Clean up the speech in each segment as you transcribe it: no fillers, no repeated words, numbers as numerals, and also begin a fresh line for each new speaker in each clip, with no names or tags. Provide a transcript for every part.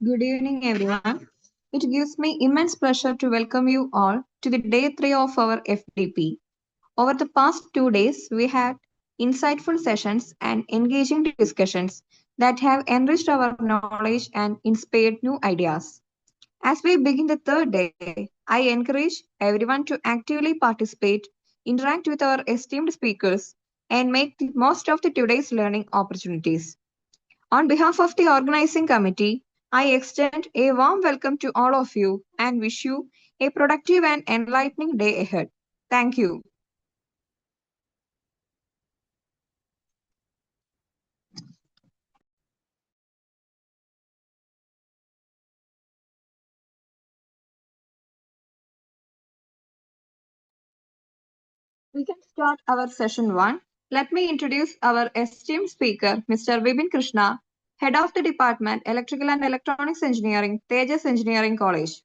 Good evening, everyone. It gives me immense pleasure to welcome you all to the day 3 of our FDP. Over the past 2 days, we had insightful sessions and engaging discussions that have enriched our knowledge and inspired new ideas. As we begin the third day, I encourage everyone to actively participate, interact with our esteemed speakers, and make the most of the today's learning opportunities. On behalf of the organizing committee, I extend a warm welcome to all of you and wish you a productive and enlightening day ahead. Thank you. We can start our session 1. Let me introduce our esteemed speaker, Mr. Vipin Krishna, Head of the Department, Electrical and Electronics Engineering, Tejas Engineering College.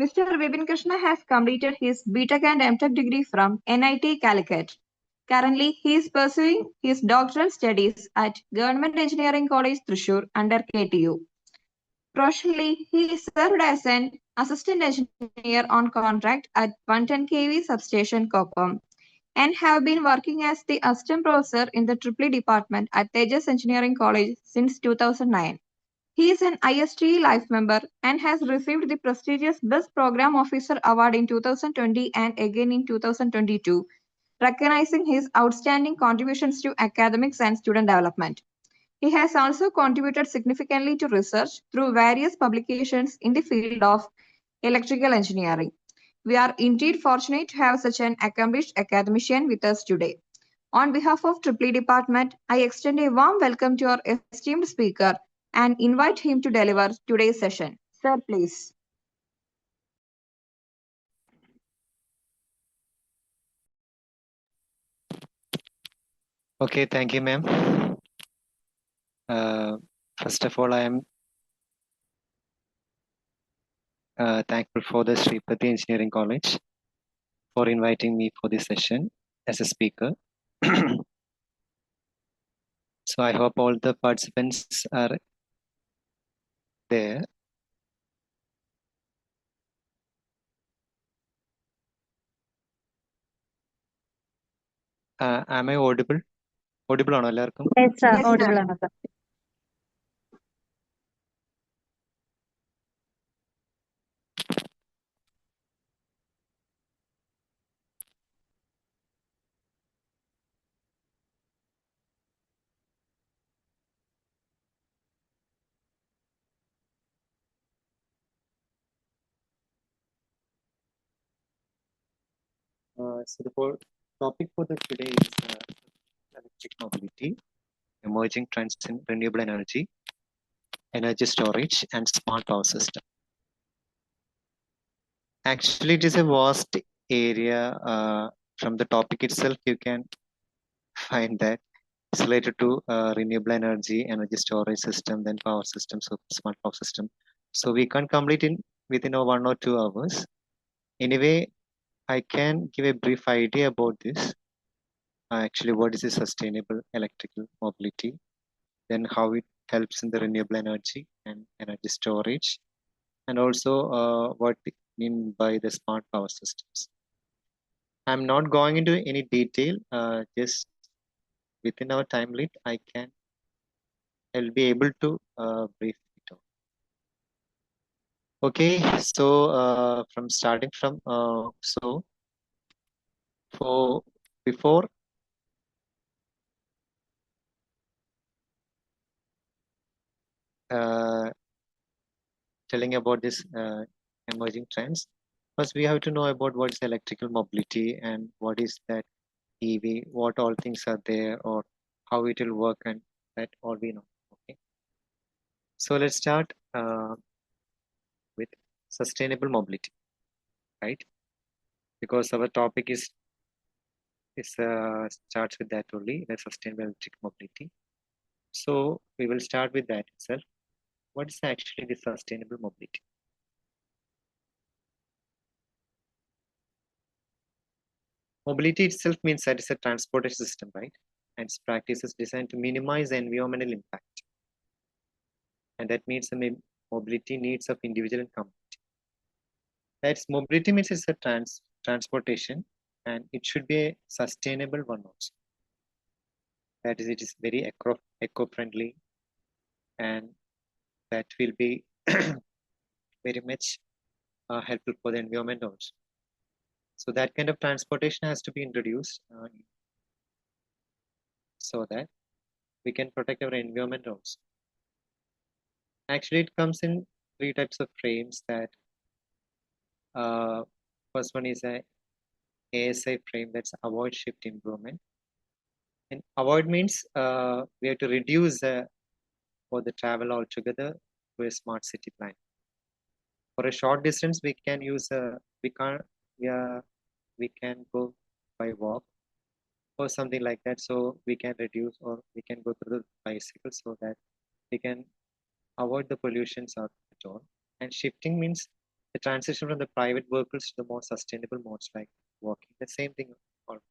Mr. Vipin Krishna has completed his BTech and MTech degree from NIT Calicut. Currently, he is pursuing his doctoral studies at Government Engineering College, Thrissur under KTU. Professionally, he served as an assistant engineer on contract at 110 kV substation Koppam and have been working as the assistant professor in the Triply department at Tejas Engineering College since 2009. He is an ISTE Life member and has received the prestigious Best Program Officer Award in 2020 and again in 2022, recognizing his outstanding contributions to academics and student development. He has also contributed significantly to research through various publications in the field of electrical engineering. We are indeed fortunate to have such an accomplished academician with us today. On behalf of Triply Department, I extend a warm welcome to our esteemed speaker and invite him to deliver today's session. Sir, please.
Okay, thank you, ma'am. First of all, I am thankful for the Sripati Engineering College for inviting me for this session as a speaker. So I hope all the participants are there. Am I audible? Audible ആണോ എല്ലാവർക്കും?
Yes, sir.
Yes,
Audible
sir.
ആണ് sir.
So the topic for today is electric mobility, emerging trends in renewable energy, energy storage, and smart power system. Actually, it is a vast area. From the topic itself, you can find that it's related to renewable energy, energy storage system, then power system, so smart power system. So we can't complete in within 1 or 2 hours. Anyway, I can give a brief idea about this. Actually, what is a sustainable electrical mobility? Then how it helps in the renewable energy and energy storage, and also what we mean by the smart power systems. I'm not going into any detail. Just within our time limit, I'll be able to brief it out. Okay, so from starting from for before telling about this emerging trends, first we have to know about what is electrical mobility and what is that EV, what all things are there, or how it will work, and that all we know. Okay, so let's start with sustainable mobility, right? Because our topic is starts with that only, the sustainable electric mobility. So we will start with that itself. What is actually the sustainable mobility? Mobility itself means that it's a transportation system, right? And its practice is designed to minimize the environmental impact. And that means mobility needs of individual and community. That's mobility means it's a transportation, and it should be a sustainable one also. That is, it is very eco-friendly, and that will be very much helpful for the environment also. So that kind of transportation has to be introduced so that we can protect our environment also. Actually, it comes in three types of frames. That first one is a ASI frame, that's avoid shift improvement. And avoid means we have to reduce for the travel altogether to a smart city plan. For a short distance, we can use we can't yeah we can go by walk or something like that. So we can reduce, or we can go through the bicycle, so that we can avoid the pollutions at all. And shifting means the transition from the private vehicles to the more sustainable modes like walking. The same thing always.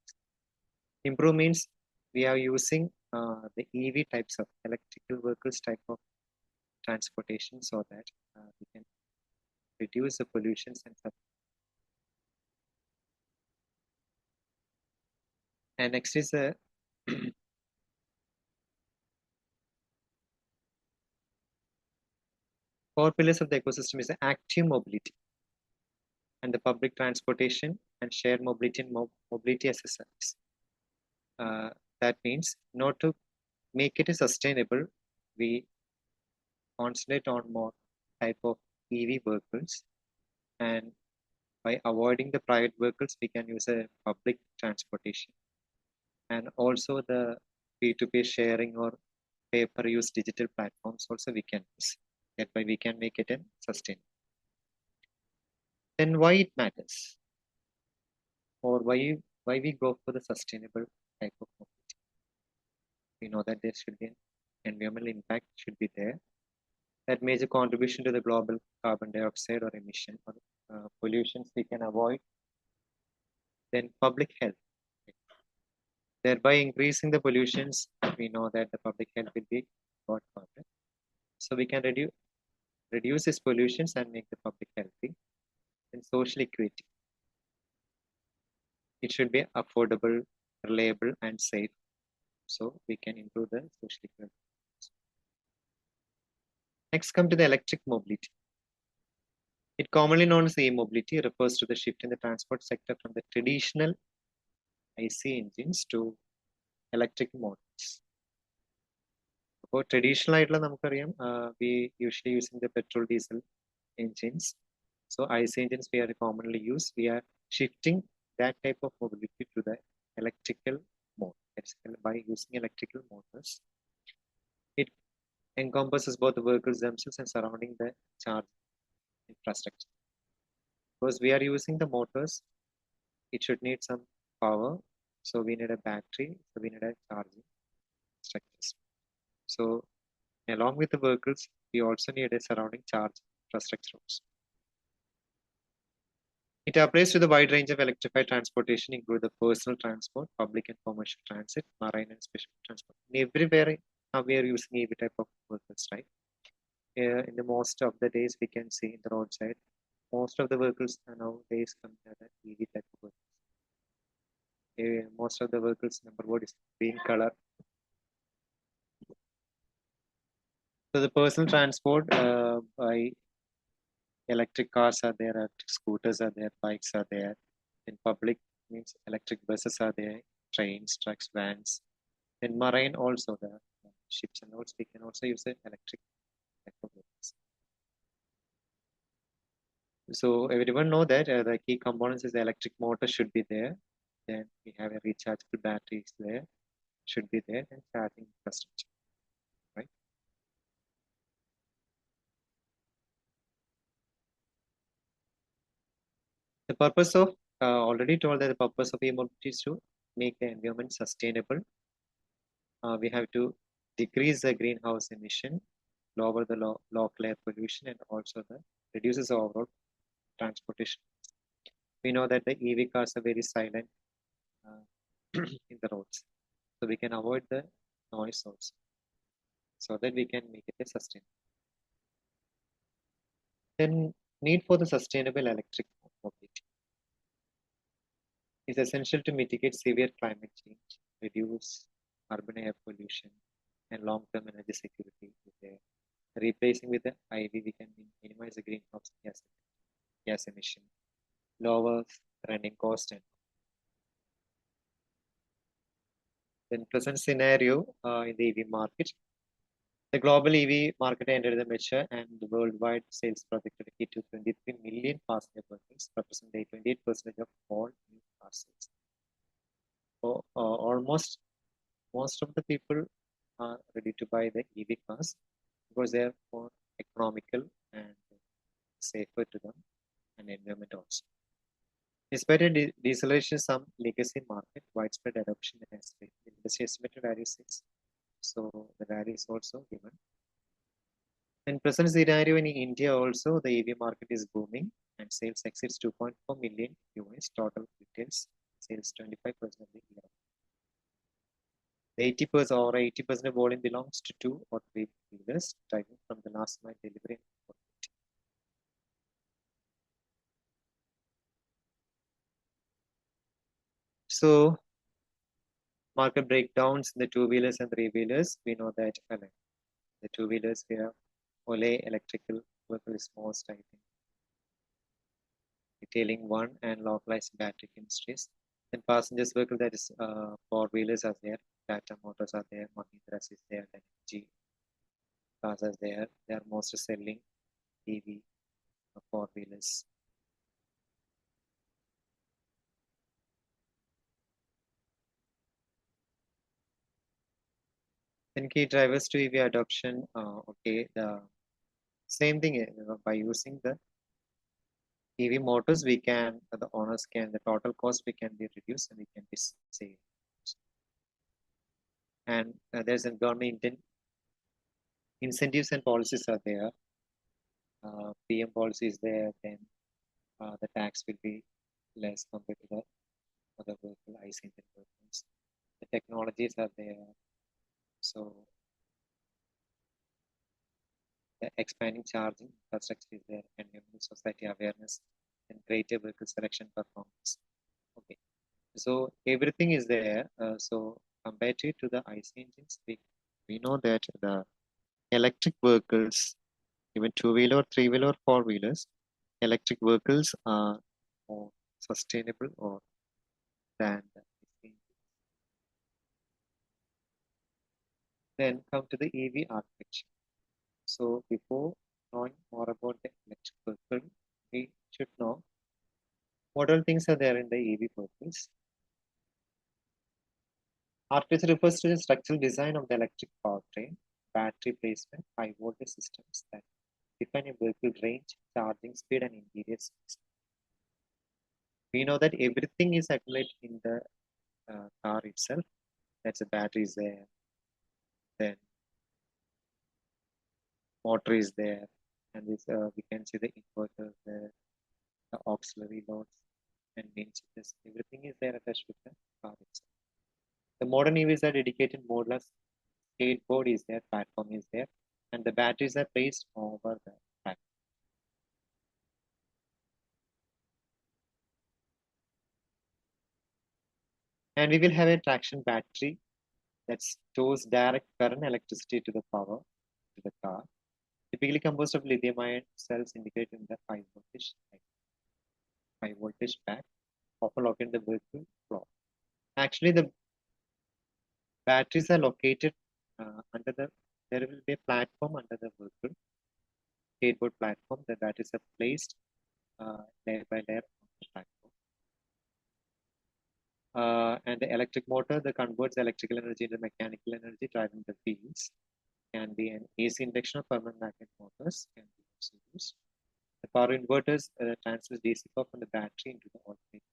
Improve means we are using the EV types of electrical vehicles type of transportation, so that we can reduce the pollutions and stuff. And next is the four pillars of the ecosystem is the active mobility and the public transportation and shared mobility and mobility as a service. That means not to make it sustainable, we concentrate on more type of EV vehicles, and by avoiding the private vehicles, we can use a public transportation, and also the P2P sharing or pay-per-use digital platforms also we can use. That way we can make it a sustainable. Then why it matters, or why we go for the sustainable type of mobility? We know that there should be an environmental impact should be there. That major contribution to the global carbon dioxide or emission or pollutions we can avoid. Then public health. Thereby increasing the pollutions, we know that the public health will be got further. So we can reduce these pollutions and make the public healthy. And social equity. It should be affordable, reliable, and safe. So we can improve the social equity. Next, come to the electric mobility. It commonly known as e-mobility refers to the shift in the transport sector from the traditional IC engines to electric motors. For traditional we usually using the petrol diesel engines. So IC engines we are commonly used. We are shifting that type of mobility to the electrical mode. That's by using electrical motors. It encompasses both the vehicles themselves and surrounding the charge infrastructure. Because we are using the motors, it should need some power. So we need a battery. So we need a charging structures. So along with the vehicles, we also need a surrounding charge infrastructure also. It applies to the wide range of electrified transportation, including the personal transport, public and commercial transit, marine and special transport. Everywhere now we are using EV type of vehicles, right? In the most of the days we can see in the roadside, most of the vehicles are nowadays coming at an EV type of vehicles. Most of the vehicles number board is green color. So the personal transport by electric cars are there, electric scooters are there, bikes are there. In public means electric buses are there, trains, trucks, vans. In marine also the ships and also we can also use the electric type of vehicles. So everyone know that the key components is the electric motor should be there. Then we have a rechargeable batteries there, should be there, and charging infrastructure, right? The purpose of already told that the purpose of e-mobility is to make the environment sustainable. We have to decrease the greenhouse emission, lower the local air pollution, and also the reduces the overall transportation. We know that the EV cars are very silent in the roads, so we can avoid the noise also, so that we can make it a sustainable. Then need for the sustainable electric mobility is essential to mitigate severe climate change, reduce urban air pollution, and long-term energy security is there. Replacing with the IV, we can minimize the greenhouse gas emission, lower running cost, and then present scenario in the EV market. The global EV market entered the mature and the worldwide sales projected to 23 million passenger vehicles, representing 28% of all new car sales. So almost most of the people are ready to buy the EV cars because they are more economical and safer to them and environment also. Despite a deceleration, some legacy market, widespread adoption has been. The industry estimated value 6. So the value is also given. In present scenario in India also, the EV market is booming and sales exceeds 2.4 million units. Total retails sales 25% of the year. 80% or 80% of volume belongs to 2 or 3 dealers, driving from the last mile delivery. So market breakdowns in the two-wheelers and three-wheelers, we know that the two-wheelers we have Ole electrical vehicle is most, I think, detailing one and localized battery chemistries. Then passengers vehicle, that is four-wheelers are there, Tata Motors are there, Mahindra is there, then G cars are there. They are mostly selling EV four-wheelers. Then key drivers to EV adoption, okay, the same thing by using the EV motors, we can, the owners can, the total cost we can be reduced and we can be saved. And there's a government incentives and policies are there. PM policy is there, then the tax will be less compared to the other vehicle, ICE engine vehicles. The technologies are there. So the expanding charging infrastructure is there, and society awareness and greater vehicle selection performance. Okay, so everything is there. So compared to the ICE engines, we know that the electric vehicles, even two-wheeler, three-wheeler, four-wheelers, electric vehicles are more sustainable or than the ICE engines. Then come to the EV architecture. So before knowing more about the electric vehicle, we should know what all things are there in the EV vehicles. Architecture refers to the structural design of the electric powertrain, battery placement, high voltage systems that define a vehicle range, charging speed, and interior space. We know that everything is accumulated in the car itself. That's the batteries there, then motor is there, and this we can see the inverters there, the auxiliary loads, and main switches. Everything is there attached with the car itself. The modern EVs are dedicated modular skateboard is there, platform is there, and the batteries are placed over the platform. And we will have a traction battery that stores direct current electricity to the power to the car, typically composed of lithium-ion cells indicated in the high voltage pack, often located in the vehicle floor. Actually, the batteries are located under the. There will be a platform under the vehicle, skateboard platform. The batteries are placed layer by layer on the platform. And the electric motor that converts electrical energy into mechanical energy driving the wheels. Can be an AC induction or permanent magnet motors can be also used. The power inverters transfers DC power from the battery into the alternator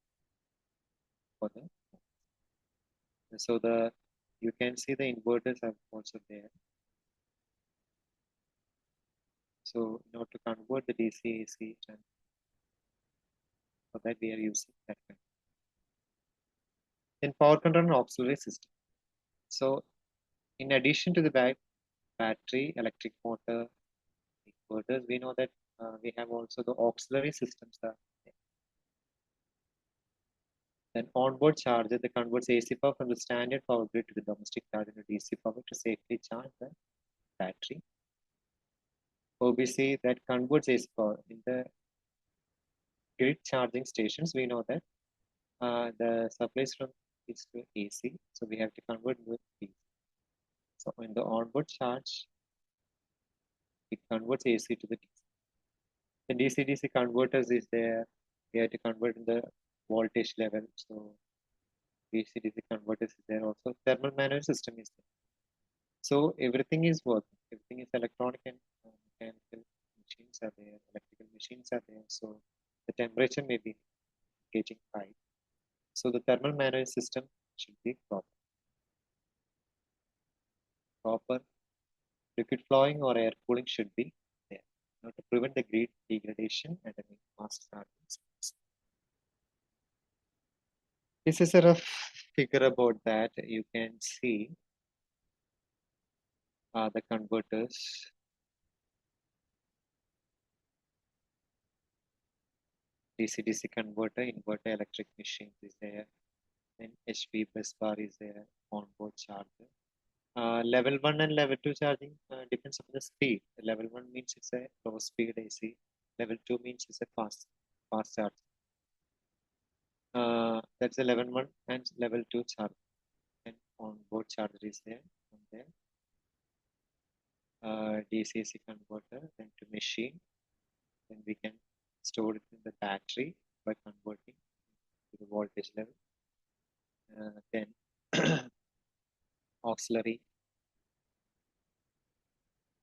for the. So you can see the inverters are also there. So in order to convert the DC AC, for that we are using that kind. Then power control and auxiliary system. So in addition to the battery, electric motor, inverters, we know that We have also the auxiliary systems. Then onboard charger that converts AC power from the standard power grid to the domestic charger into DC power to safely charge the battery. OBC that converts AC power in the grid charging stations. We know that the supplies from is to AC, so we have to convert with DC. So in the onboard charge, it converts AC to the DC. The DC-DC converters is there. We have to convert in the voltage level. So DC-DC converters is there also. Thermal management system is there. So everything is working. Everything is electronic and mechanical machines are there. Electrical machines are there. So the temperature may be getting high. So the thermal management system should be proper. Proper liquid flowing or air cooling should be there to prevent the grid degradation and the mass charging. This is a rough figure about that. You can see the converters. DC-DC converter, inverter, electric machines is there. Then HP bus bar is there, onboard charger. Level 1 and level 2 charging depends on the speed. Level 1 means it's a low speed AC. Level 2 means it's a fast charge. That's a level 1 and level 2 charge. And onboard charger is there. And then DC-AC converter, then to machine. Then we can store it in the battery by converting to the voltage level. Then auxiliary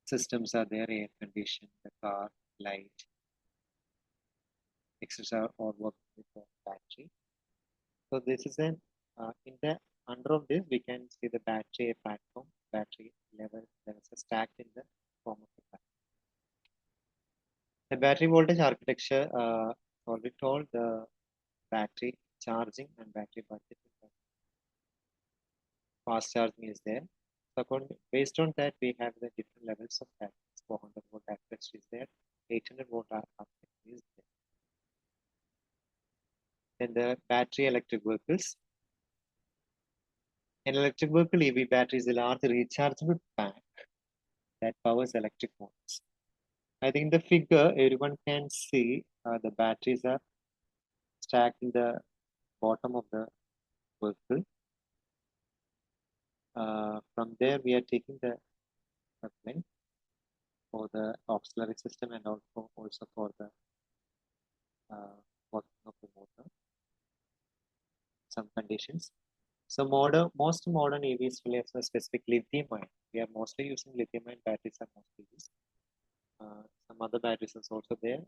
systems are there, air condition, the car, light, etc. all work with the battery. So this is an in the under of this we can see the battery platform, battery level levels are stacked in the form of the battery. The battery voltage architecture already told the battery charging and battery budget. Fast charging is there. So based on that, we have the different levels of batteries. 400 volt architecture is there, 800 volt architecture is there. Then the battery electric vehicles. An electric vehicle EV battery is a large rechargeable pack that powers electric motors. I think the figure everyone can see the batteries are stacked in the bottom of the vehicle. From there, we are taking the supply for the auxiliary system and also for the working of the motor. Some conditions. So most modern EVs will have a specific lithium ion. We are mostly using lithium ion batteries are mostly used. Some other batteries is also there.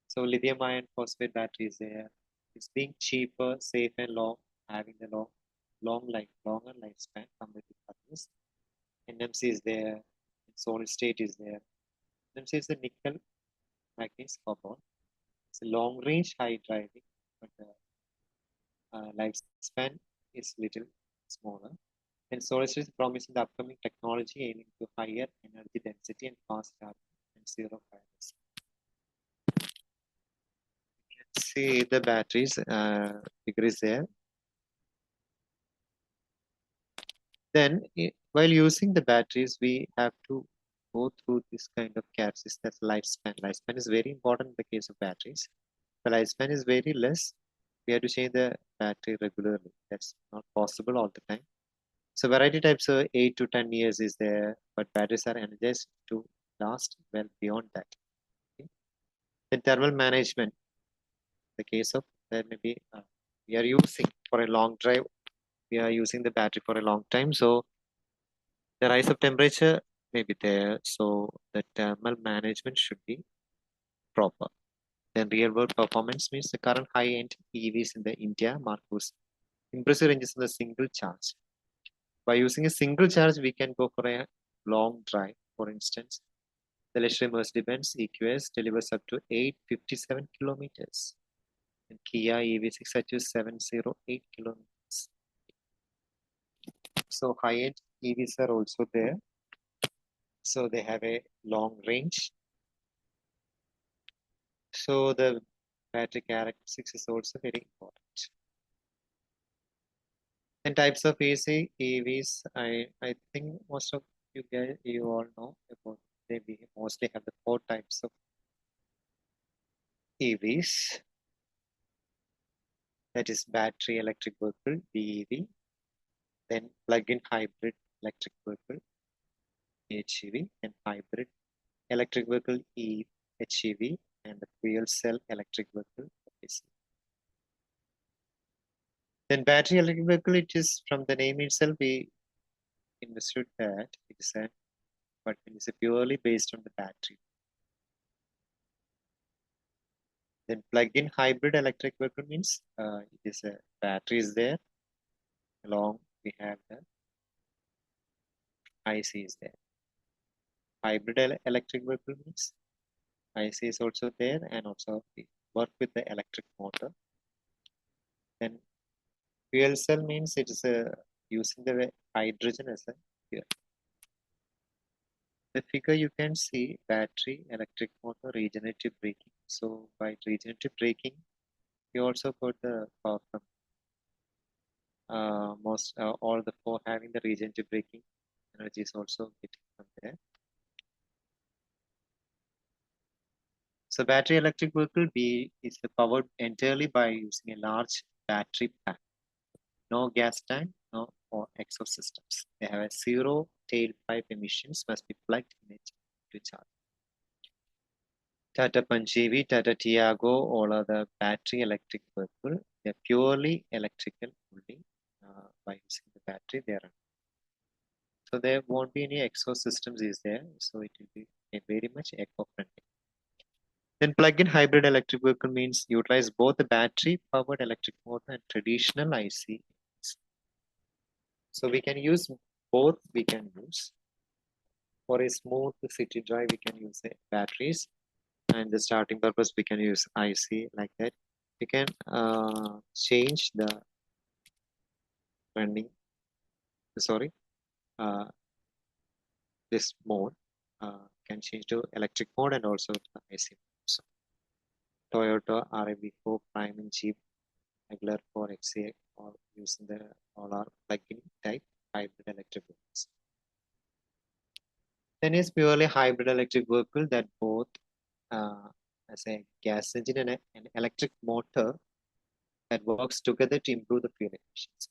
So lithium ion phosphate battery is there. It's being cheaper, safe and long, having the longer lifespan compared to others. NMC is there. Solid state is there. NMC is the nickel, manganese, cobalt. It's a long range, high driving, but the lifespan is little smaller. And solid state is promising the upcoming technology aiming to higher energy density and fast charging and zero fires. You can see the batteries figure is there. Then while using the batteries, we have to go through this kind of characteristics. That's lifespan. Lifespan is very important in the case of batteries. The lifespan is very less. We have to change the battery regularly. That's not possible all the time. So variety types of 8 to 10 years is there, but batteries are energized to last well beyond that. Okay. Then thermal management. The case of there may be we are using for a long drive. We are using the battery for a long time. So the rise of temperature may be there. So the thermal management should be proper. Then real world performance means the current high-end EVs in the India marks impressive ranges in the single charge. By using a single charge, we can go for a long drive. For instance, the luxury Mercedes-Benz EQS delivers up to 857 kilometers. And Kia EV6 achieves 708 kilometers. So high-end EVs are also there. So they have a long range So the battery characteristics is also very important. And types of AC EVs, I think most of you guys, you all know about. We mostly have the 4 types of EVs. That is battery electric vehicle (BEV), then plug-in hybrid electric vehicle (HEV), and hybrid electric vehicle (HEV), and the fuel cell electric vehicle (AC). Then battery electric vehicle, it is from the name itself, we understood that it is but it is purely based on the battery. Then plug-in hybrid electric vehicle means it is a battery is there, along we have the IC is there. Hybrid electric vehicle means IC is also there, and also we work with the electric motor. Then fuel cell means it is using the hydrogen as a fuel. The figure you can see battery, electric motor, regenerative braking. So by regenerative braking, we also got the power from all the 4 having the regenerative braking energy is also getting from there. So battery electric vehicle B is powered entirely by using a large battery pack. No gas tank, no or exhaust systems. They have a 0 tailpipe emissions, must be plugged in it to charge. Tata Punch EV, Tata Tiago, all are the battery electric vehicle. They're purely electrical only by using the battery they run. So there won't be any exhaust systems is there. So it will be very much eco-friendly. Then plug-in hybrid electric vehicle means utilize both the battery-powered electric motor and traditional IC. So we can use both. We can use for a smooth city drive. We can use batteries, and the starting purpose we can use IC like that. We can change the running. Sorry, this mode can change to electric mode and also the IC. So, Toyota RAV4 Prime and Jeep regular for XA or using the all are plug-in type hybrid electric vehicles. Then is purely hybrid electric vehicle that both as a gas engine and an electric motor that works together to improve the fuel efficiency.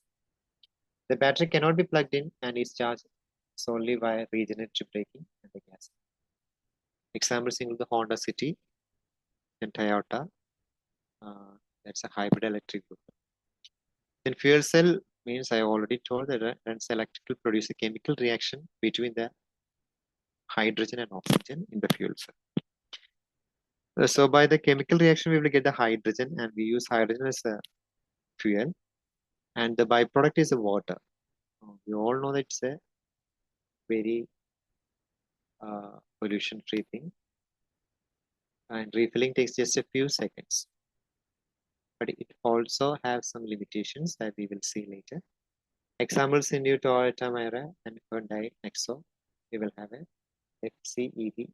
The battery cannot be plugged in and is charged solely via regenerative braking and the gas. Examples include the Honda City and Toyota. That's a hybrid electric vehicle. Then fuel cell means I already told that runs electrical produce a chemical reaction between the hydrogen and oxygen in the fuel cell. So by the chemical reaction, we will get the hydrogen, and we use hydrogen as a fuel, and the byproduct is the water. We all know that it's a very pollution-free thing, and refilling takes just a few seconds. But it also has some limitations that we will see later. Examples in your Toyota Myra and Hyundai Nexo, we will have a FCEV.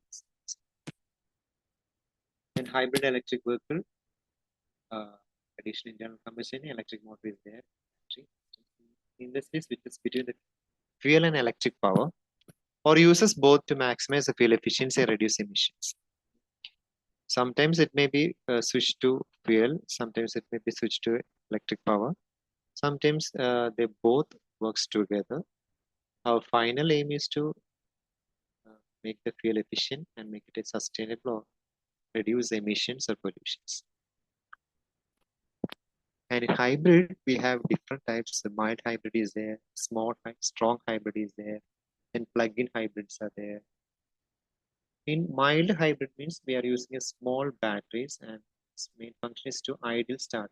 And hybrid electric vehicle, additional internal combustion, electric motor is there. In this case, which is between the fuel and electric power, or uses both to maximize the fuel efficiency and reduce emissions. Sometimes it may be switched to fuel, sometimes it may be switched to electric power. Sometimes they both works together. Our final aim is to make the fuel efficient and make it a sustainable or reduce emissions or pollutions. And in hybrid, we have different types. The mild hybrid is there, strong hybrid is there, and plug-in hybrids are there. In mild hybrid means we are using a small batteries, and its main function is to idle start,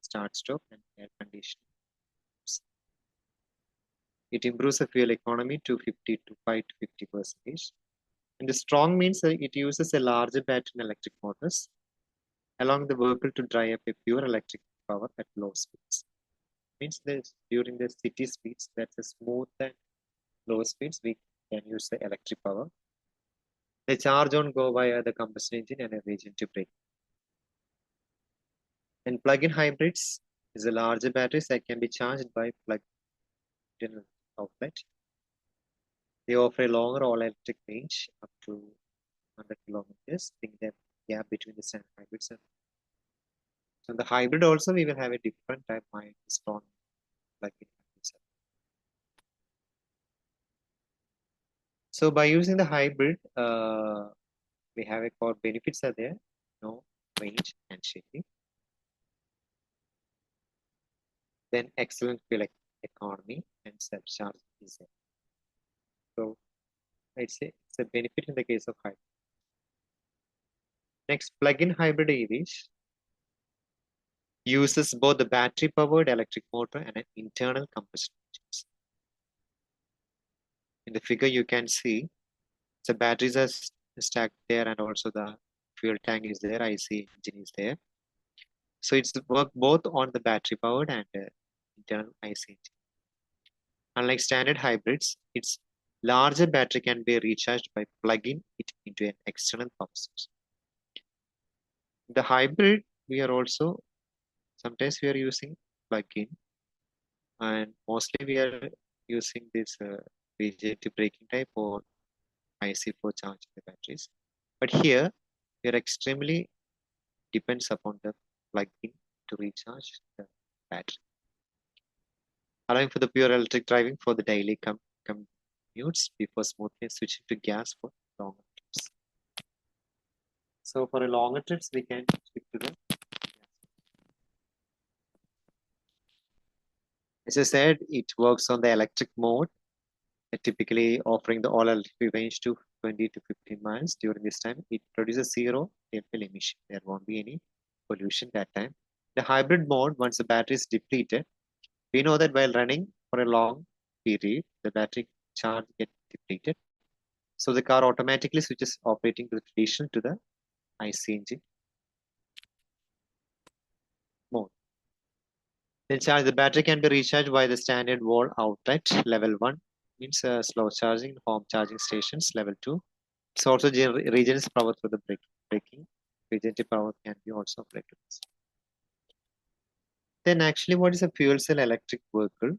stop, and air conditioning. It improves the fuel economy to 5 to 50%. And the strong means it uses a larger battery and electric motors along the vehicle to drive up a pure electric power at low speeds. Means that during the city speeds, that's a smooth and low speeds, we can use the electric power. The charge on go via the combustion engine and a regenerative braking. And plug-in hybrids is a larger batteries that can be charged by plug-in outlet. They offer a longer all-electric range up to 100 kilometers, bringing the gap between the standard hybrids and so the hybrid also we will have a different type milestone plug-in hybrids. So by using the hybrid, we have a core benefits are there, no range and shaping. Then excellent fuel economy and self-charge is there. So it's a benefit in the case of hybrid. Next, plug-in hybrid EVs uses both the battery-powered electric motor and an internal combustion engine. In the figure, you can see the batteries are stacked there, and also the fuel tank is there. IC engine is there. So it's work both on the battery-powered and internal IC engine. Unlike standard hybrids, its larger battery can be recharged by plugging it into an external power source. The hybrid, we are also sometimes we are using plug-in, and mostly we are using this BJT braking type or IC for charging the batteries. But here, we are extremely depends upon the plug-in to recharge the battery, allowing for the pure electric driving for the daily commutes before smoothly switching to gas for longer trips. So for a longer trips, we can switch to the gas. As I said, it works on the electric mode, typically offering the all electric range to 20 to 15 miles. During this time, it produces zero tailpipe emission. There won't be any pollution that time. The hybrid mode, once the battery is depleted, we know that while running for a long period, the battery charge gets depleted. So the car automatically switches operating to the traditional to the IC engine mode. Then charge the battery can be recharged by the standard wall outlet. Level 1 means slow charging, home charging stations. Level 2, it's also regenerates power through the braking. Regenerative power can be also applied to this. Then actually, what is a fuel cell electric vehicle?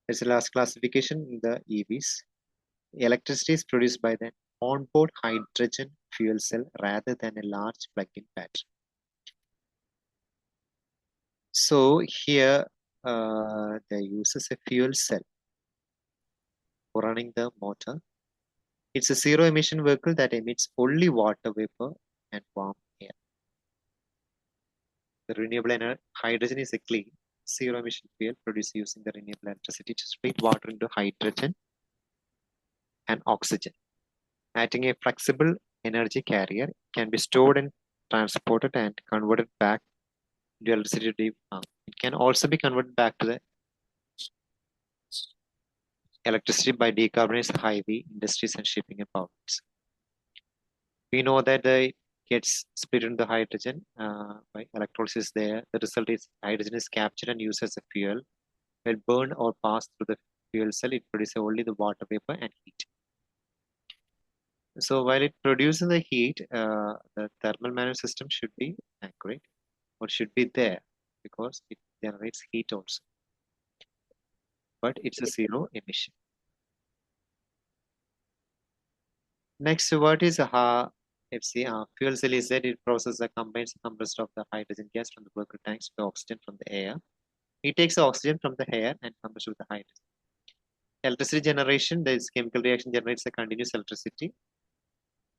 There's a last classification in the EVs. Electricity is produced by the onboard hydrogen fuel cell rather than a large plug-in battery. So here, they uses a fuel cell for running the motor. It's a zero-emission vehicle that emits only water vapor and warm air. The renewable hydrogen is a clean, zero-emission fuel produced using the renewable electricity to split water into hydrogen and oxygen. Acting a flexible energy carrier, can be stored and transported and converted back into electricity. It can also be converted back to the electricity by decarbonized highway industries and shipping and power grids. We know that it gets split into hydrogen by electrolysis there. The result is hydrogen is captured and used as a fuel. When burned or passed through the fuel cell, it produces only the water vapor and heat. So while it produces the heat, the thermal management system should be accurate or should be there because it generates heat also. But it's a zero emission. Next, what is a FC? Fuel cell is that it processes the combines the compressed of the hydrogen gas from the vehicle tanks to the oxygen from the air. It takes the oxygen from the air and combines with the hydrogen. Electricity generation, this chemical reaction generates a continuous electricity.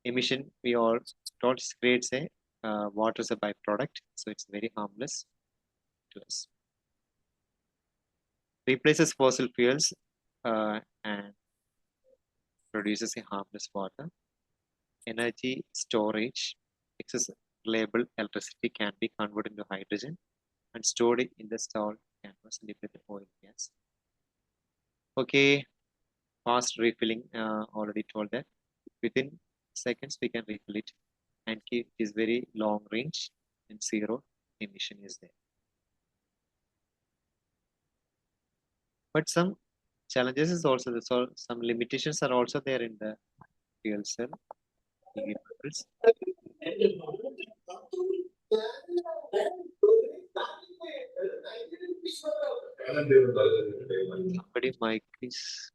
Emission, we all told, creates a water as a byproduct, so it's very harmless to us. Replaces fossil fuels and produces a harmless water. Energy storage, excess reliable electricity can be converted into hydrogen and stored in the stalled canvas and depleted oil gas. Okay, fast refilling, already told that within seconds we can refill it, and it is very long range and zero emission is there. But some challenges is also there, so some limitations are also there in the fuel cell vehicles. Somebody mic is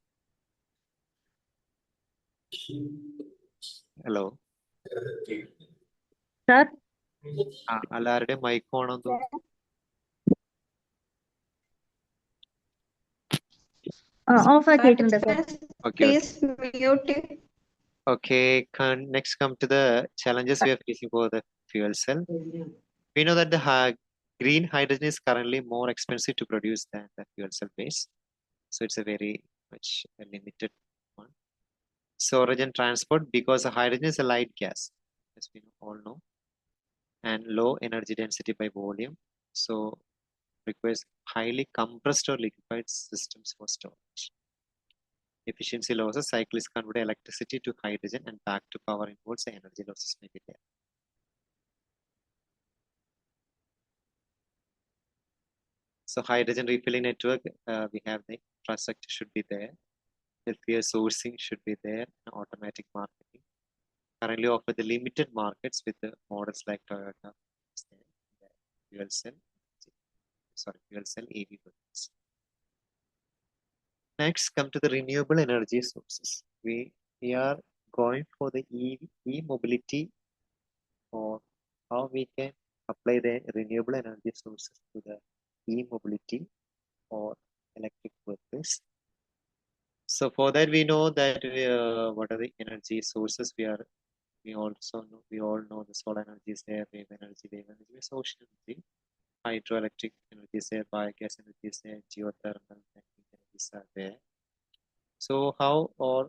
hello.
Sir?
എല്ലാവരുടെയും mic ഓണെന്ന് തോന്നുന്നു.
Off ആക്കിയിട്ടുണ്ട് sir.
Okay.
Please mute.
Okay. Next come to the challenges we are facing for the fuel cell. We know that the green hydrogen is currently more expensive to produce than the fuel cell base. So it's a very much a limited one. Storage and transport, because the hydrogen is a light gas, as we all know, and low energy density by volume. So requires highly compressed or liquefied systems for storage. Efficiency losses, cyclists convert electricity to hydrogen and back to power involves energy losses may be there. So hydrogen refilling network, we have the infrastructure should be there. Healthier sourcing should be there, and automatic marketing. Currently offer the limited markets with the models like Toyota, fuel cell, EV vehicles. Next, come to the renewable energy sources. We are going for the e-mobility, or how we can apply the renewable energy sources to the e-mobility or electric vehicles. So for that, we know that what are the energy sources we all know the solar energy is there, wave energy, is ocean energy, hydroelectric energy is there, biogas energy is there, geothermal energies are there. So how or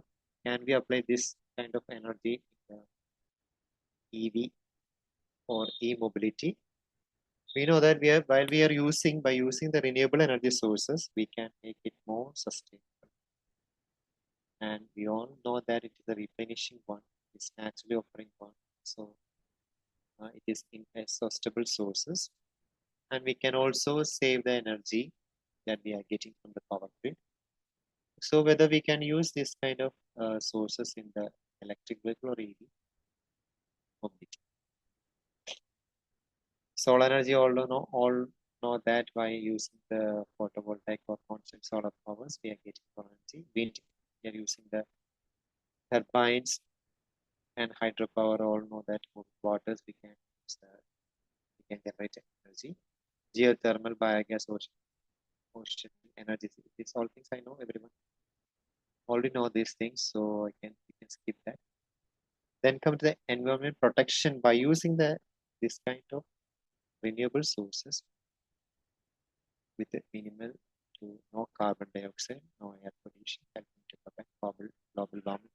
can we apply this kind of energy in the EV or e-mobility? We know that by using the renewable energy sources, we can make it more sustainable. And we all know that it is a replenishing one, it's naturally offering one. So it is inexhaustible sources. And we can also save the energy that we are getting from the power grid. So whether we can use this kind of sources in the electric vehicle or EV mobility. Solar energy, all know that by using the photovoltaic or constant solar powers, we are getting solar energy. Wind, we are using the turbines, and hydropower, all know that waters we can generate energy. Geothermal, biogas, ocean energy. These all things I know, everyone already know these things, so we can skip that. Then come to the environment protection by using this kind of renewable sources with a minimal to no carbon dioxide, no air pollution, helping to prevent global warming.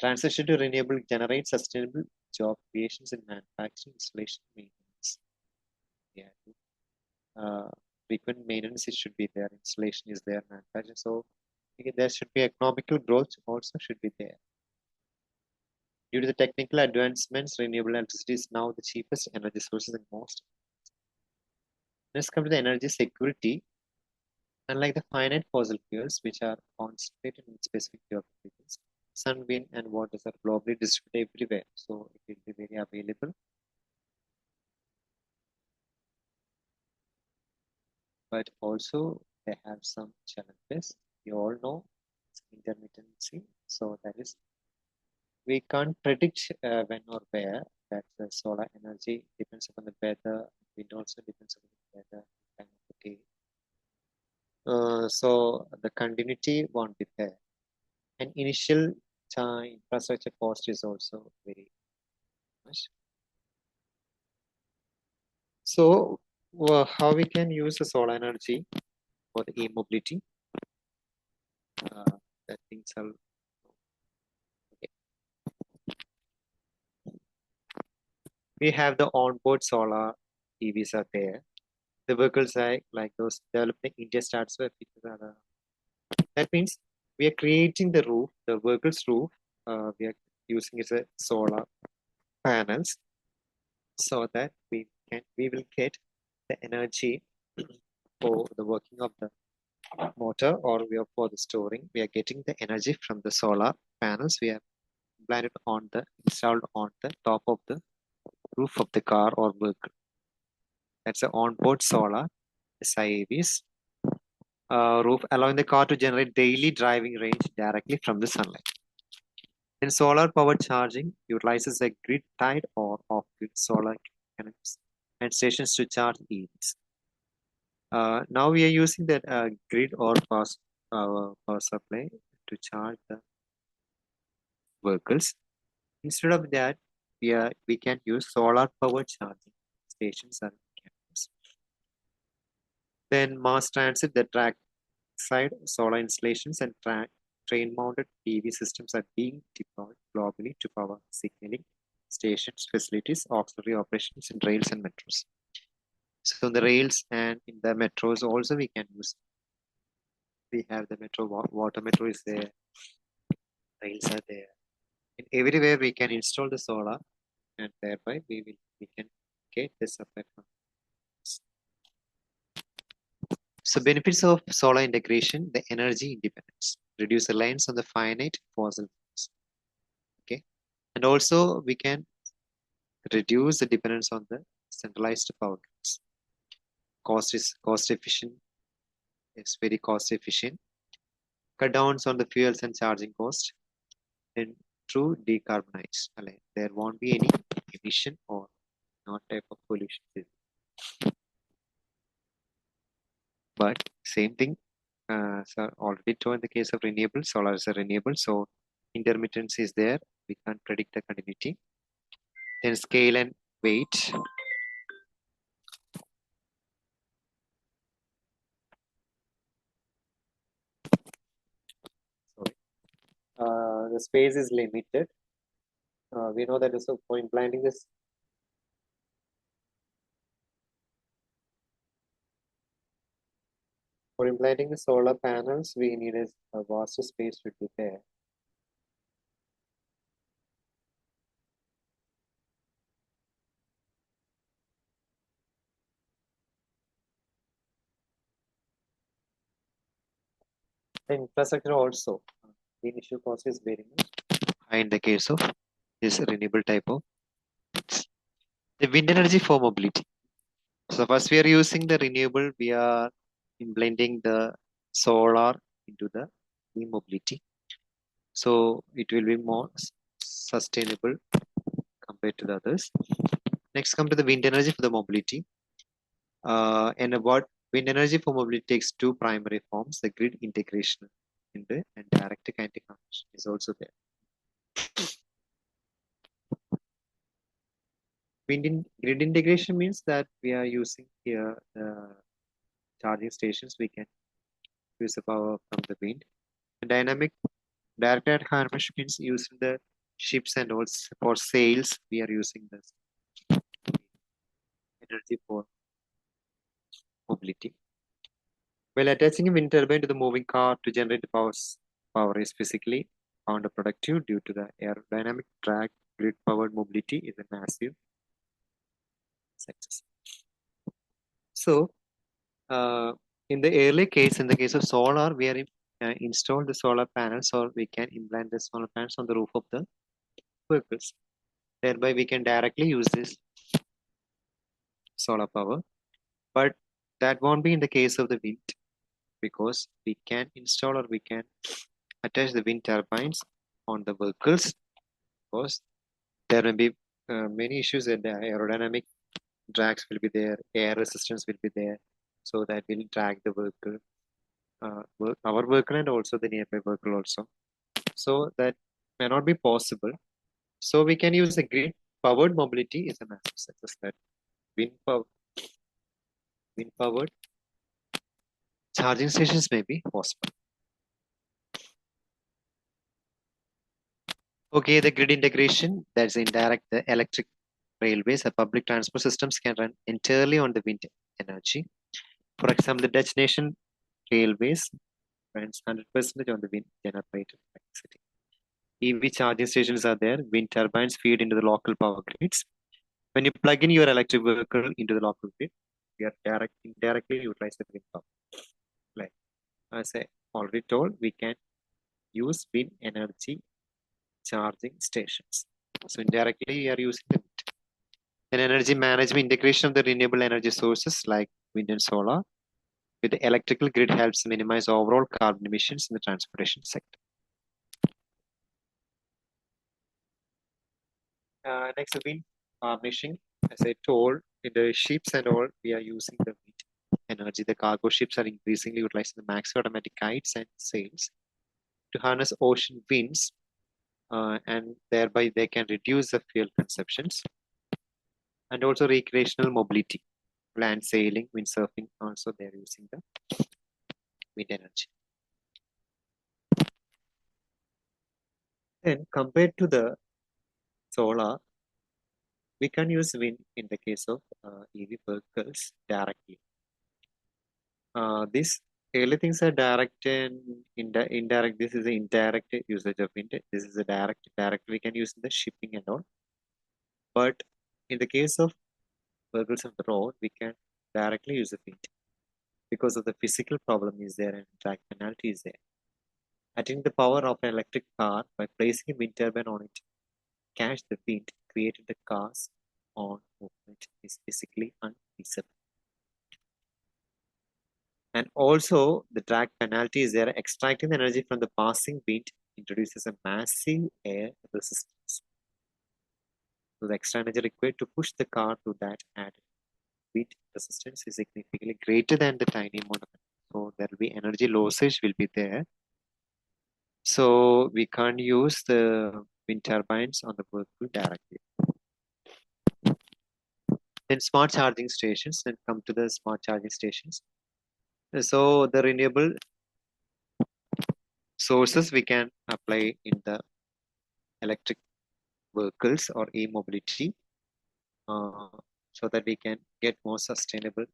Transition to renewable generates sustainable job creations in manufacturing, installation, maintenance. Frequent maintenance should be there, installation is there, manufacturing. So there should be economical growth also should be there. Due to the technical advancements, renewable electricity is now the cheapest energy sources and most. Let's come to the energy security. Unlike the finite fossil fuels, which are concentrated in specific geographies, sun, wind, and waters are globally distributed everywhere, so it will be very available. But also they have some challenges. You all know intermittency, so that is we can't predict when or where that the solar energy depends upon the weather. Wind also depends upon the weather, time of the day. So the continuity won't be there. And initial infrastructure cost is also very much. So how we can use the solar energy for the e-mobility? That things are okay. We have the onboard solar EVs are there. The vehicles are like those developed in India starts with. That means we are creating the roof, the vehicle's roof. We are using as a solar panels, so that we will get the energy for the working of the motor, or we are for the storing. We are getting the energy from the solar panels. We are installed on the top of the roof of the car or vehicle. That's an onboard solar, SIAVs, roof, allowing the car to generate daily driving range directly from the sunlight. Then solar power charging utilizes a grid-tied or off-grid solar panels and stations to charge EVs. Now we are using that grid or power supply to charge the vehicles. Instead of that, we can use solar power charging stations and campus. Then mass transit, the track side solar installations and train-mounted PV systems are being deployed globally to power signaling stations, facilities, auxiliary operations in rails and metros. So in the rails and in the metros also we can use. We have the metro, water metro is there, rails are there. And everywhere we can install the solar, and thereby we can get the supply from this. So benefits of solar integration, the energy independence, reduce reliance on the finite fossil fuels. Okay, and also we can reduce the dependence on the centralized power grids. Cost efficient. It's very cost efficient. Cut downs on the fuels and charging cost. And true decarbonize. There won't be any emission or not type of pollution. But same thing, so already told in the case of renewable, solar is a renewable, so intermittence is there. We can't predict the continuity. Then scale and weight. Sorry. The space is limited. We know that so for implanting this. For implanting the solar panels, we need a vast space to be there. The infrastructure also, the initial cost is very much high in the case of this renewable type of. The wind energy for mobility. So first we are using the renewable, we are blending the solar into the e-mobility. So it will be more sustainable compared to the others. Next come to the wind energy for the mobility. And about wind energy for mobility takes two primary forms, the grid integration and direct kinetic conversion is also there. Grid integration means that we are using here charging stations, we can use the power from the wind. And dynamic direct conversion means using the ships and also for sails, we are using this energy for mobility. While attaching a wind turbine to the moving car to generate the power is physically counterproductive due to the aerodynamic drag. Grid-powered mobility is a massive success. So, in the early case, in the case of solar, we are install the solar panels, or we can implant the solar panels on the roof of the vehicles. Thereby, we can directly use this solar power. But that won't be in the case of the wind, because we can install or we can attach the wind turbines on the vehicles, because there may be many issues that the aerodynamic drags will be there, air resistance will be there, so that will drag the vehicle, our vehicle and also the nearby vehicle also. So that may not be possible. So we can use the grid powered mobility is a massive success. That wind powered charging stations may be possible. Okay, the grid integration, that's indirect, the electric railways or public transport systems can run entirely on the wind energy. For example, the Dutch nation railways runs 100% on the wind generated electricity. EV charging stations are there, wind turbines feed into the local power grids. When you plug in your electric vehicle into the local grid, we are indirectly utilize the wind power. Like as I already told, we can use wind energy charging stations. So indirectly we are using the wind. Then energy management, integration of the renewable energy sources like wind and solar with the electrical grid helps minimize overall carbon emissions in the transportation sector. Next, wind farming. As I told, in the ships and all, we are using the wind energy. The cargo ships are increasingly utilizing the maxi automatic kites and sails to harness ocean winds, and thereby they can reduce the fuel consumptions. And also recreational mobility, land sailing, windsurfing, also they're using the wind energy. Then compared to the solar, we can use wind in the case of EV vehicles directly. These early things are direct and indirect. This is the indirect usage of wind. This is a direct. Direct we can use in the shipping and all. But in the case of vehicles on the road, we can directly use the wind because of the physical problem is there and drag penalty is there. Adding the power of an electric car by placing a wind turbine on it, catch the wind, created the car's own movement is physically unfeasible. And also the drag penalty is there. Extracting the energy from the passing wind introduces a massive air resistance. So the extra energy required to push the car to that added wind resistance is significantly greater than the tiny amount of energy. So there will be energy losses will be there. So we can't use the wind turbines on the vehicle directly. Then smart charging stations, then come to the smart charging stations. So the renewable sources we can apply in the electric vehicles or e-mobility, so that we can get more sustainable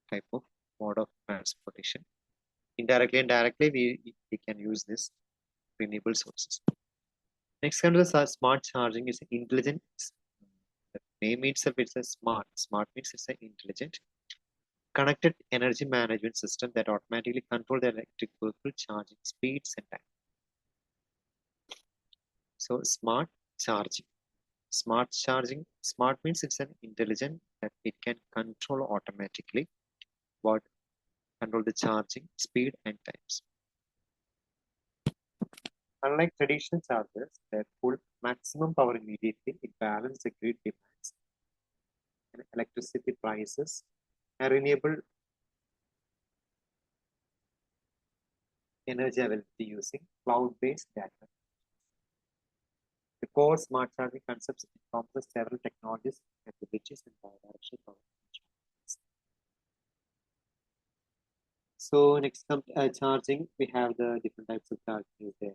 type of mode of transportation. Indirectly and directly, we can use this renewable sources. Next kind of the smart charging is intelligent. The name itself is a smart. Smart means it's an intelligent connected energy management system that automatically control the electric vehicle charging speeds and time. So smart charging. Smart charging, smart means it's an intelligent that it can control automatically what control the charging speed and times. Unlike traditional chargers that pull maximum power immediately, it balances the grid demands and electricity prices and renewable energy availability using cloud-based data. The core smart charging concepts encompass several technologies, capabilities, and bidirectional power. So next charging, we have the different types of charging there.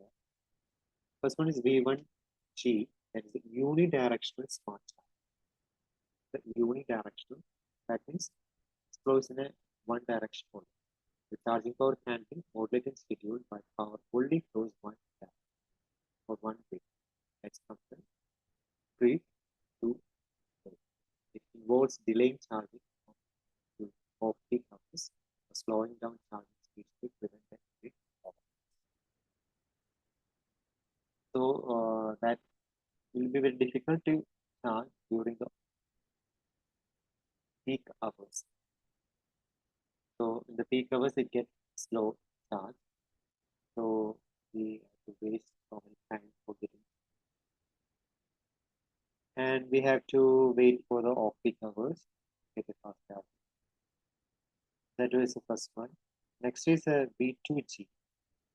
First one is V1G, that is the unidirectional smart charge. The unidirectional, that means it flows in a one direction only. The charging power can be modulated and scheduled, but power only flows one direction or one way. That's from the grid to grid. It involves delaying charging to off-peak hours, or slowing down charging speeds to prevent the grid off. So that will be very difficult to charge during the peak hours. So in the peak hours, it gets slow charge. So we have to waste so many time for getting. And we have to wait for the off-peak hours to get a fast charge. That was the first one. Next is a V2G.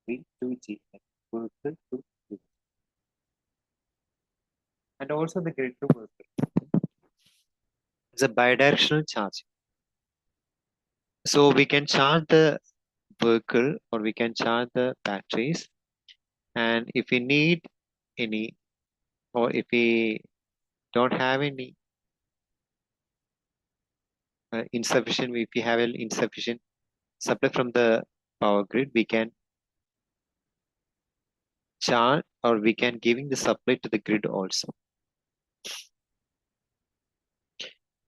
V2G, like vehicle to grid. And also the grid to vehicle. It's a bidirectional charge. So we can charge the vehicle or we can charge the batteries, and if we need any or if we don't have any insufficient, if we have an insufficient supply from the power grid, we can charge or we can giving the supply to the grid also.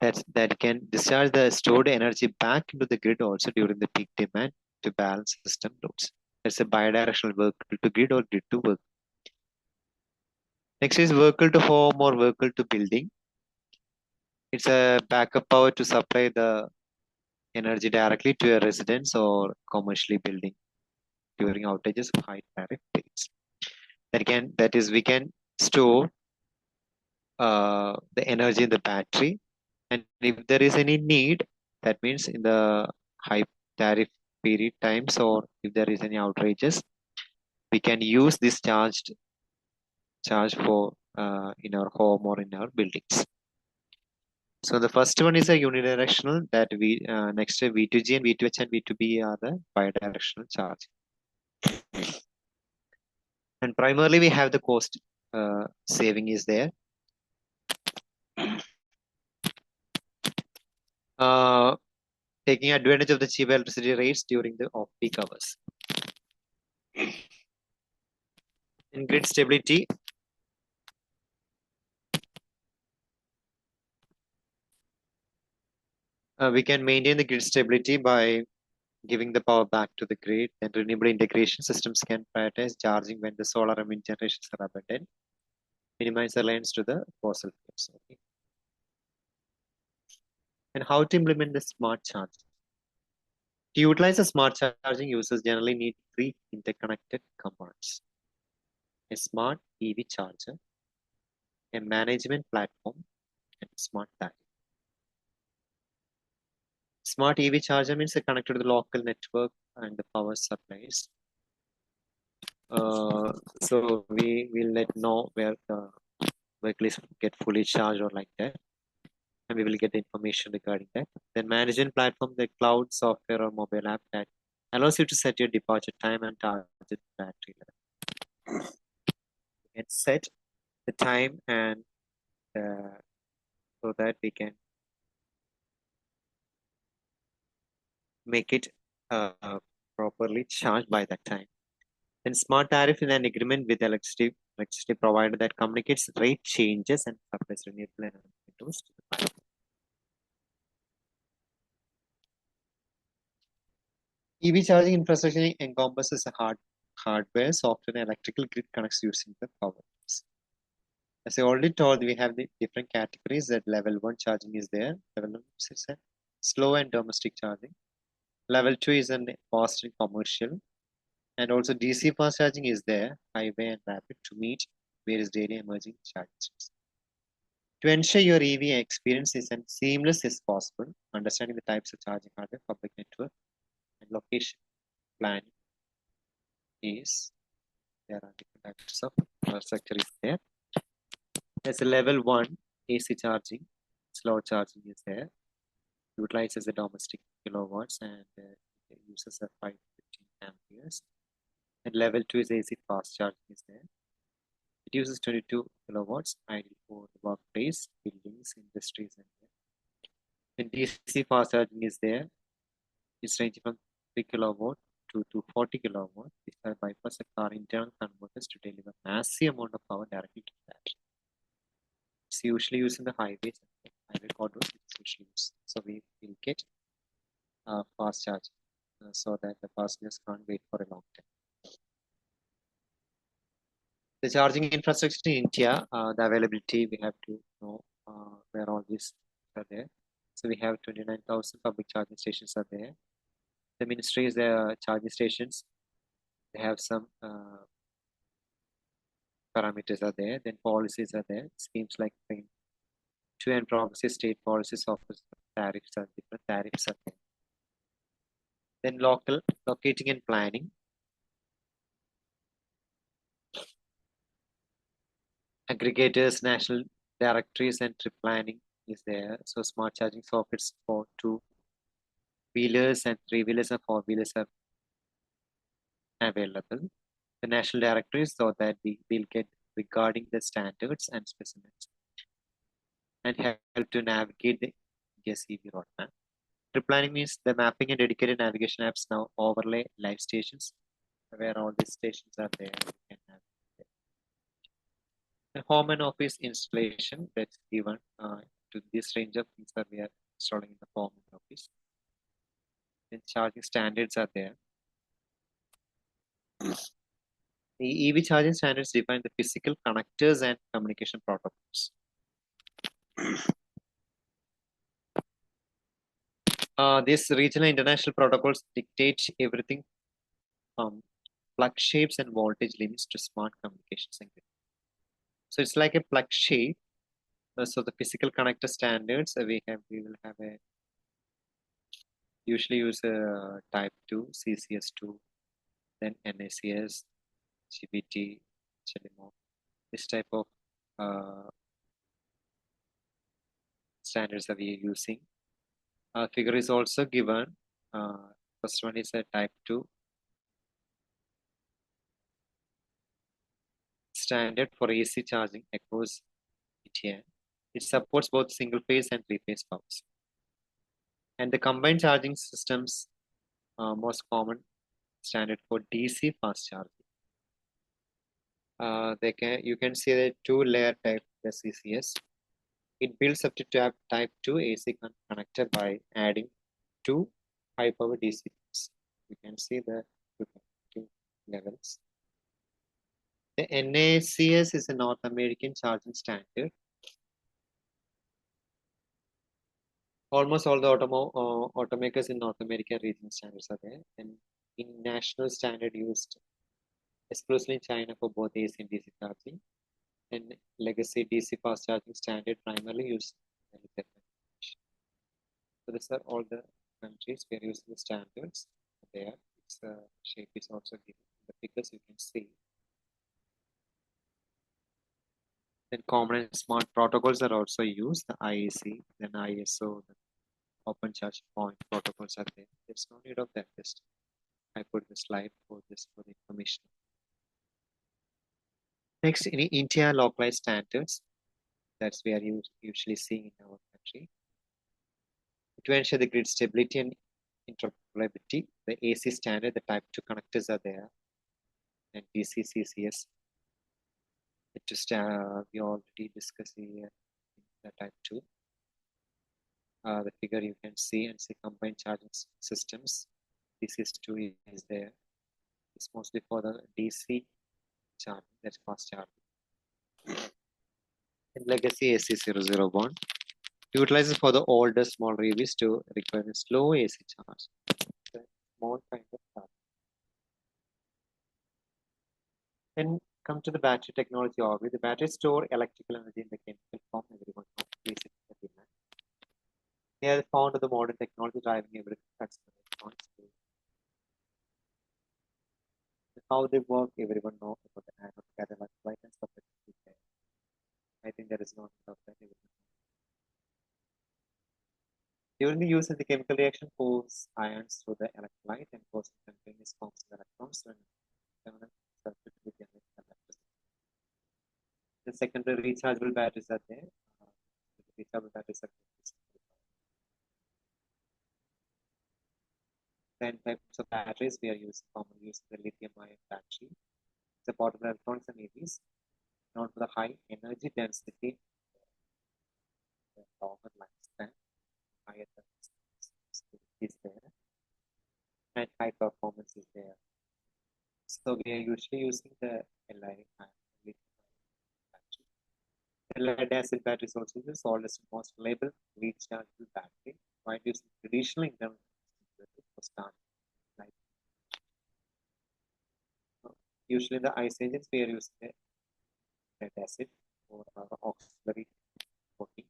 That can discharge the stored energy back into the grid also during the peak demand to balance system loads. That's a bidirectional vehicle to grid or grid to vehicle. Next is vehicle to home or vehicle to building. It's a backup power to supply the energy directly to a residence or commercially building during outages of high tariff periods. That is, we can store the energy in the battery, and if there is any need, that means in the high tariff period times, or if there is any outrages, we can use this charge for in our home or in our buildings. So the first one is a unidirectional, that we next V2G and V2H and V2B are the bidirectional charge. And primarily we have the cost saving is there. Taking advantage of the cheap electricity rates during the off-peak hours. In grid stability, we can maintain the grid stability by giving the power back to the grid, and renewable integration systems can prioritize charging when the solar and wind generations are abundant, minimize reliance to the fossil fuels. Okay. And how to implement the smart charge? To utilize the smart charging, users generally need three interconnected components: a smart EV charger, a management platform, and a smart battery. Smart EV charger means they're connected to the local network and the power supplies. So we will know where the vehicles get fully charged or like that, and we will get the information regarding that. Then management platform, the cloud software or mobile app that allows you to set your departure time and target battery level. You can set the time and so that we can make it properly charged by that time. Then smart tariff is an agreement with electricity provider that communicates rate changes and supplies renewable energy to the client. EV charging infrastructure encompasses a hardware, software, and electrical grid connects using the power grids. As I already told, we have the different categories. That level 1 charging is there. Level 1 is a slow and domestic charging. Level 2 is an fast and commercial. And also DC fast charging is there, highway and rapid, to meet various daily emerging charges. To ensure your EV experience is as seamless as possible, understanding the types of charging hardware, public network, and location planning is there are different types of infrastructure is there. There's a level 1 AC charging, slow charging is there, utilizes the domestic kilowatts and it uses a 5 to 15 amperes. And level 2 is AC fast charging is there. It uses 22 kilowatts, ideal for the workplace, buildings, industries, and there. Then DC fast charging is there. It's ranging from 3 kilowatt to 40 kilowatt. These are bypass the car internal converters to deliver massive amount of power directly to the battery. It's usually used in the highways, highway corridors. It's usually used. So we will get fast charging so that the passengers can't wait for a long time. The charging infrastructure in India, the availability, we have to know where all these are there. So we have 29,000 public charging stations are there. The ministries, the charging stations, they have some parameters are there. Then policies are there. Schemes like to and provinces, state policies offers tariffs are different. Tariffs are there. Then local locating and planning. Aggregators, national directories, and trip planning is there. So smart charging sockets for two-wheelers and three-wheelers and four-wheelers are available. The national directories so that we will get regarding the standards and specimens and help to navigate the EV roadmap. Trip planning means the mapping and dedicated navigation apps now overlay live stations where all these stations are there. You can have the home and office installation that's given to this range of things that we are installing in the home and office. Then charging standards are there. The EV charging standards define the physical connectors and communication protocols. These regional international protocols dictate everything from plug shapes and voltage limits to smart communications and grid. So it's like a plug shape. So the physical connector standards we will have a usually use a type 2 CCS2, then NACS, GBT, CHLMO. This type of uh, standards are we using. Figure is also given. First one is a type 2 standard for AC charging across India. It supports both single phase and three phase powers. And the combined charging systems most common standard for DC fast charging. You can see the two-layer type the CCS. It builds up to type 2 AC connector by adding two high power DC pins. You can see the two levels. The NACS is a North American charging standard. Almost all the automakers in North America region standards are there, and international standard used exclusively in China for both AC and DC charging, and legacy DC fast charging standard primarily used in Japan. So these are all the countries where using the standards there. Its shape is also given in the figures you can see. Then common and smart protocols are also used, the IEC, then ISO, the open charge point protocols are there. There's no need of that. Just I put the slide for this for the information. Next, in India localized standards, that's we are usually seeing in our country. To ensure the grid stability and interoperability, the AC standard, the type 2 connectors are there, and DC CCS. We already discussed the type 2. The figure you can see and see combined charging systems. DC2 is there. It's mostly for the DC charging, that's fast charging. And legacy AC001 utilizes for the older small EVs to require a slow AC charge. The small kind of charge. Then come to the battery technology overview. The battery store electrical energy in the chemical form. Everyone knows. They are found of the modern technology driving everything that's electronics. How they work, everyone knows about the anode, cathode, electrolyte, and stuff like that. I think there is no doubt that everyone. During the use of the chemical reaction, pulls ions through the electrolyte and causes continuous forms of electrons and permanent circuit to generate electricity. The secondary rechargeable batteries are there. Rechargeable batteries are 10 types of batteries we are using commonly using the lithium-ion battery. It's a part of electronics and EVs, known for the high energy density, the longer lifespan, higher is there, and high performance is there. So we are usually using the lithium-ion battery. The lead acid battery is also the oldest and most reliable rechargeable battery, while using traditional internal for starting. Usually in the ICE engines, we are using the lead acid or auxiliary coating.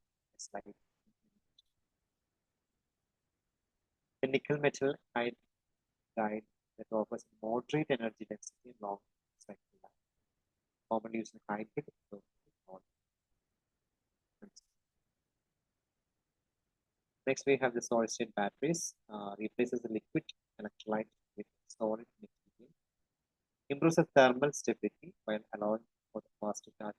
The nickel metal hydride that offers moderate energy density and long cycle life. Commonly used in hybrid. Next, we have the solid state batteries. Replaces the liquid electrolyte with solid material. Improves the thermal stability while allowing for the faster charging.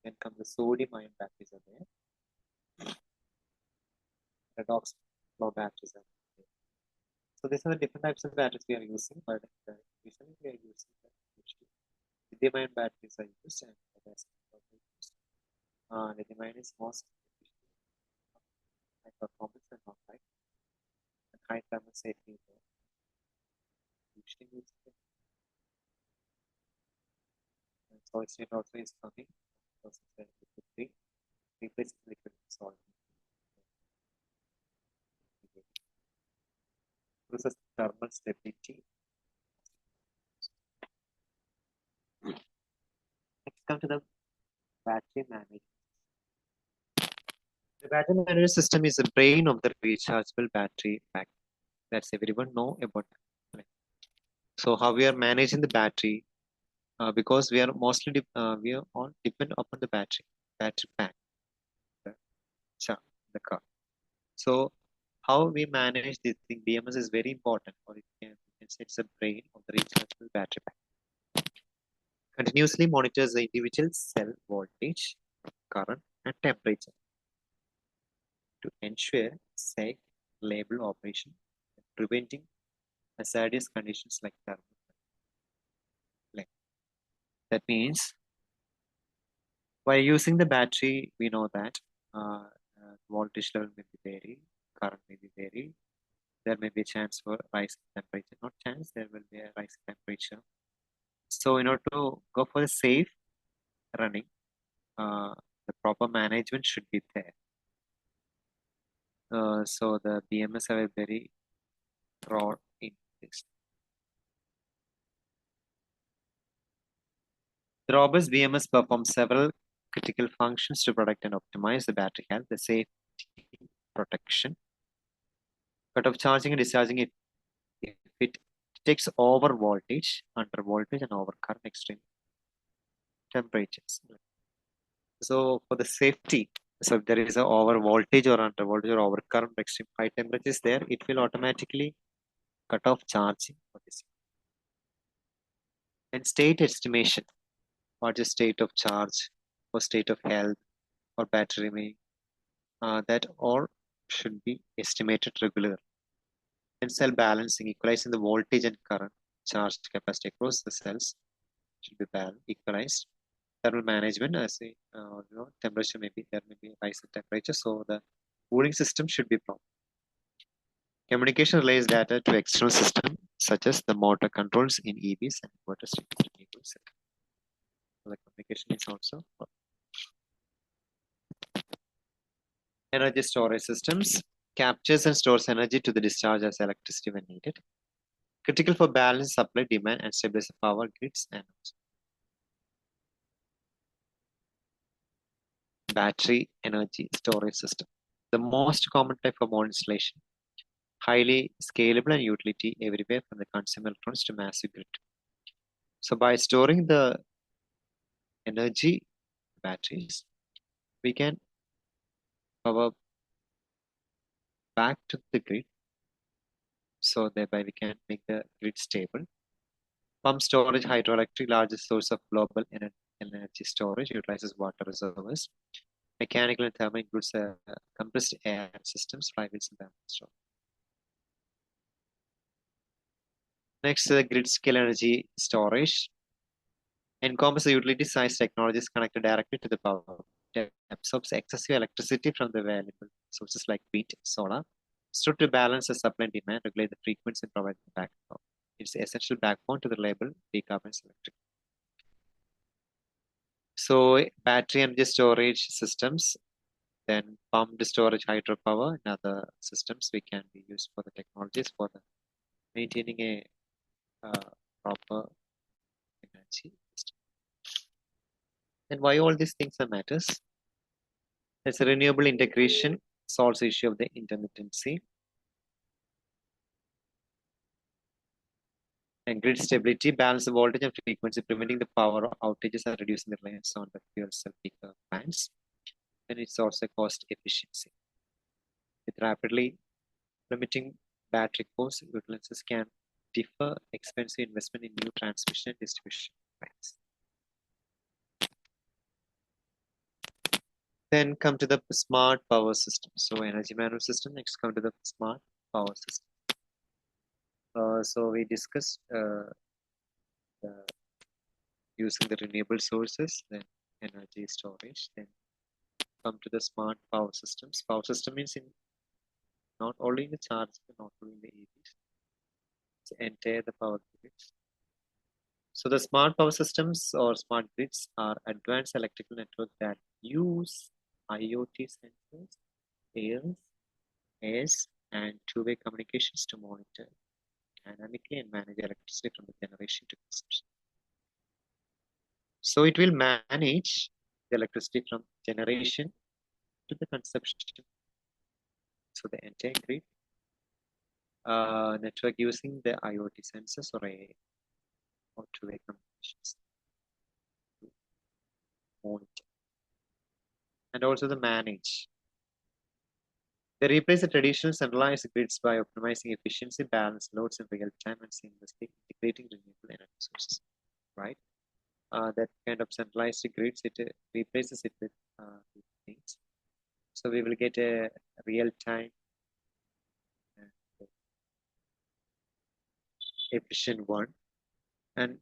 Then come the sodium ion batteries are there. Redox flow batteries are there. So these are the different types of batteries we are using, but usually we are using lithium ion batteries are used and the rest are used. Lithium ion is most high performance and not high, and high thermal safety. Usually used and solid state also is coming. Replaces liquid solid. increases thermal stability. Let's come to the battery management. The battery management system is the brain of the rechargeable battery pack. That's everyone know about that. So how we are managing the battery, because we are we are all depend upon the battery pack, the, the car. So how we manage this thing, BMS is very important, or you can say it's the brain of the rechargeable battery pack. Continuously monitors the individual cell voltage, current, and temperature to ensure safe, reliable operation, preventing hazardous conditions like thermal flame. That means by using the battery, we know that voltage level may be vary, current may be vary. There may be a chance for rise in temperature. Not chance, there will be a rise in temperature. So in order to go for the safe running, the proper management should be there. So the BMS have a very role in this. The robust BMS performs several critical functions to protect and optimize the battery health, the safety, protection, cut off charging and discharging it if it takes over voltage, under voltage, and over current extreme temperatures. So for the safety, so if there is a over voltage or under voltage or over current extreme high temperatures there, it will automatically cut off charging for this. And state estimation, what is state of charge or state of health or battery may, that all should be estimated regularly. And cell balancing, equalizing the voltage and current charge capacity across the cells should be equalized. Thermal management, as temperature there may be a rise in temperature, so the cooling system should be proper. Communication relays data to external system such as the motor controls in EVs and inverters. So the communication is also proper. Energy storage systems captures and stores energy to the discharge as electricity when needed. Critical for balance supply, demand, and stabilize power grids and battery energy storage system. The most common type of modern installation, highly scalable and utility everywhere from the consumer electronics to massive grid. So by storing the energy batteries, we can power back to the grid. So thereby we can make the grid stable. Pump storage, hydroelectric, largest source of global energy storage, utilizes water reservoirs. Mechanical and thermal includes compressed air systems, flywheels, and thermal. Next, grid scale energy storage. Encompasses utility size technologies connected directly to the power. It absorbs excessive electricity from the available sources like wind, solar, stored to balance the supply and demand, regulate the frequency, and provide the backup. It's the essential backbone to the reliable decarbonized electric. So battery energy storage systems, then pumped storage hydropower and other systems we can be used for the technologies for the maintaining a proper energy system. And why all these things are matters? It's a renewable integration solves the issue of the intermittency. And grid stability, balance the voltage and frequency, preventing the power outages and reducing the reliance on the fuel cell peaker plants. And it's also cost efficiency. With rapidly limiting battery costs, utilities can defer expensive investment in new transmission and distribution lines. Then come to the smart power system. So energy management system. Next, come to the smart power system. So we discussed using the renewable sources, then energy storage, then come to the smart power systems. Power system means in not only in the charge, not only in the EVs, it's entire the power grids. So the smart power systems or smart grids are advanced electrical networks that use IoT sensors, airs, and two-way communications to monitor dynamically and manage electricity from the generation to consumption. So it will manage the electricity from generation to the consumption. So the entire grid network using the IoT sensors or a or two-way communications to monitor and also the manage. They replace the traditional centralized grids by optimizing efficiency, balance loads in real time, and seamlessly integrating renewable energy sources. Right? That kind of centralized grids, it replaces it with things. So we will get a real time efficient one, and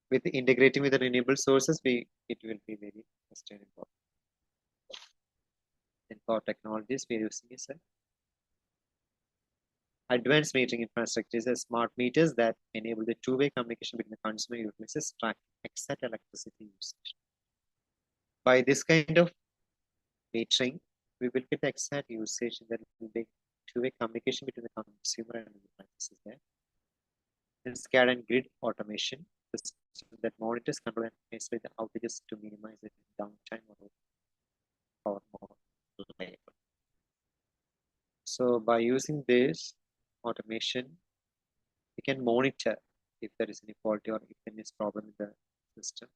with integrating with the renewable sources, it will be very sustainable. And for technologies, we're using is advanced metering infrastructure is smart meters that enable the two-way communication between the consumer and utilities, track exact electricity usage. By this kind of metering, we will get exact usage that will be two-way communication between the consumer and the utilities there. And SCADA and grid automation system that monitors, control, and isolate the outages to minimize the downtime or power labor. So by using this automation, we can monitor if there is any faulty or if there is problem in the system,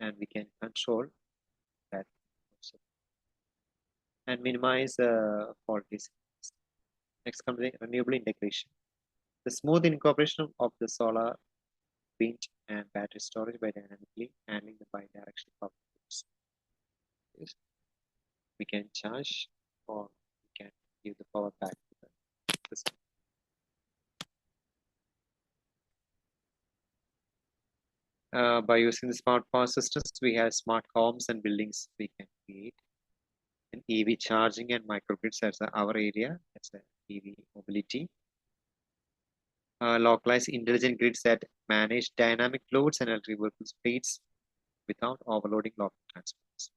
and we can control that also and minimize faulties. Next comes the renewable integration. The smooth incorporation of the solar, wind, and battery storage by dynamically handling the bidirectional power flows. We can charge or we can give the power back to the system. By using the smart power systems, we have smart homes and buildings we can create. And EV charging and microgrids as our area, that's EV mobility. Localized intelligent grids that manage dynamic loads and electric vehicle fleets without overloading local transports.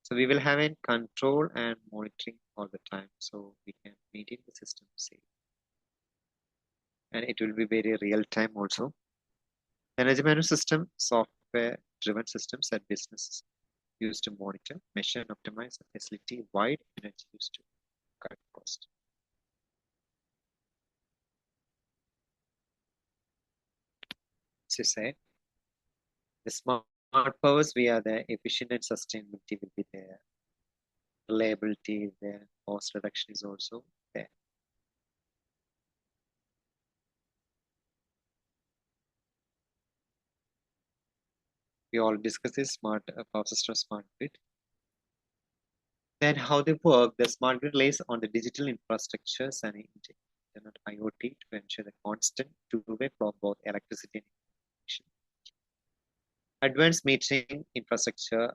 So we will have a control and monitoring all the time, so we can maintain the system safe. And it will be very real time also. Energy management system, software-driven systems that businesses use to monitor, measure, and optimize the facility-wide energy use to cut cost. As you said, the smart powers via the efficient and sustainability will be there. Reliability is there. Cost reduction is also there. We all discussed this smart power system, smart grid. Then how they work, the smart grid lays on the digital infrastructures and internet IoT to ensure the constant two-way flow of both electricity and information. Advanced metering infrastructure,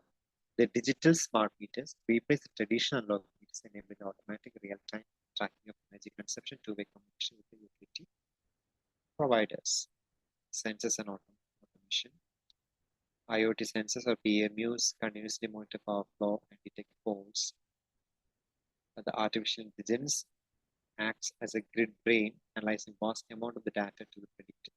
the digital smart meters replace the traditional analog meters, enabling automatic real-time tracking of energy consumption, two-way communication with the utility providers. Sensors and automation. IoT sensors or PMUs continuously monitor power flow and detect faults. The artificial intelligence acts as a grid brain, analyzing vast amount of the data to the predictor.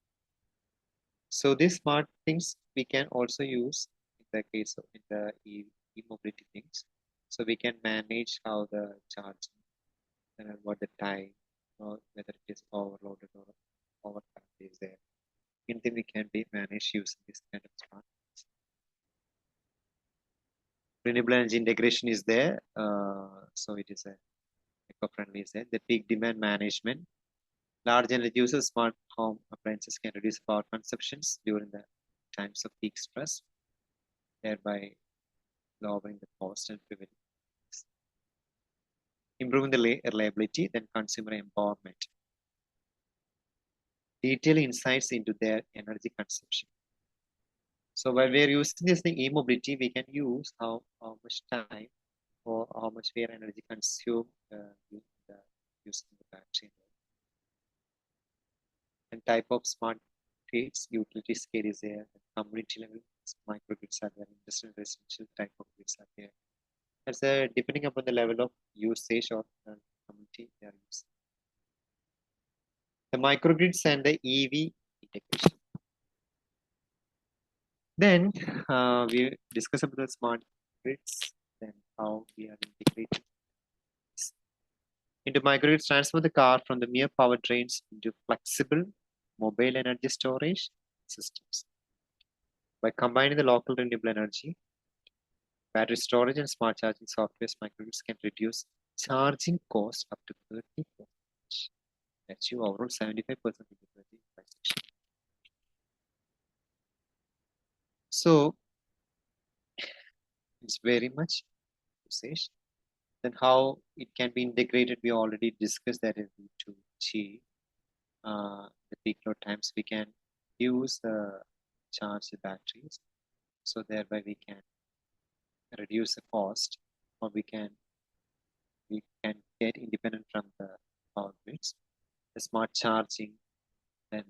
So these smart things we can also use in the case of in the e-mobility things. So we can manage how the charging and what the time or whether it is overloaded or overcast is there. Anything we can be managed using this kind of smart. Renewable energy integration is there, so it is a eco-friendly. The peak demand management. Large energy users, smart home appliances can reduce power consumptions during the times of peak stress, thereby lowering the cost and preventing risks. Improving the reliability, then consumer empowerment. Detailed insights into their energy consumption. So while we are using this thing e-mobility, we can use how much time or how much we are energy consumed using the battery. And type of smart grids, utility scale is there, and community level microgrids are there, industrial residential type of grids are there. That's depending upon the level of usage or community they are using. the microgrids and the EV integration. Then we discuss about the smart grids, then how we are integrating into microgrids, transfer the car from the mere powertrains into flexible mobile energy storage systems. By combining the local renewable energy, battery storage, and smart charging software, microgrids can reduce charging costs up to 30%, achieve overall 75% efficiency by section. So it's very much usage. Then how it can be integrated, we already discussed that in V2G. The peak load times we can use charge the batteries, so thereby we can reduce the cost, or we can get independent from the power grids. The smart charging, then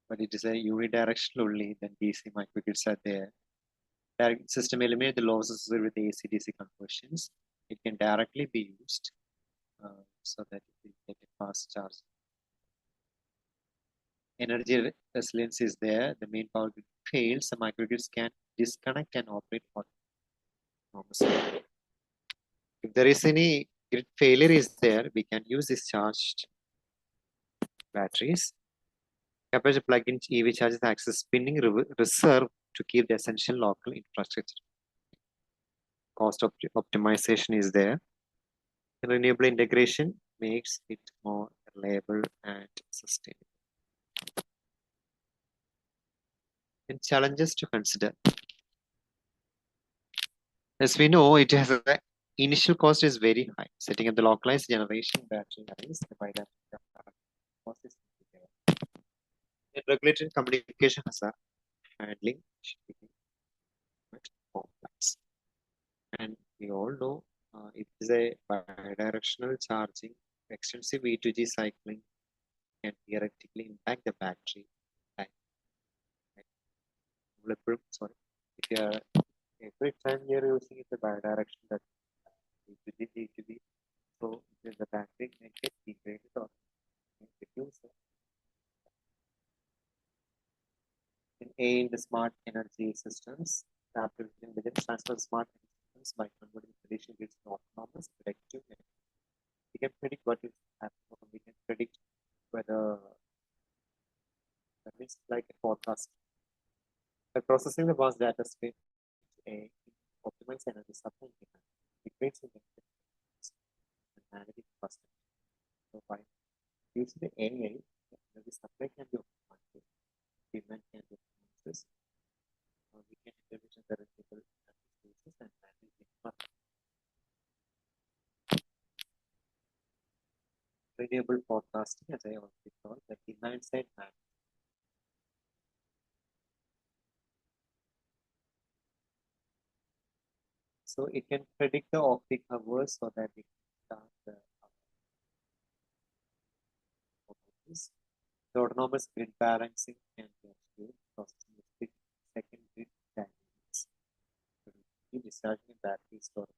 but it is a unidirectional only, then DC microgrids are there. Direct system eliminate the losses with the AC-DC conversions. It can directly be used so that it will get a fast charge. Energy resilience is there. The main power grid fails, the microgrids can disconnect and operate autonomously. If there is any grid failure is there, we can use these charged batteries. Capacity plug-in EV charges access spinning reserve to keep the essential local infrastructure. Cost optimization is there. The renewable integration makes it more reliable and sustainable. And challenges to consider. As we know, it has a initial cost is very high. Setting up the localized generation battery lines by that cost is there. And regulatory communication has a handling should be much complex. And we all know it is a bidirectional charging. Extensive V2G cycling can theoretically impact the battery life. Sorry, if you are every time you are using it the bidirectional that V2G, so the battery may get degraded or reduce. In the smart energy systems, the application begins transfer smart energy systems by converting traditional grids to autonomous, predictive. We can predict what is happening. We can predict whether that is like a forecast. By processing the vast data space, a optimized energy supply and demand, it creates a and managing cost. So by using the AI, the energy supply can be optimized, demand can be optimized. We can introduce the renewable resources and manage the market. Renewable forecasting, as I already told, the demand side management. So it can predict the off-peak hours so that it can start the autonomous grid balancing can be achieved processing the second grid dynamics. Discharging battery storage.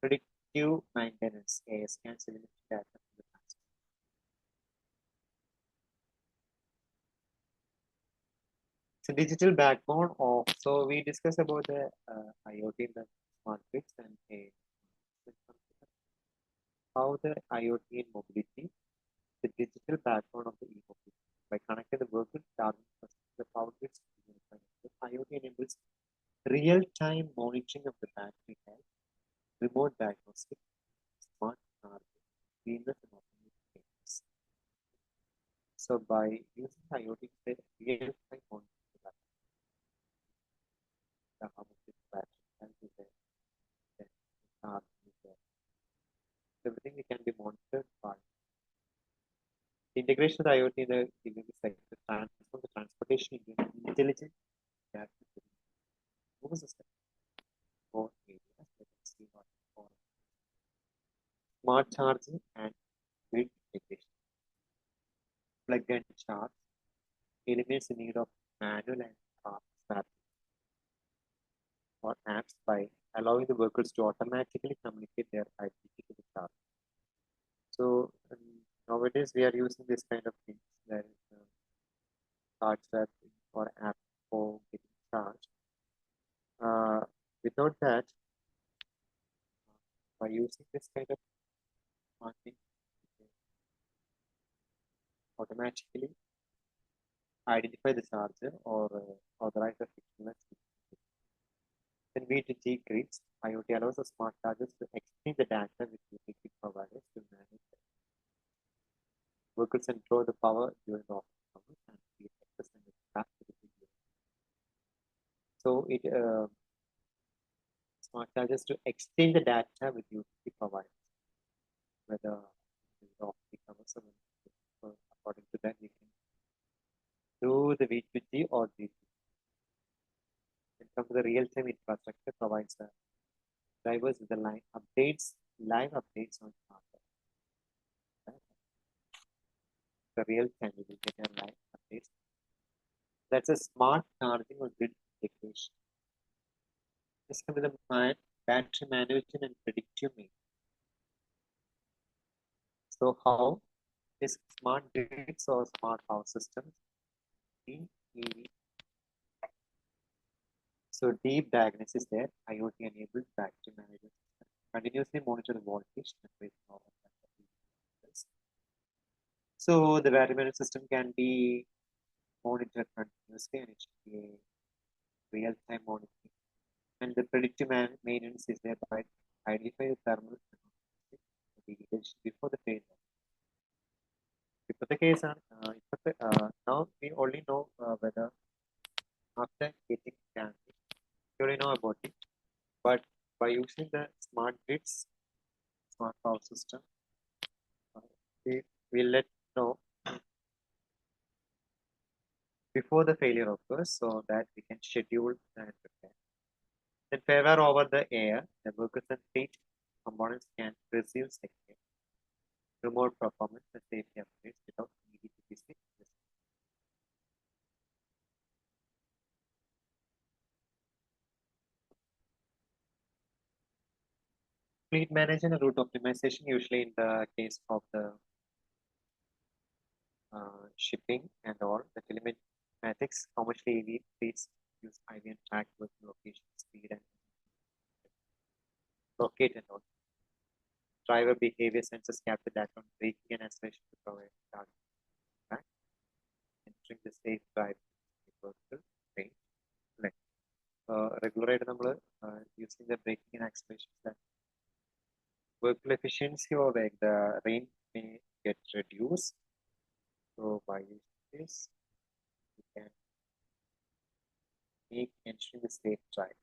Predictive maintenance, AS can eliminate data from the past. So digital backbone of, so we discussed about the IoT and the smart grids and how the IoT and mobility, the digital backbone of the e-mobility. By connecting the vehicle, charging the power grids, the IoT enables real-time monitoring of the battery health, remote diagnostic, smart charging, seamless and automated payments. So by using IoT, the real-time monitoring of the battery, how much the battery health is there, then the charging is there. Everything can be monitored by the integration of the IoT in the delivery sector, transform the transportation into an intelligent system for areas that see what for smart charging and grid integration. Plug and charge eliminates the need of manual and fast or apps by allowing the vehicles to automatically communicate their identity to the charger. So nowadays we are using this kind of things, that is card swapping or app for getting charged. Without that, by using this kind of marketing, we can automatically identify the charger or authorize the frictionless. Then V2G grids, IoT allows the smart chargers to exchange the data with utility providers to manage the vehicles and draw the power during the operating hours and create access and back to the grid. So it smart chargers to exchange the data with utility providers, whether the operating hours or according to that we can do the V2G or G2G. When it comes to the real-time infrastructure, provides the drivers with the live updates on hardware. Right? The real time we will get a live updates. That's a smart charging or grid integration. This comes with the battery management and predictive maintenance. So how this smart grids or smart power systems in EV. So deep diagnosis there, IoT enabled battery management system. Continuously monitor the voltage and rate power. So the battery management system can be monitored continuously and it should be a real-time monitoring. And the predictive maintenance is there by identify the thermal before the failure. ഇപ്പോഴത്തെ കേസാണ് ഇപ്പോഴത്തെ now we only know whether after getting damage we already know about it, but by using the smart grids, smart power system, we will let know before the failure occurs so that we can schedule and prepare. Then failure over the air, the workers and fleet components can receive second remote performance and safety upgrades without needing to visit. Fleet management and route optimization, usually in the case of the shipping and all, the telematics, commercial AV fleets use IV and track working location, speed and locate and all. Driver behavior sensors capture data on braking and acceleration to provide target track. Entering the safe drive vertical range. Regulate number using the braking and acceleration that vehicle efficiency or like the range may get reduced. So by using this, we can make entering the safe drive.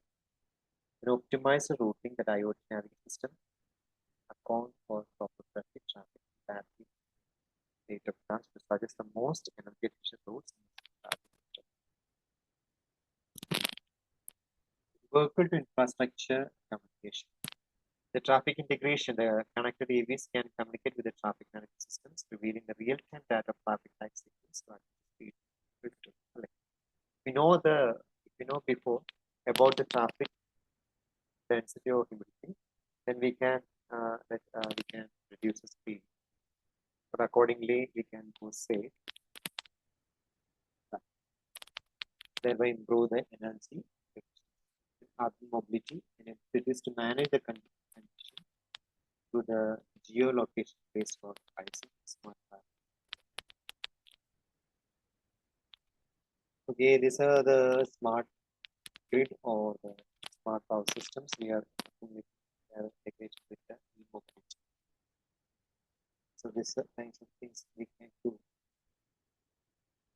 And optimize the routing that IoT navigation system account for proper traffic battery state of plans to suggest the most energy efficient routes. Vehicle to infrastructure communication. The traffic integration, the connected EVs can communicate with the traffic management systems, revealing the real-time data of traffic light signals. We know before about the traffic density or humidity, then we can reduce the speed. But accordingly, we can go safe, thereby improve the energy, urban mobility, and it is to manage the condition to the geolocation based on pricing smart car. Okay, these are the smart grid or the smart power systems we are integrated with the e-mobility. So these are kinds of things we can do.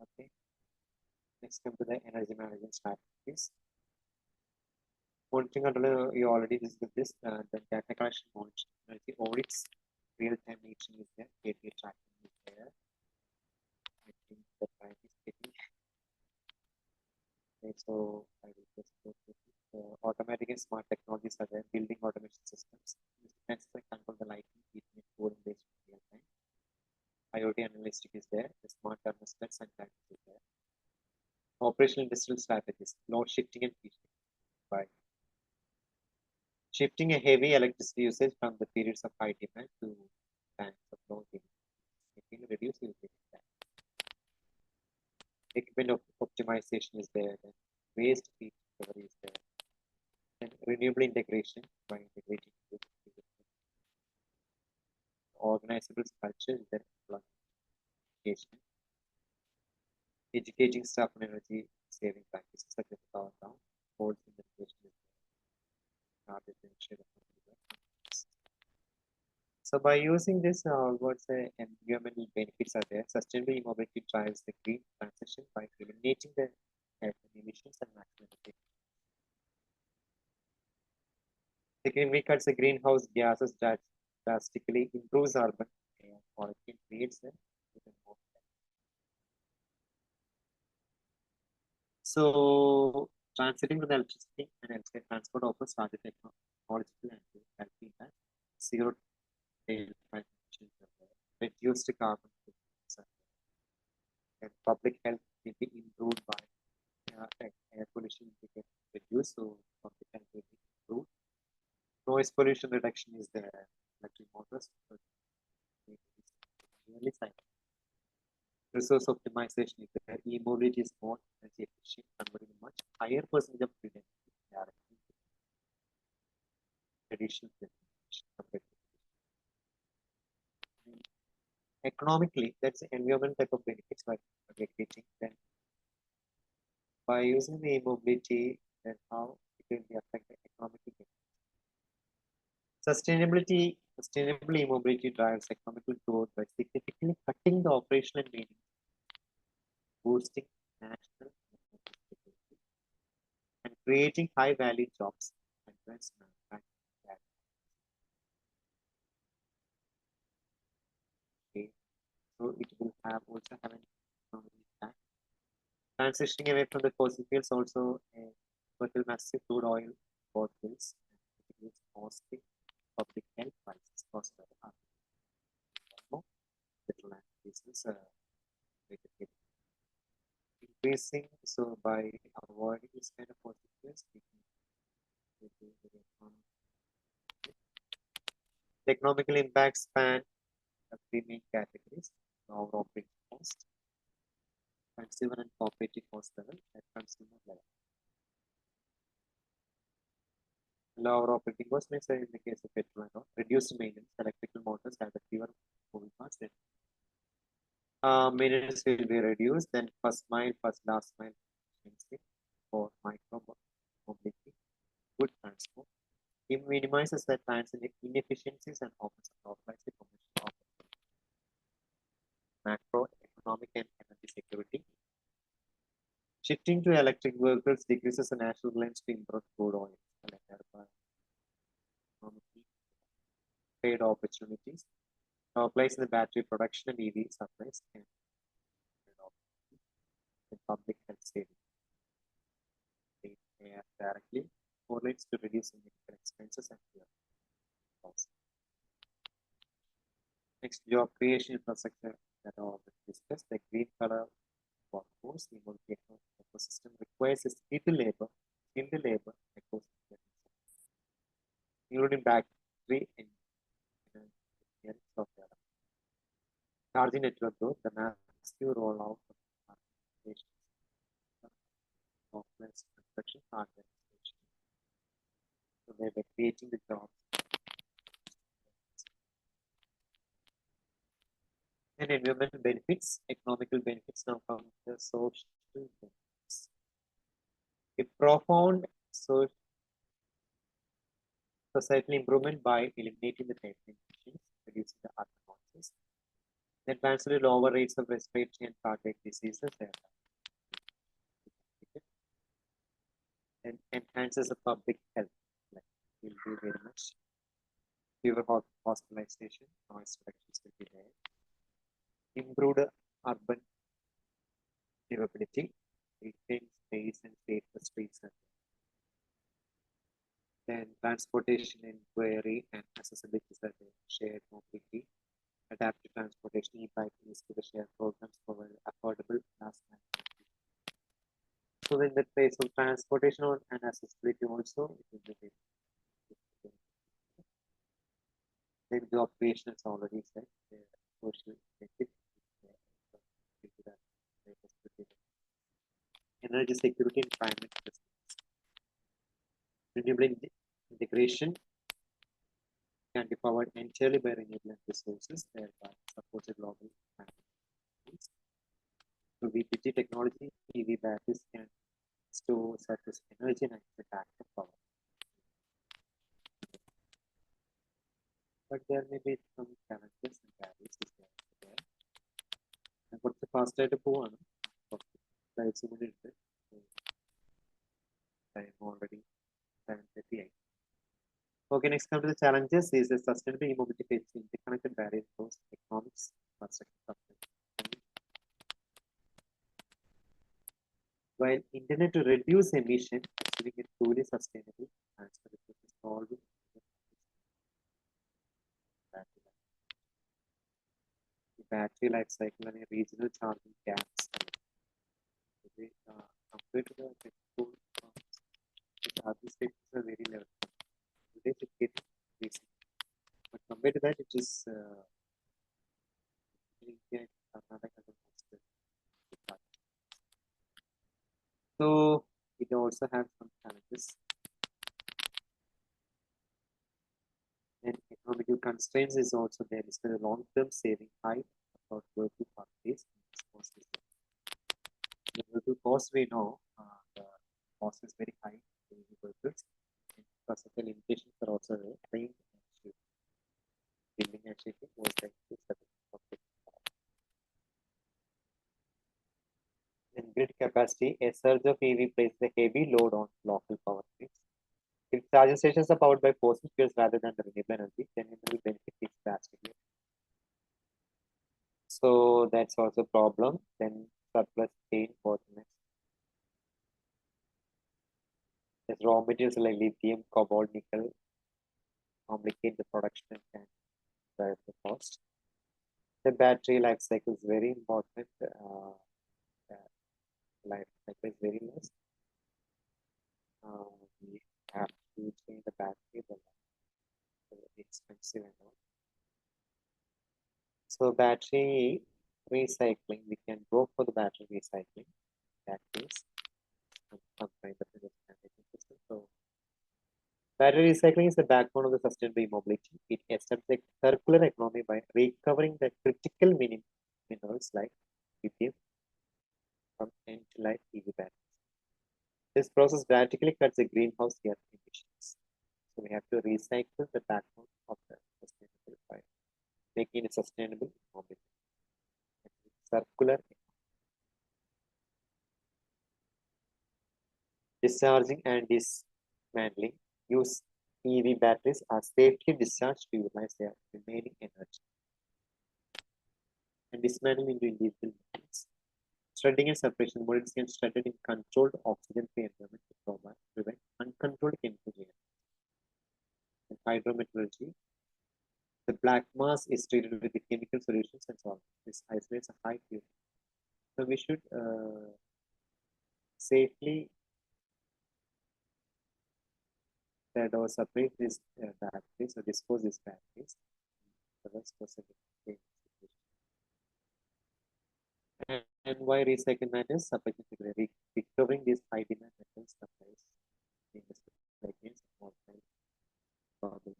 Okay. Next, come to the energy management strategies. Monitoring under you already discussed this. The data collection monitoring energy audits, real-time monitoring is there, KPI tracking is there. I think the time is getting. Okay, so I will just go to automatic and smart technologies are there, building automation systems. Sensors control the lighting, heating, and cooling based on real time. IoT analytic is there, the smart thermostats and tags is there. Operational industrial strategies, load shifting and peak by shifting a heavy electricity usage from the periods of high demand to tanks of low it will reduce utility tax. Equipment optimization is there, then waste heat recovery is there, and renewable integration by integrating organizable culture is there, education, educating staff on energy saving practices such as power down, holds in education is there, so by using this, what's the environmental benefits are there? Sustainable mobility drives the green transition by eliminating the emissions and maximizing. The green cuts the greenhouse gases that drastically improves urban air quality and creates them even more. So transiting to the electricity and electric transport offers larger technological and healthy impact. Zero tailpipe emissions, reduced carbon footprints, and public health will be improved by air pollution will get reduced, so public health will be improved. Noise pollution reduction is there. Electric motors, really silent. Resource optimization is there. E-mobility is more energy efficient, converting a much higher percentage of green energy directly to traditional generation compared to economically. That's the environment type of benefits by getting. Then by using the e-mobility, then how it will be affect the economic benefits. Sustainable e-mobility drives economical growth by significantly cutting the operational and maintenance, boosting national security, and creating high-value jobs and advanced manufacturing. Okay. So it will also have an economic impact. Transitioning away from the fossil fuels also curtail massive crude oil bottles and reduce costly public health crisis caused by the little land business increasing. So by avoiding this kind of fossil fuels, we can the economical impacts span three main categories: our operating cost, consumer and cooperative cost level, at consumer level. Lower operating cost means in the case of petrol and all, reduced maintenance, electrical motors have the fewer moving parts. Then maintenance will be reduced. Then first mile, first last mile for micro mobility, good transport. It minimizes the inefficiencies and offers a localized information of macroeconomic and energy security. Shifting to electric vehicles decreases the national reliance to import crude oil and thereby trade opportunities. Applies in the battery production and EV supplies and public health savings. Directly correlates to reducing medical expenses and costs. Next, job creation infrastructure that I already discussed. The green color workforce, the ecosystem requires a skilled labor ecosystem, including battery and software. Charging network growth, the massive rollout of complex construction hardware. So they were creating the jobs. And environmental benefits, economical benefits now come to the social benefits. A profound societal improvement by eliminating the pain emissions, reducing the heart causes, advanced lower rates of respiratory and cardiac diseases, and enhances the public health. Like, will be very much fewer hospitalization, noise reductions will be there. Improved urban livability, retained space and safer streets. Then transportation inquiry and accessibility survey, shared mobility, adaptive transportation, e-bikes to the shared programs provide affordable last mile. So in the place of transportation and accessibility also, it will be Then the operations already said, social benefit, energy security and climate resilience. Renewable integration can be powered entirely by renewable resources, thereby supports a global climate goals. Through VPG technology, EV batteries can store surplus energy and access backup power. But there may be some challenges and barriers there. And what's the faster പോവാണ് slides കൂടി ഉണ്ട് time already 7:30 ആയി. Okay, next come to the challenges is the sustainable e-mobility faces interconnected barriers both economics, infrastructure. While intended to reduce emission, achieving a truly sustainable transport is solving the battery life cycle and regional charging gaps. Compared to the petrol, the charging stations are very low. Today it gets basic. But compared to that, it is India and Karnataka the most. So it also has some challenges. And economical constraints is also there. It's a long-term saving high about working pathways. The working cost we know the cost is very high in the workers. Because of the limitations are also there. Train and building and shipping was like in grid capacity, a surge of EV places a heavy load on local power grids. If charging stations are powered by fossil fuels rather than the renewable energy, then it will benefit it drastically. So that's also a problem. Then surplus chain bottlenecks. As raw materials like lithium, cobalt, nickel complicate the production and can drive the cost. The battery life cycle is very important. Life cycle is very less. We have to change the battery, but it's expensive and all. So battery recycling, we can go for the battery recycling. That is some kind of management system. So battery recycling is the backbone of the sustainable mobility. It establishes a circular economy by recovering the critical minerals like lithium from end-to-life EV batteries. This process drastically cuts the greenhouse gas emissions. So we have to recycle the backbone of the sustainable by making it sustainable mobility. Circular discharging and dismantling use EV batteries are safely discharged to utilize their remaining energy and dismantling into individual modules. Shredding and separation modules can shredded in controlled oxygen-free environment to prevent uncontrolled chemical reactions. In hydrometallurgy, the black mass is treated with the chemical solutions and solvents. This isolates a high purity. So we should safely shred or separate these batteries or dispose these batteries. The rest was and why recycling matters? Recovering these high demand metals supplies in the supply chains and problem.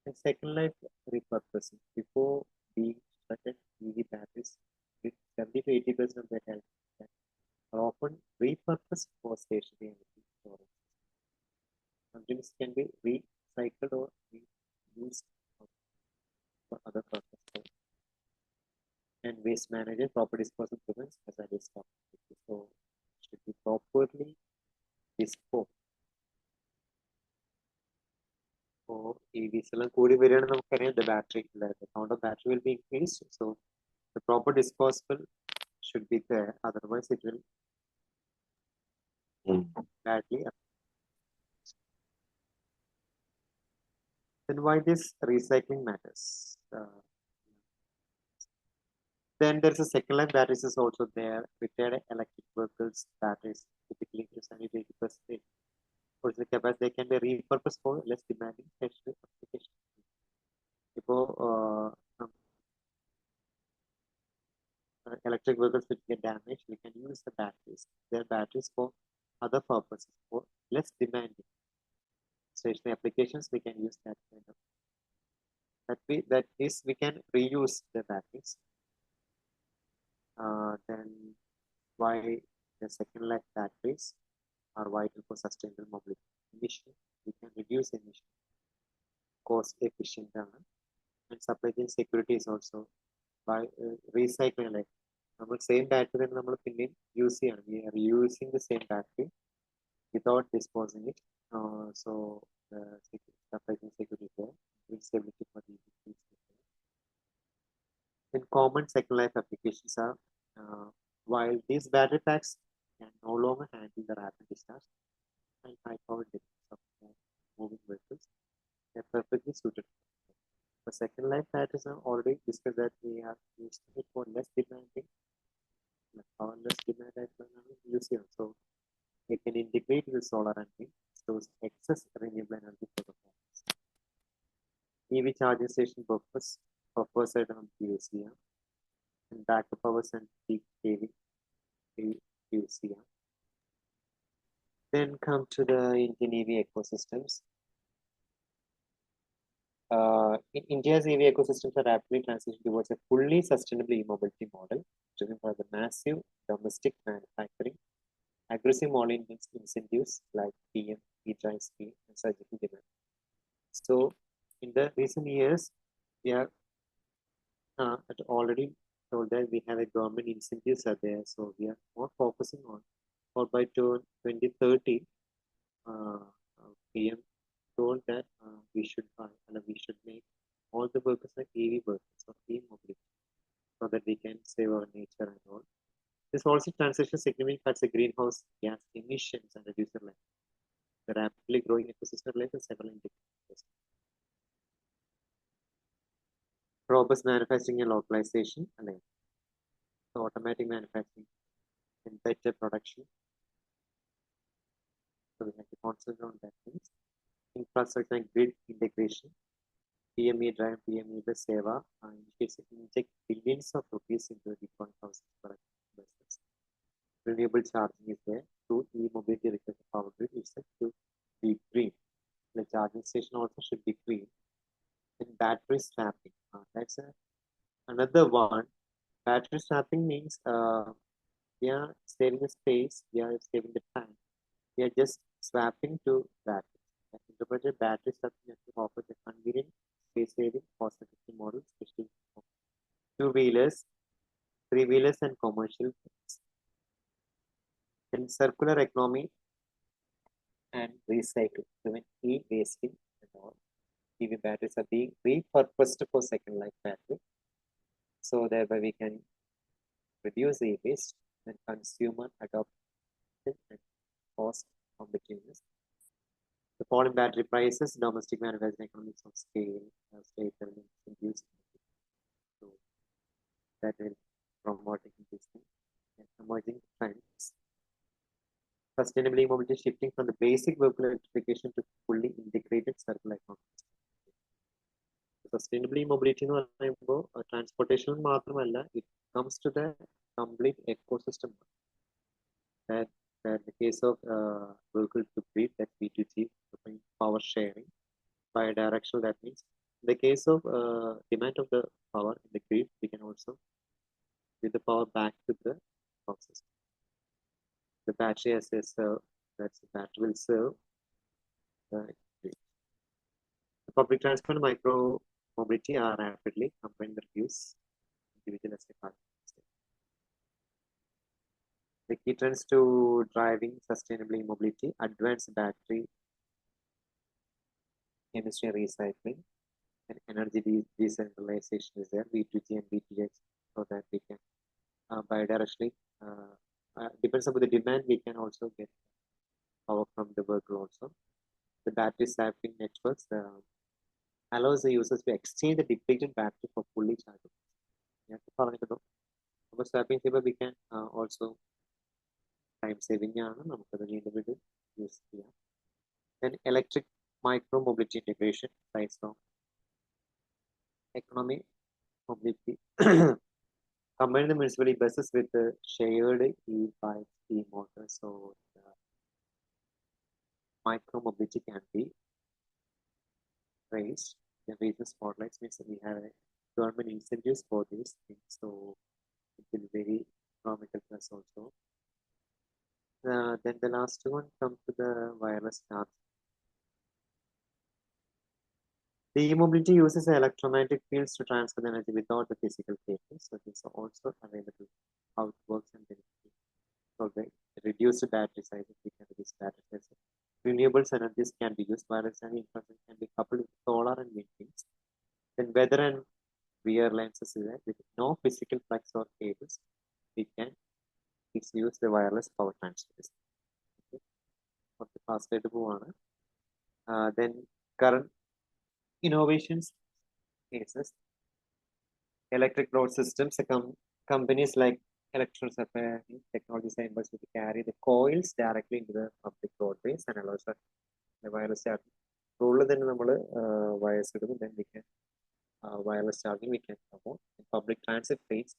And second life repurposing. Before being shredded, EV batteries with 70 to 80% of their health are often repurposed for stationary energy storage. Sometimes can be recycled or reused for other purposes. And waste management, proper disposal prevents hazardous toxicity. So it should be properly disposed. So EVs the battery, the count of battery will be increased. So the proper disposal should be there. Otherwise, it will badly affect. Then why this recycling matters? Then there's a second life batteries is also there. Retired electric vehicles batteries typically to 70 to 80%. For the capacity, they can be repurposed for less demanding stationary application. ഇപ്പോൾ electric vehicles which get damaged, we can use the batteries. Their batteries for other purposes, for less demanding stationary applications. We can use that kind of that is we can reuse the batteries. Then why the second life batteries are vital for sustainable mobility. Emission, we can reduce emission, cost efficient, and supply chain security is also by recycling. Like നമ്മൾ same battery തന്നെ നമ്മൾ പിന്നെയും use ചെയ്യണം. We are using the same battery without disposing it. So the supply chain security there, stability for the EVs. Then common second life applications are while these battery packs can no longer handle the rapid discharge and high power demands of moving vehicles, they are perfectly suited. For second life batteries are already discussed that we are using it for less demanding, power less demand using. So we can integrate with solar and wind, stores excess renewable energy for the panels. EV charging station buffers at PUCM and backup powers and peak saving PUCM. Then come to the Indian EV ecosystems. In India's EV ecosystems are rapidly transitioning towards a fully sustainable e-mobility model, driven by the massive domestic manufacturing, aggressive model incentives like PM, e-drive scheme, and surgical demand. So, in the recent years, we have already told that we have a government incentives are there. So, we are more focusing on, or by 2030, PM told that we should make all the workers like EV workers or e-mobility so that we can save our nature and all. This also transition significantly cuts the greenhouse gas emissions and reduces the rapidly growing ecosystem related several indicators. Robust manufacturing and localization, and so automatic manufacturing and better production. So we have to concentrate on that things. Infrastructure and grid integration. PME drive, PME the Seva inject billions of rupees into the economic houses for investors. Renewable charging is there. Through e-mobility requires the power grid itself to be green. The charging station also should be green. And battery swapping. That's another one. Battery swapping means we are saving the space, we are saving the time. We are just swapping to batteries. Integrated battery swapping offers a convenient, space-saving, cost-effective model, especially for two-wheelers, three-wheelers, and commercial vehicles. Then circular economy and recycling, prevent e-wasting and all. EV batteries are being repurposed for second life battery. So thereby we can reduce e-waste and consumer adoption and cost competitiveness. The fall in battery prices, domestic manufacturing economies of scale, state government induced. So that will promote this thing. And emerging trends. Sustainable mobility shifting from the basic vehicle electrification to fully integrated circular economy. Sustainable mobility എന്ന് പറയുമ്പോൾ transportation മാത്രമല്ല, it comes to the complete ecosystem. That the case of vehicle to grid, that B2G, power sharing, bidirectional, that means in the case of demand of the power in the grid, we can also give the power back to the power system. The battery as a serve, that's the battery will serve the grid. The public transport and micro mobility are rapidly combined the use individual as a part. The key trends to driving sustainable mobility: advanced battery chemistry and recycling, and energy decentralization is there. B2G and B2H, so that we can bidirectionally depends upon the demand. We can also get power from the vehicle also. The battery swapping networks allows the users to exchange the depleted battery for fully chargeable. Swapping paper we can also time saving use. Then electric micro mobility integration,
economic mobility. Combine the municipality buses with the shared e-bikes, e-motors, so micro mobility can be raised. The regional spotlights means that we have government incentives for these things, so it will be very economical plus also. Then the last one comes to the wireless charge. The e-mobility uses electromagnetic fields to transfer the energy without the physical cables. So this is also available. How it works and benefits. So the reduced battery size, we can reduce battery size. Renewable energies can be used. Wireless and infrastructure can be coupled with solar and wind fields. Then weather and rear lenses is there. With no physical flex or cables, we can use the wireless power transfers. Okay. For the fast way to move on. Then current innovations cases. Electric road systems, companies like electrical supply technology scientists will carry the coils directly into the public roadways and allows the wireless charging. Rule then wires then we can wireless charging we can promote. In public transit fleets,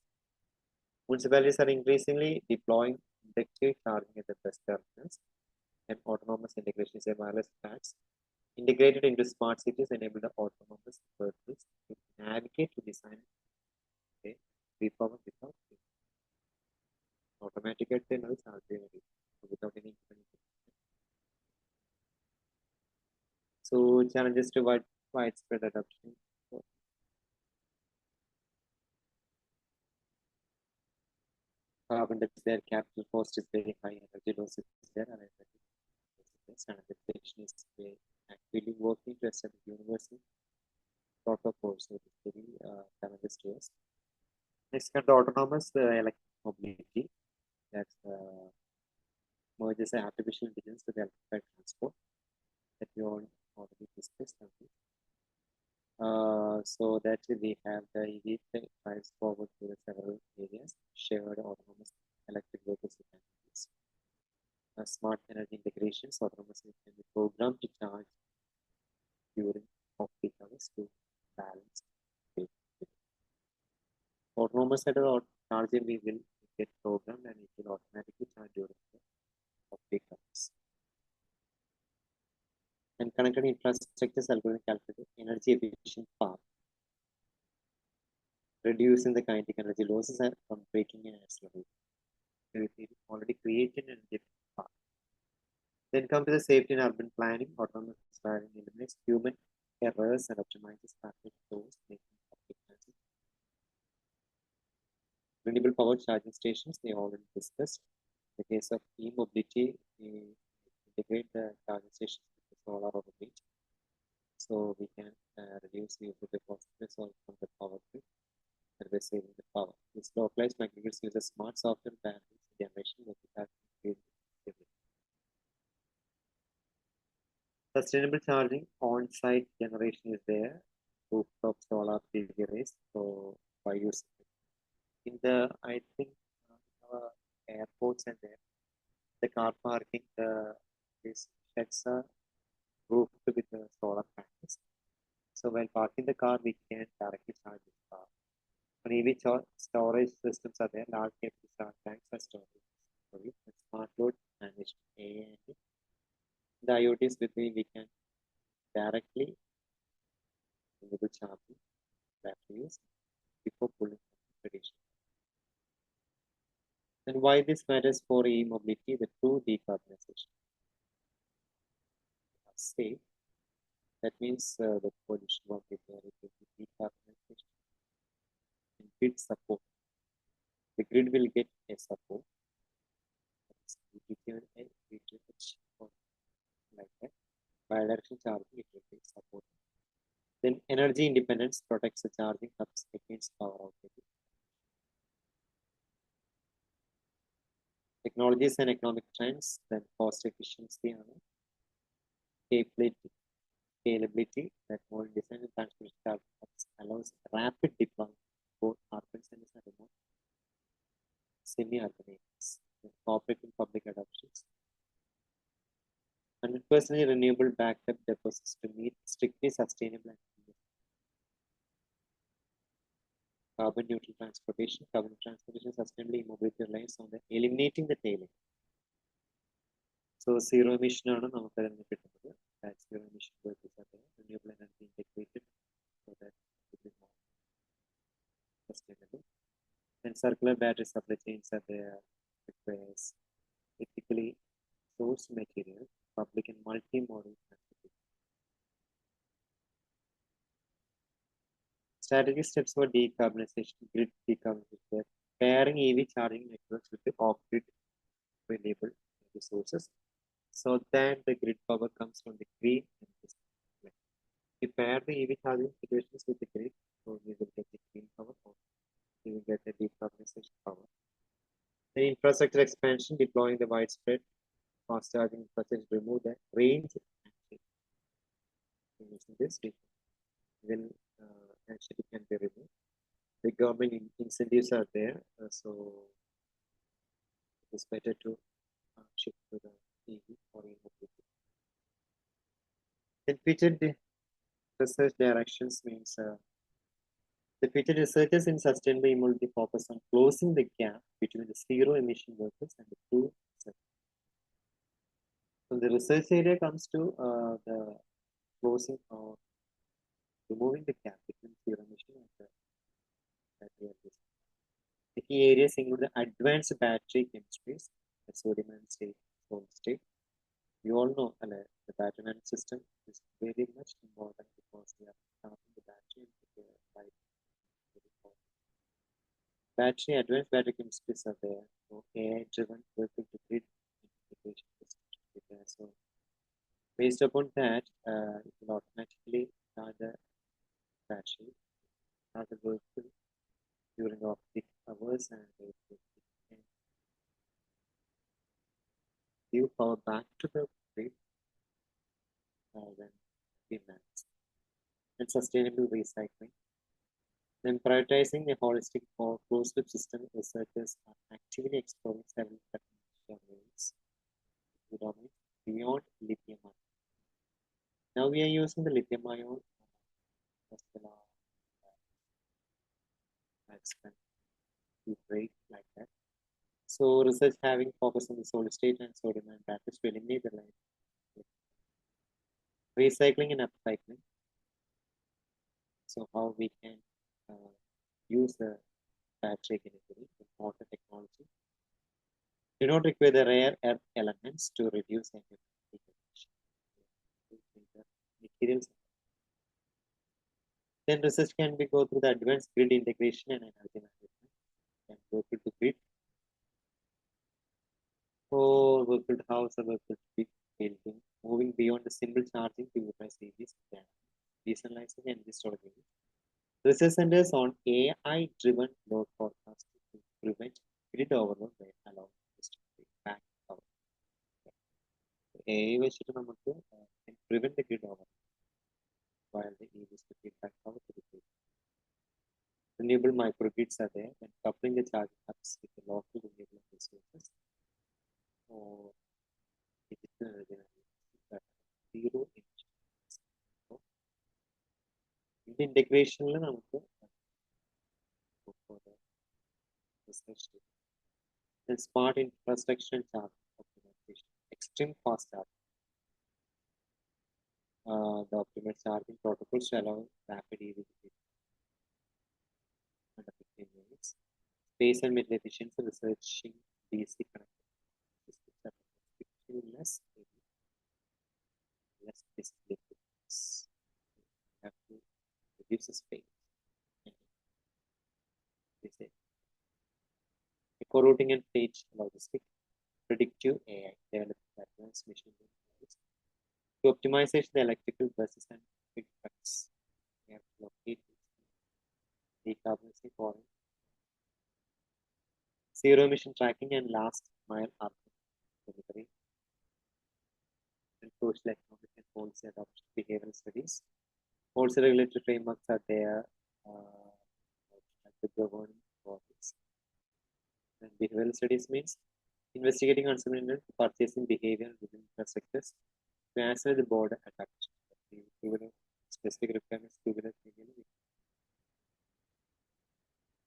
municipalities are increasingly deploying inductive charging at the bus terminals and autonomous integration of wireless tracks integrated into smart cities enable the autonomous vehicles to navigate to design reform without automatic terminals are there without any so challenges to widespread adoption. Carbon dioxide capital cost is very high, energy loss is there, and adaptation is actively working to establish universal protocols. So it's very challenges to us. Next, the autonomous electric mobility that merges artificial intelligence with electrified transport that we all already discussed. So that we have the EV drives forward to the several areas, shared autonomous electric vehicles, smart energy integrations, autonomous can be programmed to charge during off-peak hours to balance. Autonomous charging we will get programmed and it will automatically charge during the off-peak hours. And connected infrastructures algorithm calculate energy efficient path, reducing the kinetic energy losses from braking and accelerating. It already created an different path. Then come to the safety and urban planning. Autonomous driving eliminates human errors and optimizes traffic flows, making public transit. Renewable power charging stations, they already discussed. In the case of e-mobility, we integrate the charging stations with the solar or the wind. So we can reduce the use of the phosphorus from the power grid and we're saving the power. This localized microgrids use a smart software battery generation multitasking. Sustainable charging on-site generation is there. Rooftop solar PV arrays. So by using it. In the I think airports and there, the car parking, these sheds are roofed with the solar panels. So while parking the car, we can directly charge the car. On EV storage systems are there, large capacity tanks are storage. Smart load managed and the IoTs between we can directly enable charging batteries before pulling tradition. And why this matters for e-mobility, the true decarbonization. Safe. That means the pollution won't be there. It will be decarbonization. And grid support. The grid will get a support. Given a like that. Bidirectional charging, it will be supported. Then energy independence protects the charging hubs against power outages. Technologies and economic trends, then cost efficiency, scalability, that more design and transmission charging hubs allows rapid deployment for urban centers and remote semi-urban areas. Cooperative public adoptions. 100% renewable backup deposits to meet strictly sustainable and carbon neutral transportation. Carbon transportation sustainable e-mobility relies on the eliminating the tail. So zero emission ആണ് നമുക്ക് അതിൽ നിന്ന് കിട്ടുന്നത്. That zero emission vehicles are there. Renewable energy integrated so that it will be more sustainable. And circular battery supply chains are there. Requires ethically sourced material, public and multimodal transportation. Strategic steps for decarbonization, grid decarbonization, pairing EV charging networks with the off-grid renewable resources, so that the grid power comes from the green energy. If you pair the EV charging situations with the grid, so we will get the green power, or we will get the decarbonization power. The infrastructure expansion, deploying the widespread fast charging infrastructure, remove the range using this will actually can be removed. The government incentives are there, so it is better to shift to the EV or e-mobility. Then featured research directions means the featured researchers in sustainable e-mobility focus on closing the gap between the zero emission vehicles and the true. So the research area comes to the closing or removing the gap between zero emission and the battery energy. The key areas include the advanced battery chemistries, the sodium ion state, solid state. You all know the battery management system is very much important because we are starting the battery and the light. Battery, advanced battery chemistries are there. So AI-driven vehicle to grid integration systems are there. So based upon that, it will automatically charge the battery, charge the vehicle during off-peak hours, and it will give power back to the grid when demands. And sustainable recycling. Then prioritizing a holistic or closed-loop system, researchers are actively exploring several technical ways beyond lithium-ion. Now we are using the lithium-ion break like that. So research having focus on the solid state and sodium ion batteries to eliminate the light. Recycling and upcycling. So how we can use the battery chemically in modern technology. Do not require the rare earth elements to reduce energy materials. Then research can be go through the advanced grid integration and energy management and vehicle to grid, or vehicle to house, or vehicle to big building, moving beyond the simple charging to utilize EVs, decentralizing energy storage units. Research centers on AI-driven load forecasting to prevent grid overload by allowing distributed back power. AI വെച്ചിട്ട് നമുക്ക് prevent the grid overload while the EVs to give back power to the grid. Renewable microgrids are there and coupling the charging hubs with the local renewable resources or digital energy that zero emissions. So, in the integration, we go for the research. Then smart infrastructure and charging optimization, extreme fast charging. The optimal charging protocols to allow rapid EV under 15 minutes. Space and metal efficiency, researching DC connected systems that less display. You have to reduce the space. Eco-routing and fleet logistics, predictive AI, developing advanced machine learning to optimize the electrical buses and big trucks. We have to locate decarbonizing foreign zero emission tracking and last mile urban delivery and social economic and policy adoption behavioral studies. Also regulatory frameworks are there to govern bodies. And behavioral studies means investigating consumer purchasing behavior within infrastructures to answer the border adaptation. Specific requirements to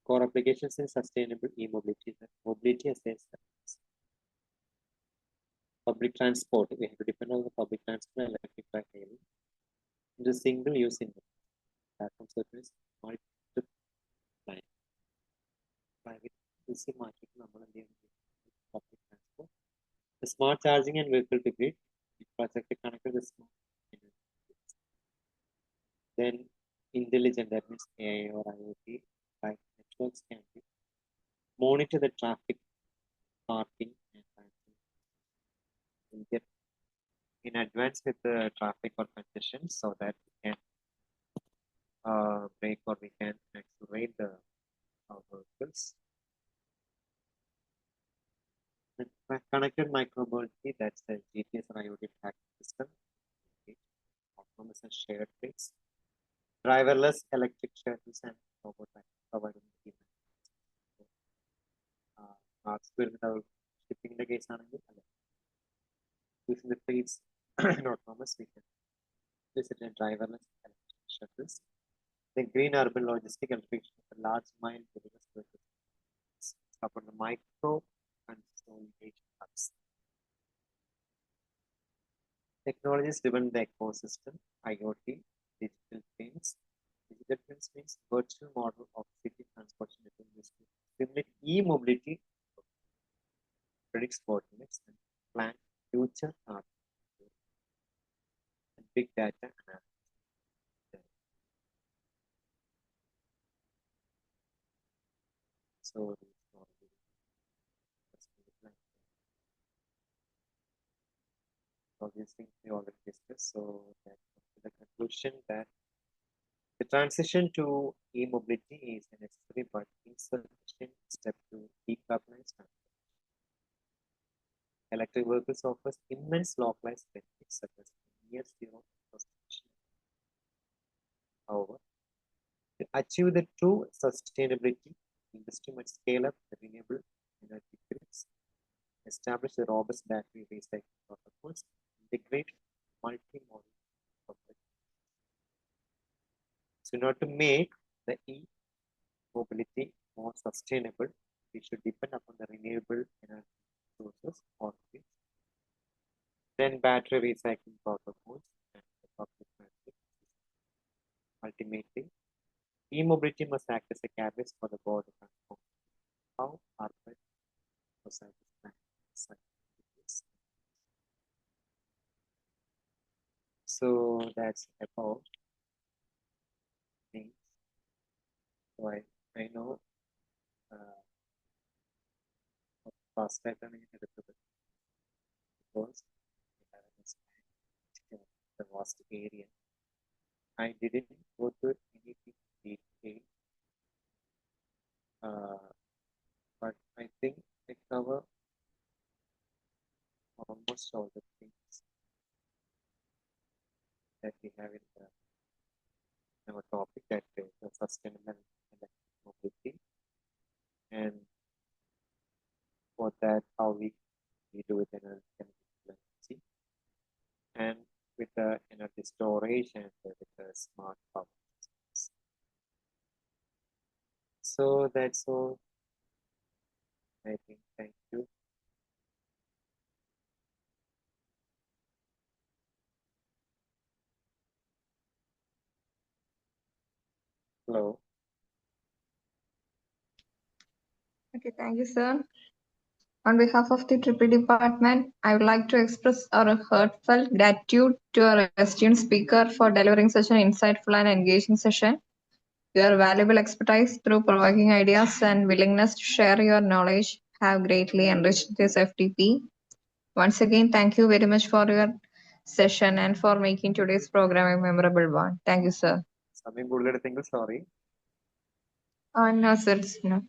Core applications in sustainable e-mobility, mobility as a service. Public transport, we have to depend on the public transport and electric hailing. The single-use internet platform service multiple line. Private busy market public transport. The smart charging and vehicle to grid infrastructure connected with smart energy. Then intelligent, that means AI or IoT like networks can be monitor the traffic, parking, and get in advance with the traffic or congestion so that we can brake or we can accelerate the vehicles. The connected micromobility, that's the GPS or IoT tracking system, autonomous and shared fleets, driverless electric shuttles and robotaxi providing shipping the case using the fleets and autonomous, we can visit a driverless electric shuttles. The green urban logistic electrification of the large mile delivery support the micro consolidation hubs. Technologies driven the ecosystem, IoT, digital twins. Digital twins means virtual model of city transportation used to simulate e-mobility, predicts coordinates, and plan future paths and big data analysis. So all these things we already discussed. So that the conclusion that the transition to e-mobility is a necessary but insufficient step to decarbonize transport. Electric vehicles offers immense localized benefits such as near zero consumption. However, to achieve the true sustainability, industry must scale up the renewable energy grids, establish the robust battery recycling protocols, integrate multimodal approach. So in order to make the e-mobility more sustainable, we should depend upon the renewable energy sources or grids, then battery recycling protocols and the public transit. Ultimately, e-mobility must act as a catalyst for the broader transformation. How urban societies plan such activities. So that's about things. So I know fast pattern in because I understand the vast area. I didn't go to anything detail, but I think I cover almost all the things that we have in our topic, that is the sustainable and mobility, and for that how we do it in energy and with the energy storage and with the smart power. So that's all. I think. Thank you. Hello.
Okay, thank you, sir. On behalf of the Triple Department, I would like to express our heartfelt gratitude to our esteemed speaker for delivering such an insightful and engaging session. Your valuable expertise, through provoking ideas and willingness to share your knowledge, have greatly enriched this FTP. Once again, thank you very much for your session and for making today's program a memorable one. Thank you, sir.
Something good. Sorry.
No, sir, it's no.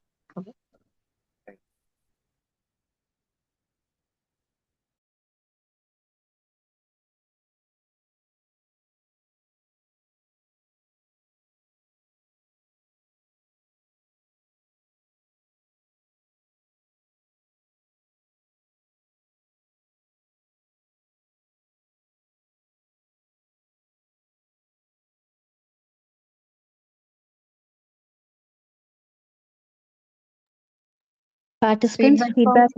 Participants,
Feedback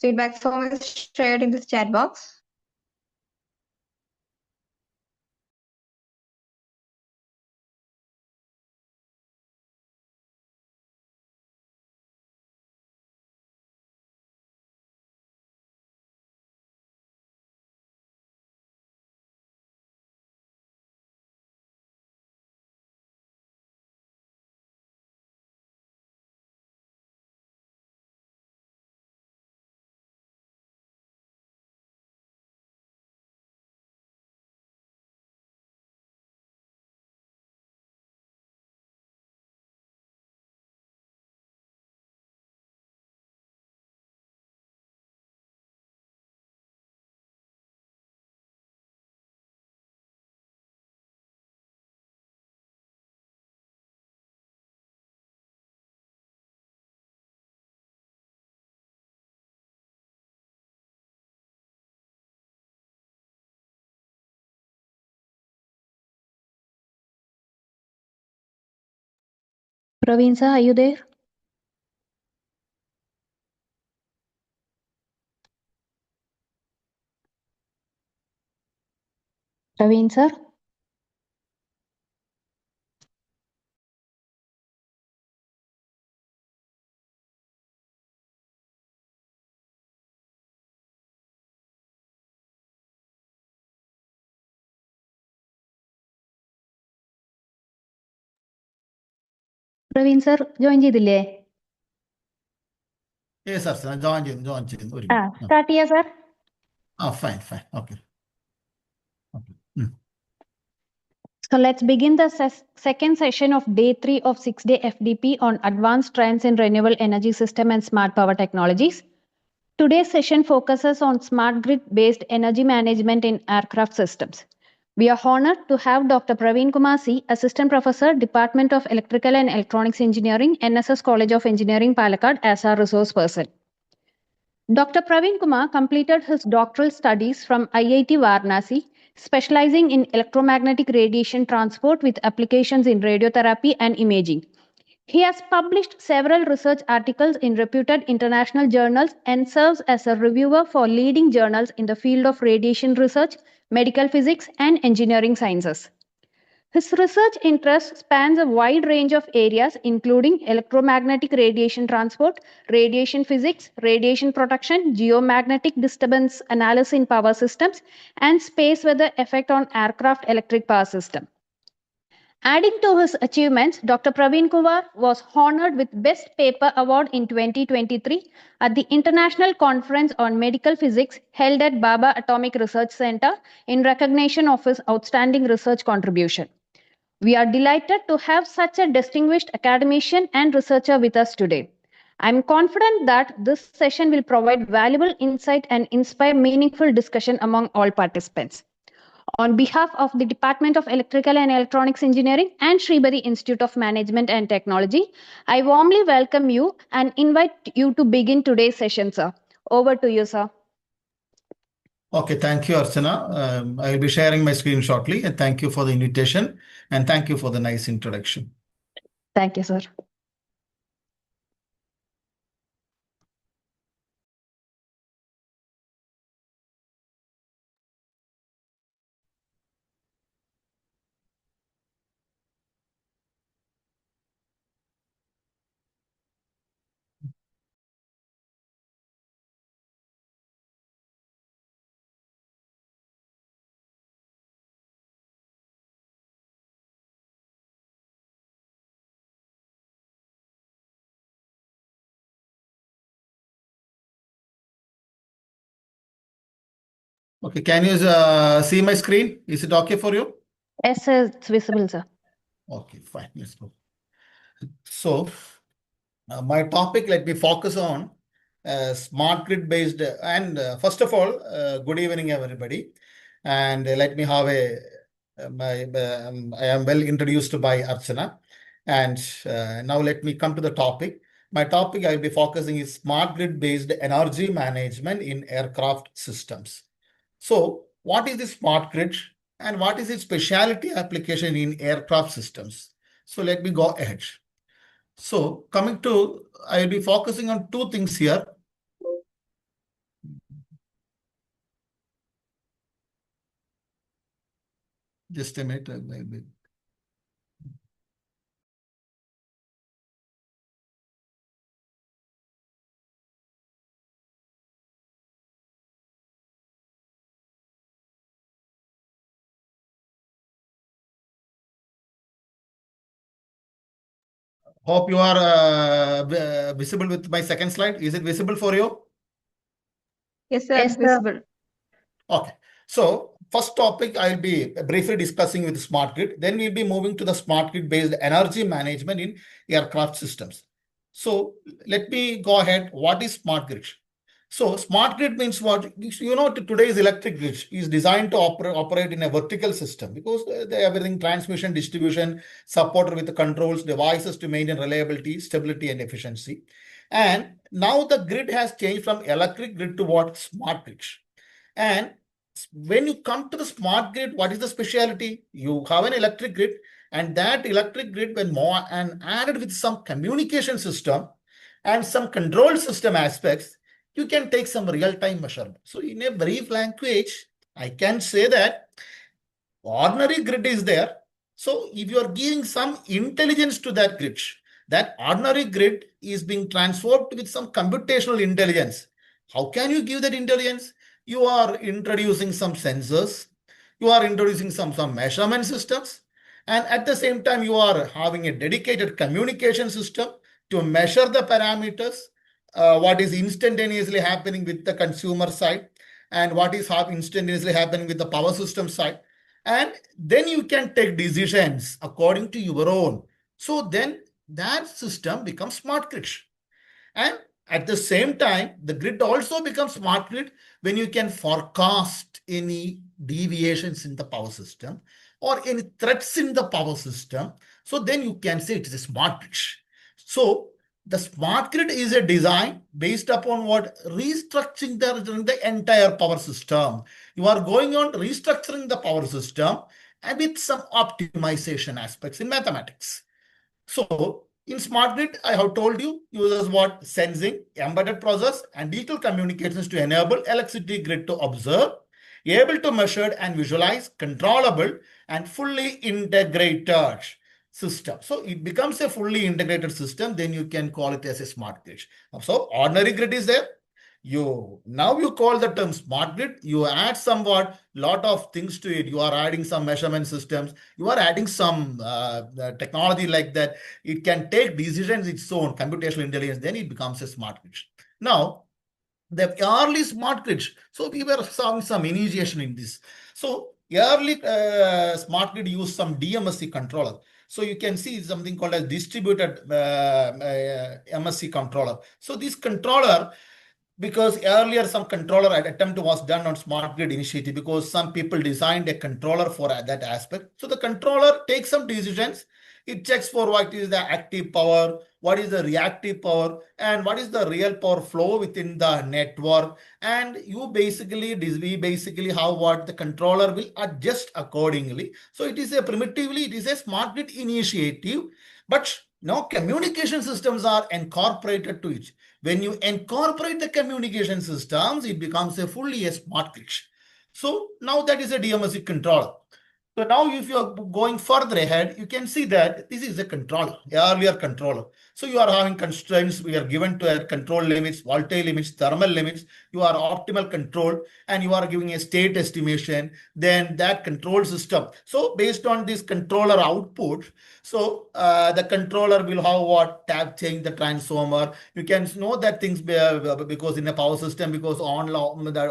feedback
form is shared in this chat box.
Praveen sir, are you there? Praveen sir? Praveen sir, join ചെയ്തില്ലേ?
Yes, sir. Join ചെയ്യുന്നു. ഒരു minute.
Start ചെയ്യാ sir.
Fine. Okay.
So let's begin the second session of day 3 of 6-day FDP on advanced trends in renewable energy system and smart power technologies. Today's session focuses on smart grid-based energy management in aircraft systems. We are honored to have Dr. Praveen Kumar C, Assistant Professor, Department of Electrical and Electronics Engineering, NSS College of Engineering, Palakkad, as our resource person. Dr. Praveen Kumar completed his doctoral studies from IIT Varanasi, specializing in electromagnetic radiation transport with applications in radiotherapy and imaging. He has published several research articles in reputed international journals and serves as a reviewer for leading journals in the field of radiation research, medical physics, and engineering sciences. His research interest spans a wide range of areas, including electromagnetic radiation transport, radiation physics, radiation protection, geomagnetic disturbance analysis in power systems, and space weather effect on aircraft electric power system. Adding to his achievements, Dr. Praveen Kumar was honored with Best Paper Award in 2023 at the International Conference on Medical Physics held at Baba Atomic Research Center in recognition of his outstanding research contribution. We are delighted to have such a distinguished academician and researcher with us today. I'm confident that this session will provide valuable insight and inspire meaningful discussion among all participants. On behalf of the Department of Electrical and Electronics Engineering and Shribari Institute of Management and Technology, I warmly welcome you and invite you to begin today's session, sir. Over to you, sir.
Okay, thank you, Archana. I will be sharing my screen shortly, and thank you for the invitation, and thank you for the nice introduction.
Thank you, sir.
Okay, can you see my screen? Is it okay for you?
Yes, sir, it's visible, sir.
Okay, fine. Let's go. So, my topic, let me focus on smart grid based. And first of all, good evening, everybody. And let me have I am well introduced by Archana. And now let me come to the topic. My topic I will be focusing is smart grid based energy management in aircraft systems. So, what is the smart grid and what is its specialty application in aircraft systems? So, let me go ahead. So coming to, I'll be focusing on two things here. Just a minute. Hope you are visible with my second slide. Is it visible for you?
Yes, sir.
Yes, sir.
Visible.
Okay. So first topic I'll be briefly discussing with smart grid. Then we'll be moving to the smart grid based energy management in aircraft systems. So let me go ahead. What is smart grid? So smart grid means what? You know, today's electric grid is designed to operate in a vertical system because everything transmission, distribution, supported with the controls, devices to maintain reliability, stability, and efficiency. And now the grid has changed from electric grid to what? Smart grid. And when you come to the smart grid, what is the specialty? You have an electric grid, and that electric grid, when more and added with some communication system and some control system aspects, you can take some real-time measurement. So in a brief language, I can say that ordinary grid is there. So if you are giving some intelligence to that grid, that ordinary grid is being transformed with some computational intelligence. How can you give that intelligence? You are introducing some sensors, you are introducing some measurement systems, and at the same time, you are having a dedicated communication system to measure the parameters, what is instantaneously happening with the consumer side, and what is instantaneously happening with the power system side. And then you can take decisions according to your own. So then that system becomes smart grid. And at the same time, the grid also becomes smart grid when you can forecast any deviations in the power system or any threats in the power system. So then you can say it is a smart grid. So the smart grid is a design based upon what? Restructuring the entire power system. You are going on restructuring the power system and with some optimization aspects in mathematics. So in smart grid, I have told you, uses what? Sensing, embedded process, and digital communications to enable electricity grid to observe, able to measure and visualize, controllable, and fully integrated system. So it becomes a fully integrated system, then you can call it as a smart grid. So ordinary grid is there. Now you call the term smart grid, you add somewhat lot of things to it. You are adding some measurement systems, you are adding some technology like that. It can take decisions its own, computational intelligence, then it becomes a smart grid. Now, the early smart grids. So we were some initiation in this. So early smart grid used some DMSC controller. So you can see something called as distributed MSC controller. So this controller, because earlier some controller attempt was done on smart grid initiative because some people designed a controller for that aspect. So the controller takes some decisions. It checks for what is the active power, what is the reactive power, and what is the real power flow within the network. And we basically have what the controller will adjust accordingly. So it is a smart grid initiative, but now communication systems are incorporated to it. When you incorporate the communication systems, it becomes a smart grid. So now that is a DMSC controller. So now if you are going further ahead, you can see that this is a controller, earlier controller. So you are having constraints, we are given to control limits, voltage limits, thermal limits, you are optimal control, and you are giving a state estimation, then that control system. So based on this controller output, so the controller will have what? Tap change the transformer. You can know that things because in a power system, because the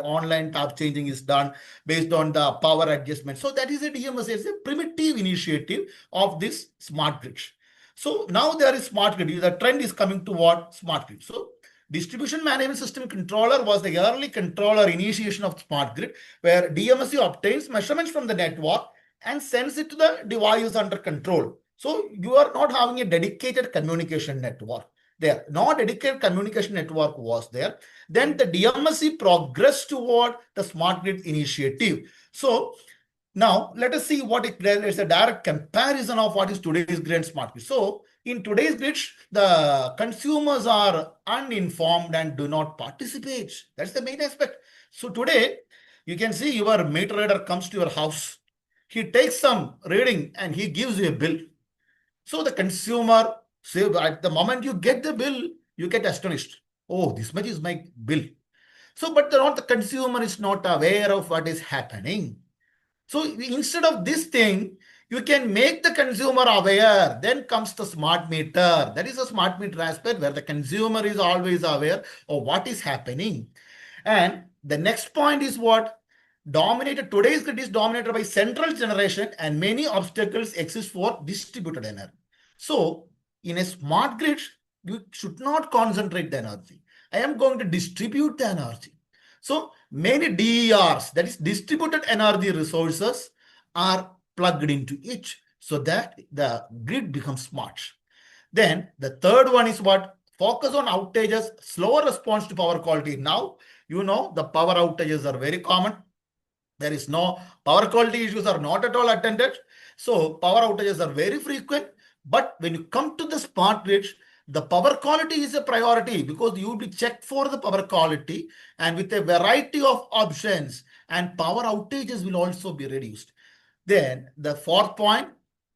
online tap changing is done based on the power adjustment. So that is a DMS, it's a primitive initiative of this smart grid. So now there is smart grid. The trend is coming to what? Smart grid. So distribution management system controller was the early controller initiation of smart grid, where DMSC obtains measurements from the network and sends it to the device under control. So you are not having a dedicated communication network there. No dedicated communication network was there. Then the DMSC progressed toward the smart grid initiative. So now let us see what it's a direct comparison of what is today's grid smart grid. So in today's grid, the consumers are uninformed and do not participate. That's the main aspect. So today, you can see your meter reader comes to your house. He takes some reading and he gives you a bill. So the consumer, say at the moment you get the bill, you get astonished. Oh, this much is my bill. So, but the consumer is not aware of what is happening. So instead of this thing, you can make the consumer aware. Then comes the smart meter. That is a smart meter aspect where the consumer is always aware of what is happening. And the next point is what? Today's grid is dominated by central generation and many obstacles exist for distributed energy. So in a smart grid, you should not concentrate the energy. I am going to distribute the energy. So many DERs, that is distributed energy resources, are plugged into it so that the grid becomes smart. Then the third one is what? Focus on outages, slower response to power quality. Now, you know, the power outages are very common. There is no power quality issues are not at all attended. So power outages are very frequent. But when you come to the smart grid, the power quality is a priority because you will be checked for the power quality and with a variety of options, and power outages will also be reduced. Then the fourth point,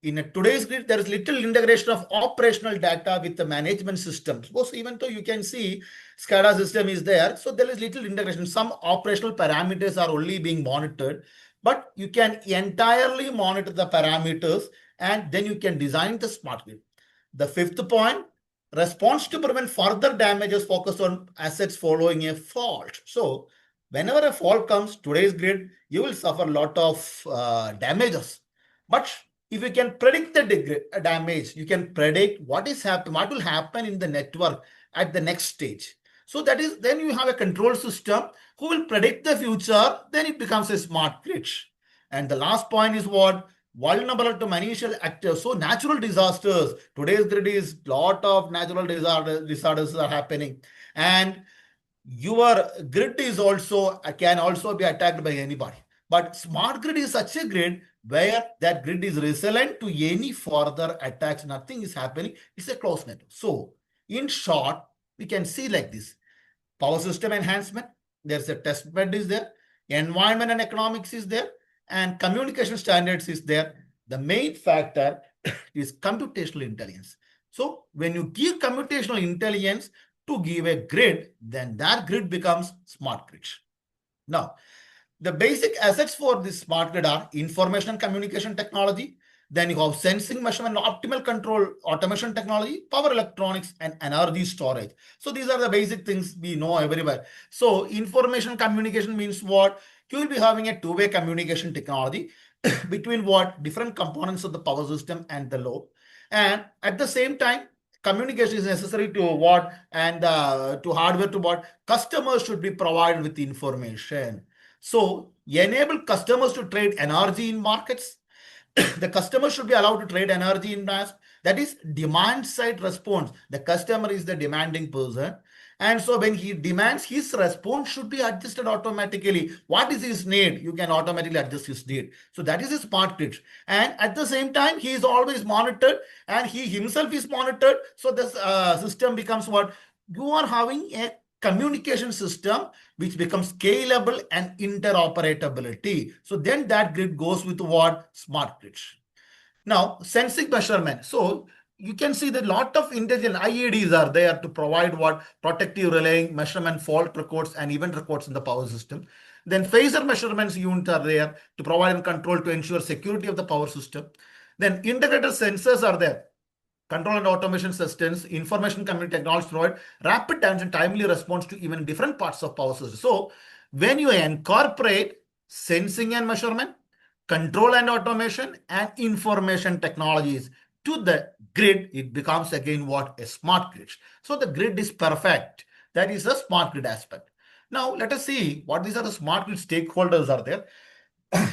in today's grid, there is little integration of operational data with the management systems. Because even though you can see SCADA system is there, so there is little integration. Some operational parameters are only being monitored, but you can entirely monitor the parameters and then you can design the smart grid. The fifth point, response to prevent further damages focus on assets following a fault. So whenever a fault comes, today's grid, you will suffer a lot of damages. But if you can predict the damage, you can predict what will happen in the network at the next stage. So that is, then you have a control system who will predict the future, then it becomes a smart grid. And the last point is what? Vulnerable to managerial actors. So natural disasters. Today's grid is lot of natural disasters are happening. And your grid is also can also be attacked by anybody. But smart grid is such a grid where that grid is resilient to any further attacks. Nothing is happening. It's a closed network. So in short, we can see like this. Power system enhancement. There's a test bed is there. Environment and economics is there. And communication standards is there. The main factor is computational intelligence. So when you give computational intelligence to give a grid, then that grid becomes smart grid. Now, the basic assets for this smart grid are information and communication technology. Then you have sensing, measurement, optimal control, automation technology, power electronics, and energy storage. So these are the basic things we know everywhere. So information communication means what? You will be having a two-way communication technology between what? Different components of the power system and the load. And at the same time, communication is necessary to what? And to hardware to what? Customers should be provided with information. So enable customers to trade energy in markets. The customer should be allowed to trade energy in mass. That is demand side response. The customer is the demanding person. And so when he demands, his response should be adjusted automatically. What is his need? You can automatically adjust his need. So that is a smart grid. And at the same time, he is always monitored and he himself is monitored. So this system becomes what? You are having a communication system which becomes scalable and interoperability. So then that grid goes with what? Smart grid. Now, sensing measurement. So you can see that a lot of intelligent IEDs are there to provide what? Protective relaying, measurement, fault records, and event records in the power system. Then phaser measurements units are there to provide and control to ensure security of the power system. Then integrated sensors are there. Control and automation systems, information community technology provide rapid and timely response to even different parts of power system. So when you incorporate sensing and measurement, control and automation, and information technologies to the grid, it becomes again what? A smart grid. So the grid is perfect. That is a smart grid aspect. Now let us see what these are the smart grid stakeholders are there.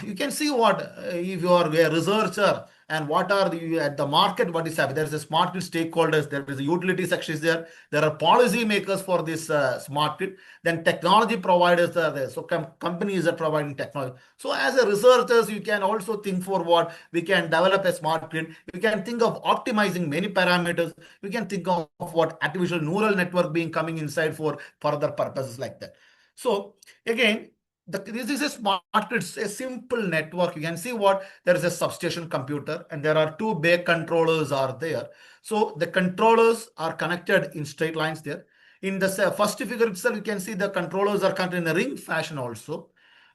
You can see what if you are a researcher and what are at the market, what is happening. There is a smart grid stakeholders, there is a utility section there. There are policy makers for this smart grid. Then technology providers are there. So companies are providing technology. So as a researchers, you can also think for what we can develop a smart grid. We can think of optimizing many parameters. We can think of what artificial neural network being coming inside for further purposes like that. So again, this is a smart grid, a simple network. You can see what there is a substation computer and there are two bay controllers are there. So the controllers are connected in straight lines there. In the first figure itself, you can see the controllers are connected in a ring fashion also.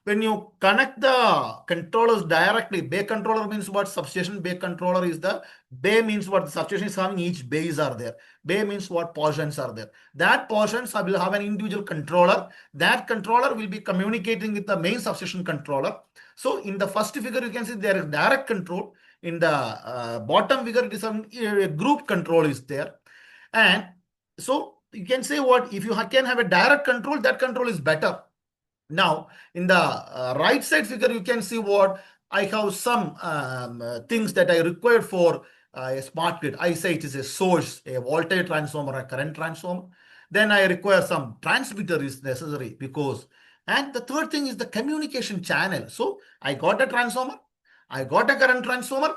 When you connect the controllers directly, bay controller means what? Substation bay controller is the bay means what? The substation is having each bays are there. Bay means what? Portions are there. That portions will have an individual controller. That controller will be communicating with the main substation controller. So in the first figure, you can see there is direct control. In the bottom figure, it is a group control is there. And so you can say what? If you can have a direct control, that control is better. Now, in the right side figure, you can see what I have some things that I require for a smart grid. I say it is a source, a voltage transformer, a current transformer. Then I require some transmitter is necessary because, and the third thing is the communication channel. So I got a transformer, I got a current transformer.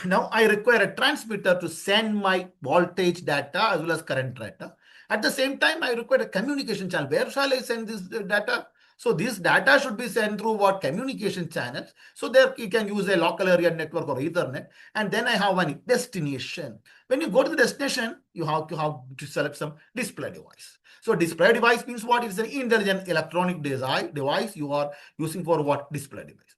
Now I require a transmitter to send my voltage data as well as current data. At the same time, I require a communication channel. Where shall I send this data? So this data should be sent through what? Communication channels. So there you can use a local area network or Ethernet. And then I have one destination. When you go to the destination, you have to select some display device. So display device means what? It's an intelligent electronic device you are using for what? Display device.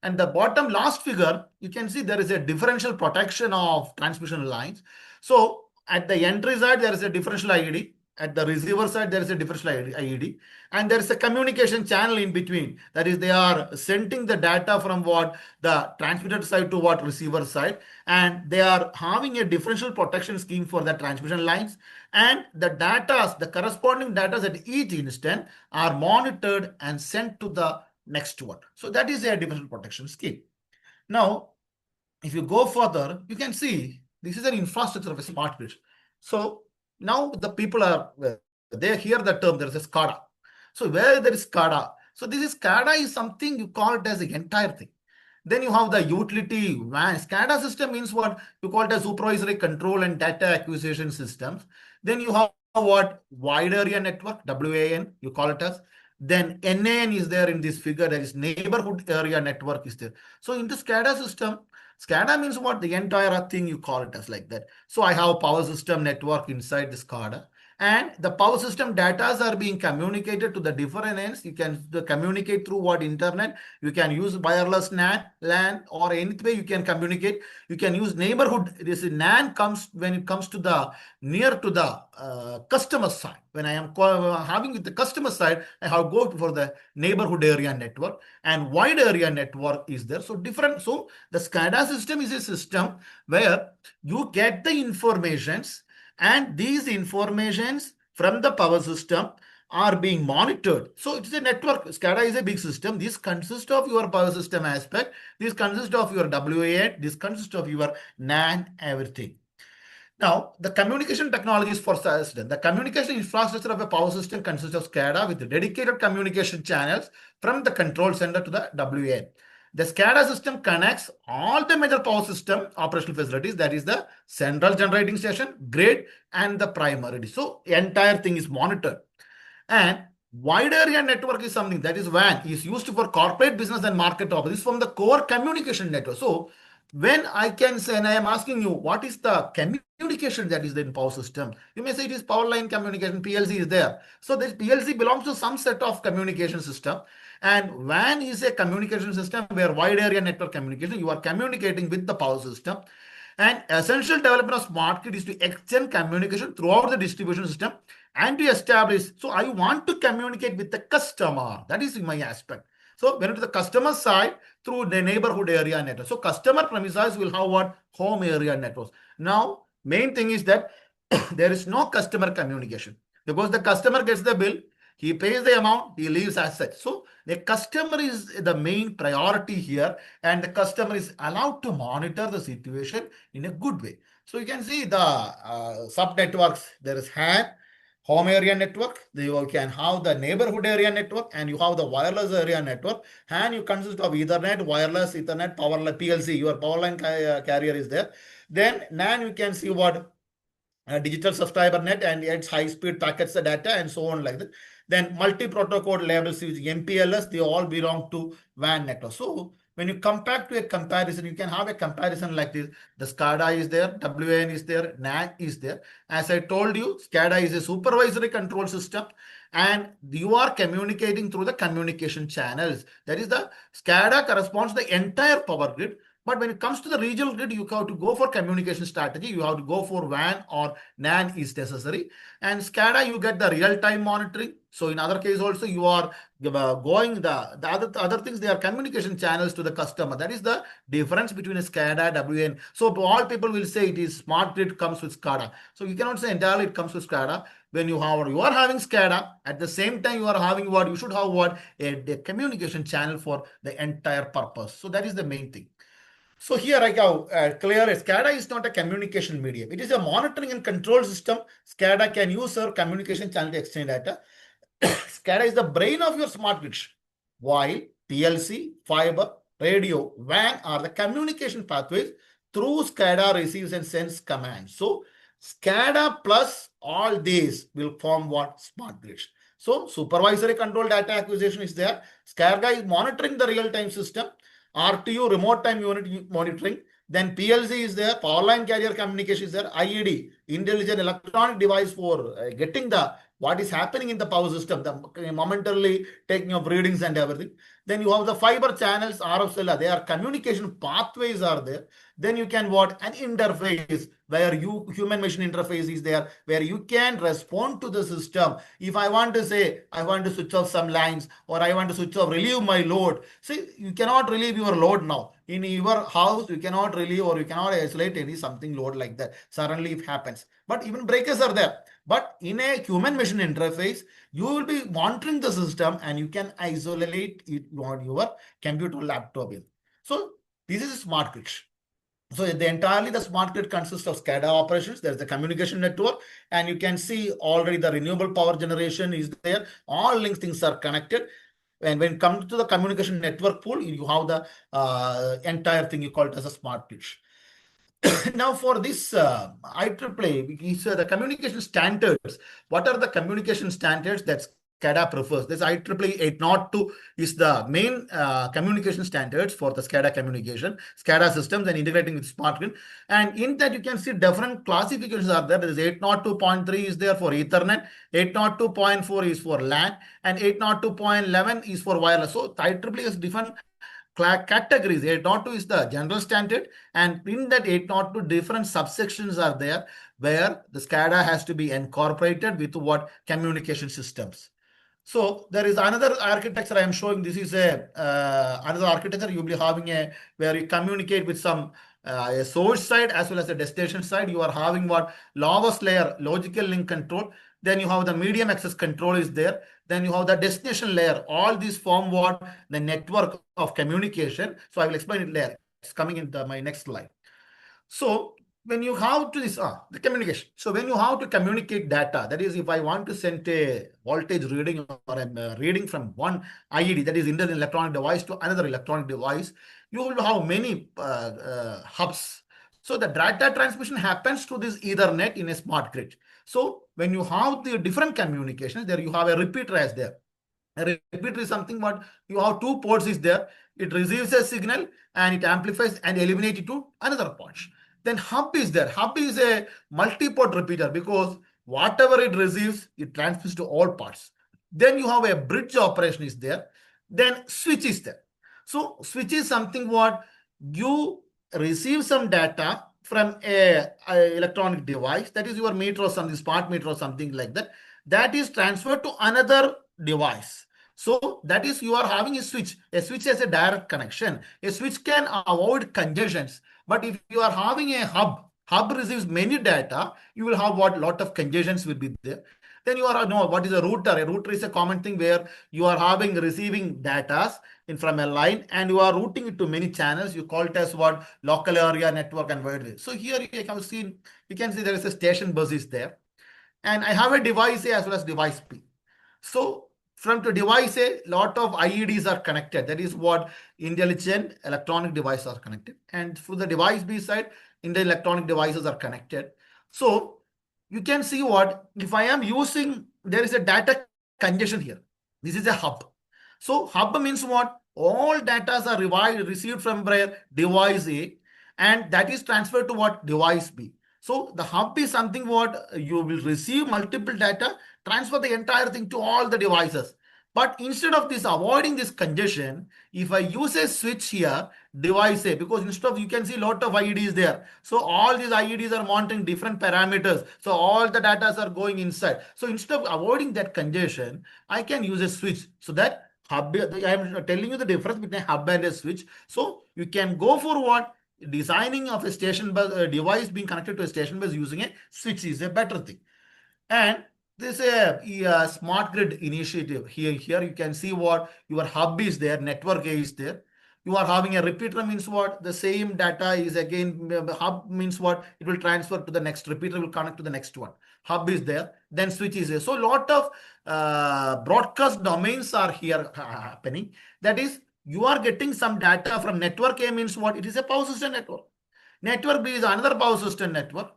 And the bottom last figure, you can see there is a differential protection of transmission lines. So at the entry side, there is a differential IED. At the receiver side, there is a differential IED. And there is a communication channel in between. That is, they are sending the data from what? The transmitter side to what? Receiver side. And they are having a differential protection scheme for the transmission lines. And the data, the corresponding data at each instant are monitored and sent to the next one. So that is a differential protection scheme. Now, if you go further, you can see this is an infrastructure of a smart grid. So now the people are, they hear the term, there is a SCADA. So where there is SCADA, so this is SCADA is something you call it as the entire thing. Then you have the utility WAN. SCADA system means what? You call it as supervisory control and data acquisition systems. Then you have what? Wide area network, WAN, you call it as. Then NAN is there in this figure, that is neighborhood area network is there. So in the SCADA system, SCADA means what? The entire thing you call it as like that. So I have power system network inside the SCADA. And the power system data are being communicated to the different ends. You can communicate through what? Internet. You can use wireless LAN, or any way you can communicate. You can use neighborhood. This NAN comes when it comes to the near to the customer side. When I am having with the customer side, I have go for the neighborhood area network, and wide area network is there. So different. So the SCADA system is a system where you get the informations, and these informations from the power system are being monitored. So it's a network. SCADA is a big system. This consists of your power system aspect. This consists of your WAN. This consists of your NAN, everything. Now, the communication technologies for system. The communication infrastructure of a power system consists of SCADA with dedicated communication channels from the control center to the WAN. The SCADA system connects all the major power system operational facilities, that is the central generating station, grid, and the primary. So the entire thing is monitored. And wide area network is something that is WAN, is used for corporate business and market operations from the core communication network. So when I can say, and I am asking you, what is the communication that is in power system? You may say it is power line communication, PLC is there. So this PLC belongs to some set of communication system. And WAN is a communication system where wide area network communication, you are communicating with the power system. And essential development of smart grid is to extend communication throughout the distribution system and to establish. So I want to communicate with the customer. That is my aspect. So when it is the customer side through the neighborhood area network. So customer premises will have what? Home area networks. Now, main thing is that there is no customer communication because the customer gets the bill, he pays the amount, he leaves as such. So The customer is the main priority here, and the customer is allowed to monitor the situation in a good way. So you can see the sub networks. There is HAN, home area network. You can have the neighborhood area network, and you have the wireless area network. HAN you consist of Ethernet, wireless, Ethernet, power line, PLC. Your power line carrier is there. Then NAN you can see what digital subscriber net and its high speed packets the data and so on like that. Then multi-protocol labels using MPLS, they all belong to WAN network. So when you compare to a comparison, you can have a comparison like this. The SCADA is there, WAN is there, NAN is there. As I told you, SCADA is a supervisory control system, and you are communicating through the communication channels. That is, the SCADA corresponds to the entire power grid. But when it comes to the regional grid, you have to go for communication strategy. You have to go for WAN or NAN is necessary. And SCADA, you get the real-time monitoring. So in other case also, you are going the other things, they are communication channels to the customer. That is the difference between a SCADA, WAN. So all people will say it is smart grid comes with SCADA. So you cannot say entirely it comes with SCADA. When you are having SCADA, at the same time you are having what? You should have what? A communication channel for the entire purpose. So that is the main thing. So here I go clear. SCADA is not a communication medium. It is a monitoring and control system. SCADA can use our communication channel to exchange data. SCADA is the brain of your smart grid, while PLC, fiber, radio, WAN are the communication pathways through SCADA receives and sends commands. So SCADA plus all these will form what? Smart grids. So supervisory control data acquisition is there. SCADA is monitoring the real-time system. RTU, remote time unit monitoring. Then PLC is there, power line carrier communication is there, IED, intelligent electronic device for getting the what is happening in the power system, the momentarily taking of readings and everything. Then you have the fiber channels, RF cellular, their communication pathways are there. Then you can what? An interface where human machine interface is there, where you can respond to the system. If I want to say, I want to switch off some lines, or I want to switch off, relieve my load. See, you cannot relieve your load now. In your house, you cannot relieve or you cannot isolate any something load like that. Suddenly it happens. But even breakers are there. But in a human machine interface, you will be monitoring the system and you can isolate it on your computer laptop. So this is a smart grid. So entirely the smart grid consists of SCADA operations. There's the communication network, and you can see already the renewable power generation is there. All links things are connected. And when it comes to the communication network pool, you have the entire thing you call it as a smart grid. Now for this IEEE, the communication standards. What are the communication standards that SCADA prefers? This IEEE 802 is the main communication standards for the SCADA communication, SCADA systems and integrating with smart grid. And in that you can see different classifications are there. There is 802.3 is there for Ethernet, 802.4 is for LAN, and 802.11 is for wireless. So IEEE has different categories. 802 is the general standard, and in that 802 different subsections are there where the SCADA has to be incorporated with what? Communication systems. So there is another architecture I am showing. This is a another architecture. You'll be having a where you communicate with some a source side as well as a destination side. You are having what? Lowest layer logical link control. Then you have the medium access control is there. Then you have the destination layer. All these form what? The network of communication. So I will explain it later. It's coming in my next slide. So when you have to this, the communication. So when you have to communicate data, that is, if I want to send a voltage reading or a reading from one IED, that is intelligent electronic device, to another electronic device, you will have many hubs. So the data transmission happens to this Ethernet in a smart grid. So when you have the different communications, there you have a repeater as there. A repeater is something what you have two ports is there. It receives a signal and it amplifies and eliminates it to another port. Then hub is there. Hub is a multi-port repeater because whatever it receives, it transmits to all parts. Then you have a bridge operation is there. Then switch is there. So switch is something what you receive some data from a electronic device, that is your meter or something, smart meter or something like that, that is transferred to another device. So that is you are having a switch. A switch has a direct connection. A switch can avoid congestions. But if you are having a hub receives many data, you will have what? Lot of congestions will be there. Then you are know what is a router. A router is a common thing where you are having receiving data in from a line and you are routing it to many channels. You call it as what local area network and wide. So here you can see there is a station bus is there, and I have a device A as well as device B. So from the device A, lot of IEDs are connected. That is what intelligent electronic devices are connected. And for the device B side, the electronic devices are connected. So you can see what if I am using, there is a data congestion here. This is a hub. So hub means what? All data are received from device A, and that is transferred to what? Device B. So the hub is something what you will receive multiple data, transfer the entire thing to all the devices. But instead of this, avoiding this congestion, if I use a switch here, device A, because instead of, you can see a lot of IEDs there. So all these IEDs are monitoring different parameters. So all the data are going inside. So instead of avoiding that congestion, I can use a switch. So that hub, I am telling you the difference between a hub and a switch. So you can go for what? Designing of a station bus device being connected to a station bus using a switch is a better thing. And this is a smart grid initiative. Here you can see what your hub is there, network A is there. You are having a repeater means what? The same data is again, hub means what? It will transfer to the next repeater, will connect to the next one. Hub is there, then switch is there. So a lot of broadcast domains are here happening. That is, you are getting some data from network A means what? It is a power system network. Network B is another power system network.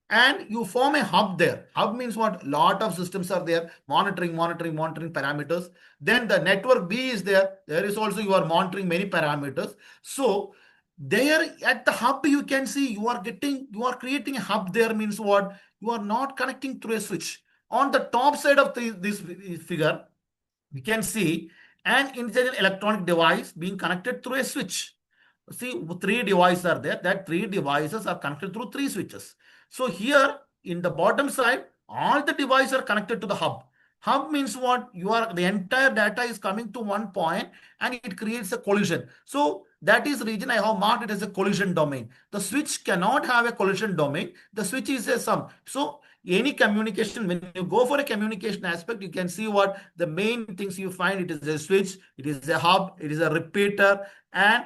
And you form a hub there. Hub means what? Lot of systems are there, monitoring parameters. Then the network B is there. There is also, you are monitoring many parameters. So there at the hub, you can see you are creating a hub there means what? You are not connecting through a switch. On the top side of this figure, we can see an intelligent electronic device being connected through a switch. See, 3 devices are there. That 3 devices are connected through 3 switches. So here in the bottom side, all the devices are connected to the hub. Hub means what? The entire data is coming to one point and it creates a collision. So that is the reason I have marked it as a collision domain. The switch cannot have a collision domain. The switch is a sum. So any communication, when you go for a communication aspect, you can see what the main things you find. It is a switch, it is a hub, it is a repeater, and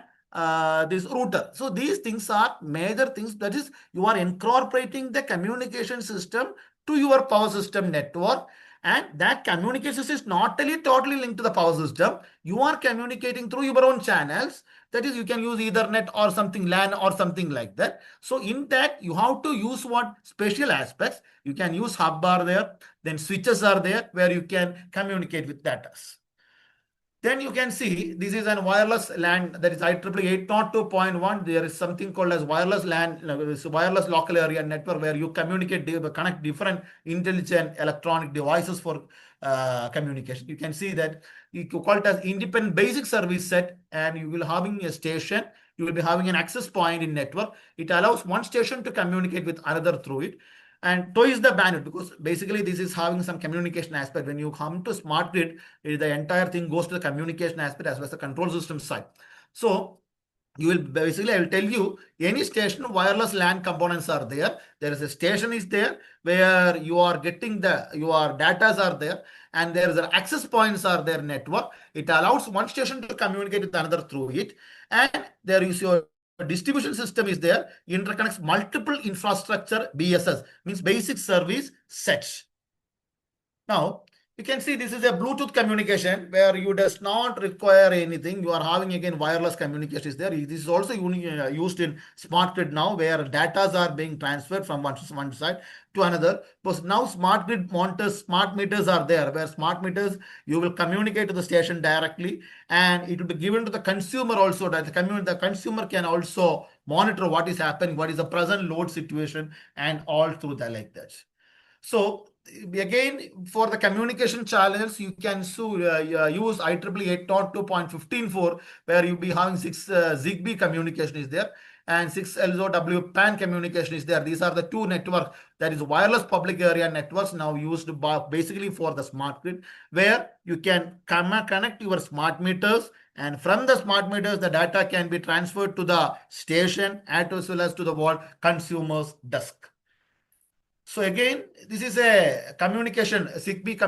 this router. So these things are major things. That is, you are incorporating the communication system to your power system network, and that communication system is not totally linked to the power system. You are communicating through your own channels. That is, you can use Ethernet or something LAN or something like that. So in that, you have to use what? Special aspects. You can use hub are there, then switches are there where you can communicate with data. Then you can see this is a wireless LAN, that is IEEE 802.1. There is something called as wireless LAN, wireless local area network, where you connect different intelligent electronic devices for communication. You can see that you call it as independent basic service set, and you will having a station. You will be having an access point in network. It allows one station to communicate with another through it. And twice the bandwidth, because basically this is having some communication aspect. When you come to smart grid, the entire thing goes to the communication aspect as well as the control system side. So you will basically, I will tell you, any station wireless LAN components are there. There is a station is there where you are getting your datas are there, and there is an access points are there network. It allows one station to communicate with another through it, and there is your distribution system is there, interconnects multiple infrastructure. BSS means basic service sets. Now you can see this is a Bluetooth communication where you does not require anything. You are having again wireless communication is there. This is also used in smart grid now, where data are being transferred from one side to another. Because now smart grid monitors, smart meters are there, where smart meters you will communicate to the station directly, and it will be given to the consumer also, that the consumer can also monitor what is happening, what is the present load situation, and all through that like that. So again, for the communication channels, you can use IEEE 802.15.4, where you'll be having 6 Zigbee communication is there, and 6 LZOW PAN communication is there. These are the 2 networks, that is wireless public area networks, now used basically for the smart grid, where you can connect your smart meters, and from the smart meters, the data can be transferred to the station as well as to the consumer's desk. So again, this is a communication, ZigBee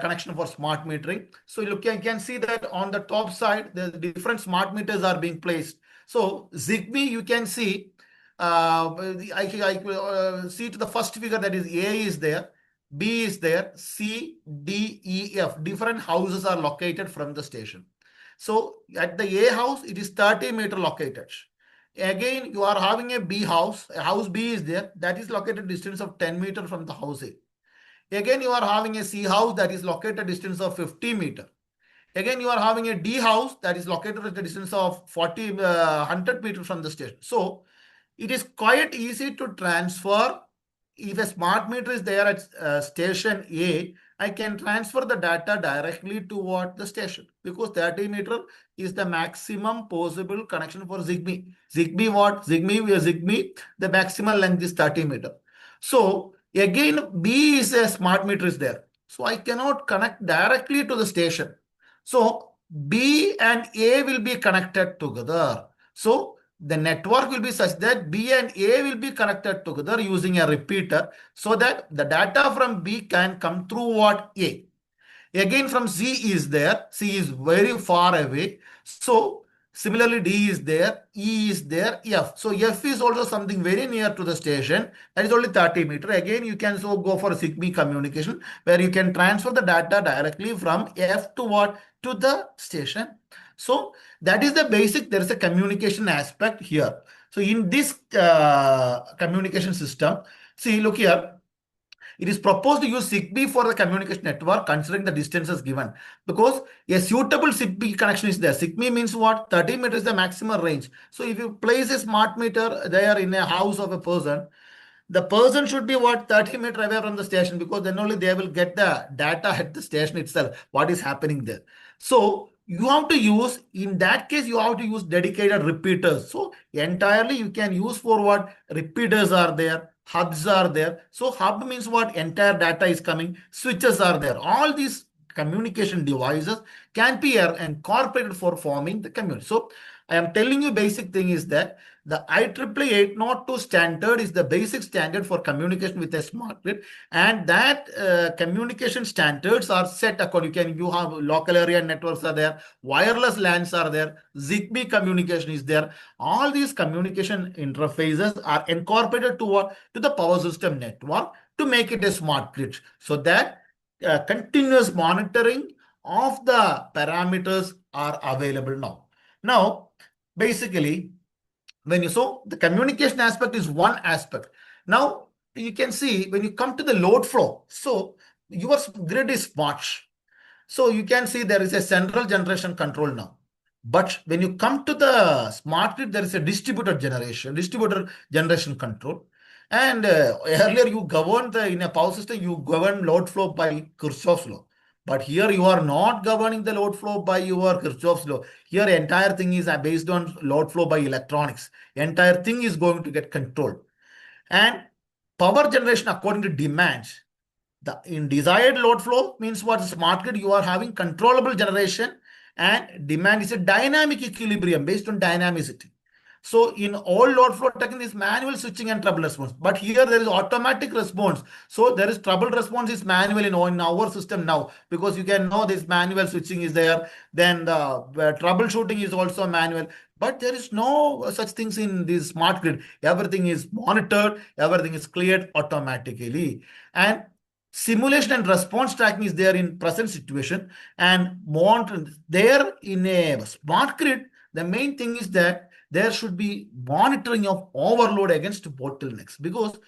connection for smart metering. So you can see that on the top side, the different smart meters are being placed. So ZigBee, you can see, I see to the first figure, that is A is there, B is there, C, D, E, F. Different houses are located from the station. So at the A house, it is 30-meter located. Again, you are having a B house. House B is there. That is located distance of 10 meter from the house A. Again, you are having a C house that is located distance of 50 meter. Again, you are having a D house that is located at the distance of 100 meter from the station. So it is quite easy to transfer. If a smart meter is there at station A, I can transfer the data directly to what the station, because 30 meter is the maximum possible connection for ZigBee. ZigBee what? ZigBee, the maximum length is 30 meter. So again, B is a smart meter is there. So I cannot connect directly to the station. So B and A will be connected together. So the network will be such that B and A will be connected together using a repeater, so that the data from B can come through what? A. Again, from C is there. C is very far away. So similarly, D is there, E is there, F. So F is also something very near to the station. That is only 30 meter. Again, you can so go for ZigBee communication, where you can transfer the data directly from F to what? To the station. So that is the basic. There is a communication aspect here. So in this communication system, see, look here. It is proposed to use ZigBee for the communication network, considering the distances given, because a suitable ZigBee connection is there. ZigBee means what? 30 meters is the maximum range. So if you place a smart meter there in a house of a person, the person should be what? 30 meters away from the station, because then only they will get the data at the station itself, what is happening there. So you have to use, in that case, you have to use dedicated repeaters. So entirely you can use for what? Repeaters are there, hubs are there. So hub means what? Entire data is coming, switches are there. All these communication devices can be incorporated for forming the community. So I am telling you, basic thing is that the IEEE 802 standard is the basic standard for communication with a smart grid, and that communication standards are set according. You have local area networks are there, wireless LANs are there, ZigBee communication is there. All these communication interfaces are incorporated to the power system network to make it a smart grid, so that continuous monitoring of the parameters are available now. Now, basically, so the communication aspect is one aspect. Now you can see when you come to the load flow, so your grid is smart. So you can see there is a central generation control now. But when you come to the smart grid, there is a distributor generation control. And earlier you governed in a power system, you govern load flow by Kirchhoff's law. But here you are not governing the load flow by your Kirchhoff's law. Here entire thing is based on load flow by electronics. Entire thing is going to get controlled. And power generation according to demands. In desired load flow means what? Smart grid, you are having controllable generation, and demand is a dynamic equilibrium based on dynamicity. So in all load flow technique is manual switching and trouble response. But here there is automatic response. So there is trouble response is manual in our system now, because you can know this manual switching is there. Then the troubleshooting is also manual. But there is no such things in this smart grid. Everything is monitored. Everything is cleared automatically. And simulation and response tracking is there in present situation. And there in a smart grid, the main thing is that there should be monitoring of overload against bottlenecks, because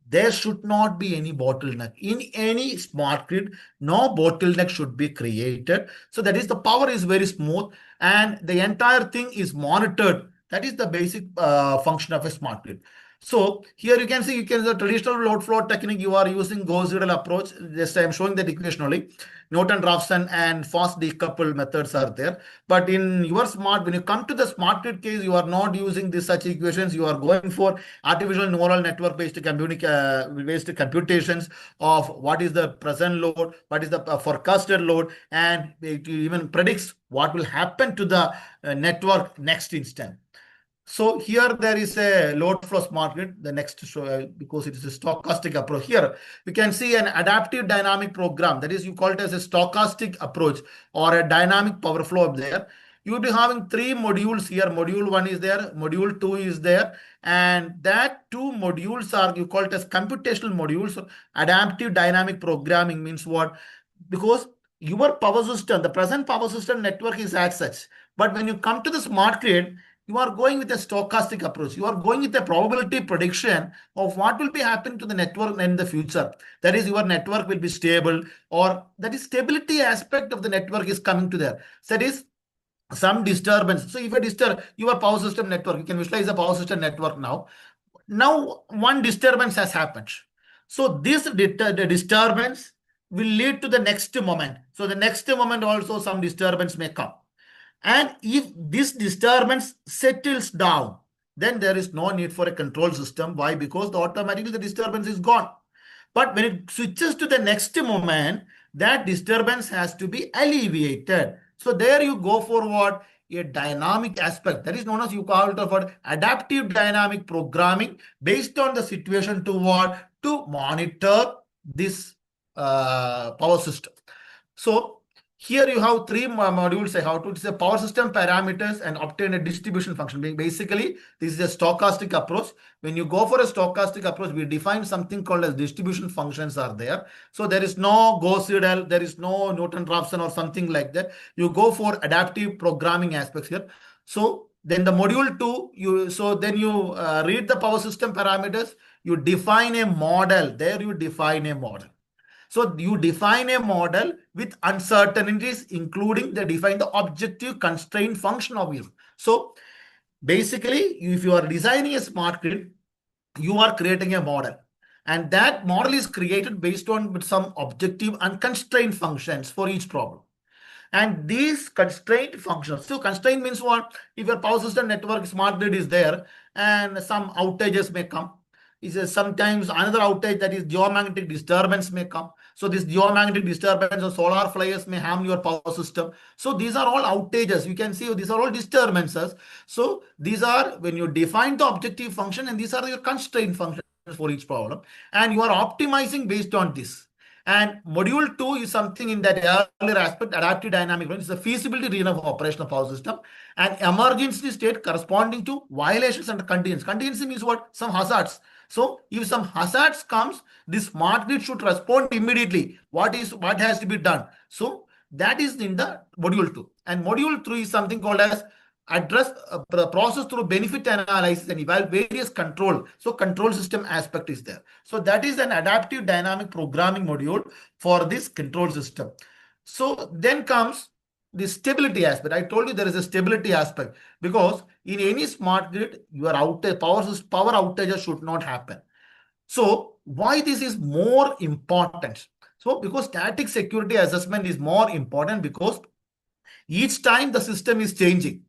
there should not be any bottleneck. In any smart grid, no bottleneck should be created. So that is, the power is very smooth and the entire thing is monitored. That is the basic function of a smart grid. So here you can see, the traditional load flow technique, you are using Gauss-Seidel approach. Just I am showing that equation only. Norton-Raphson and fast decoupled methods are there. But in your when you come to the smart grid case, you are not using such equations. You are going for artificial neural network based computations of what is the present load, what is the forecasted load, and it even predicts what will happen to the network next instant. So here there is a load flow smart grid. The next show, because it is a stochastic approach. Here you can see an adaptive dynamic program. That is, you call it as a stochastic approach or a dynamic power flow there. You will be having three modules here. Module 1 is there, module 2 is there, and that two modules are, you call it as computational modules. So adaptive dynamic programming means what? Because your power system, the present power system network is as such. But when you come to the smart grid, you are going with a stochastic approach. You are going with a probability prediction of what will be happening to the network in the future. That is, your network will be stable, or that is stability aspect of the network is coming to there. So that is some disturbance. So if a disturb your power system network, you can visualize the power system network now. Now one disturbance has happened. So this the disturbance will lead to the next moment. So the next moment also some disturbance may come. And if this disturbance settles down, then there is no need for a control system. Why? Because automatically the disturbance is gone. But when it switches to the next moment, that disturbance has to be alleviated. So there you go for what? A dynamic aspect. That is known as, you call it for adaptive dynamic programming based on the situation to what? To monitor this power system. So here you have three modules. I have to, it's a power system parameters and obtain a distribution function. Basically, this is a stochastic approach. When you go for a stochastic approach, we define something called as distribution functions are there. So there is no Gauss-Seidel, there is no Newton-Raphson or something like that. You go for adaptive programming aspects here. So then the module 2, then you read the power system parameters, you define a model. There you define a model. So you define a model with uncertainties, including define the objective constraint function of you. So basically, if you are designing a smart grid, you are creating a model. And that model is created based on some objective and constraint functions for each problem. And these constraint functions. So constraint means what? If your power system network smart grid is there and some outages may come. Sometimes another outage, that is geomagnetic disturbance, may come. So this geomagnetic disturbance or solar flares may harm your power system. So these are all outages. You can see these are all disturbances. So these are when you define the objective function, and these are your constraint functions for each problem. And you are optimizing based on this. And module 2 is something in that earlier aspect, adaptive dynamic. It's the feasibility region of operation of power system, and emergency state corresponding to violations and contingency. Contingency means what? Some hazards. So if some hazards comes, this smart grid should respond immediately. What has to be done? So that is in the module 2. And module 3 is something called as address the process through benefit analysis and evaluate various control. So control system aspect is there. So that is an adaptive dynamic programming module for this control system. So then comes the stability aspect. I told you there is a stability aspect, because in any smart grid, your power outages should not happen. So why this is more important? So because static security assessment is more important, because each time the system is changing.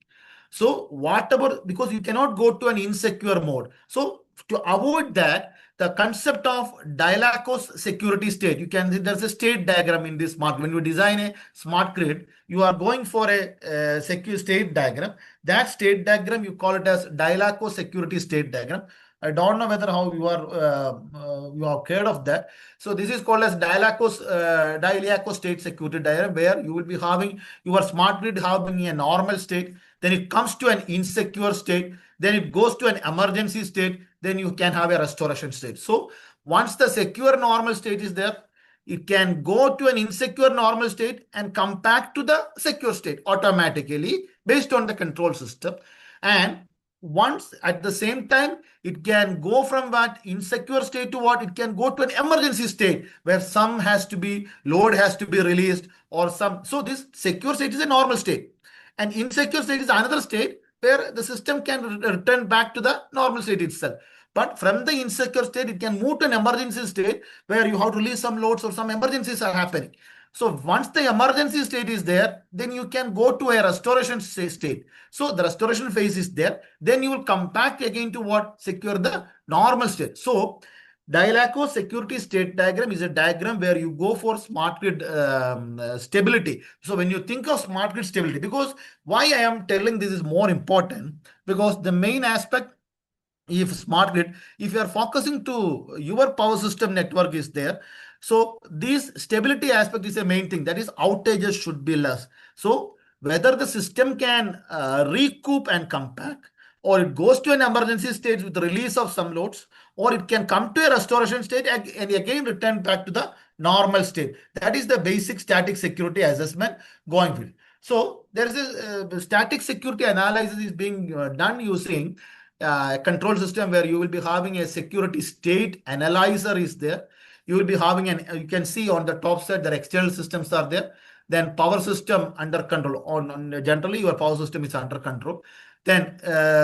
So whatever, because you cannot go to an insecure mode. So to avoid that, the concept of Dylacos security state, you can see there's a state diagram in this smart. When you design a smart grid, you are going for a secure state diagram. That state diagram, you call it as Dylacos security state diagram. I don't know whether how you are heard of that. So this is called as Dylacos state security diagram, where you will be having your smart grid having a normal state, then it comes to an insecure state, then it goes to an emergency state, then you can have a restoration state. So once the secure normal state is there, it can go to an insecure normal state and come back to the secure state automatically based on the control system. And once at the same time, it can go from that insecure state to what? It can go to an emergency state where some load has to be released or some. So this secure state is a normal state. And insecure state is another state where the system can return back to the normal state itself. But from the insecure state, it can move to an emergency state where you have to release some loads or some emergencies are happening. So once the emergency state is there, then you can go to a restoration state. So the restoration phase is there. Then you will come back again to what? Secure the normal state. So Dilaco security state diagram is a diagram where you go for smart grid stability. So when you think of smart grid stability, because why I am telling this is more important, because the main aspect, if smart grid, if you are focusing to your power system network is there, so this stability aspect is a main thing, that is outages should be less. So whether the system can recoup and come back, or it goes to an emergency state with the release of some loads, or it can come to a restoration state and again return back to the normal state. That is the basic static security assessment going with. So there is a static security analysis is being done using a control system where you will be having a security state analyzer is there. You will be having you can see on the top side the external systems are there. Then power system under control. Generally your power system is under control. Then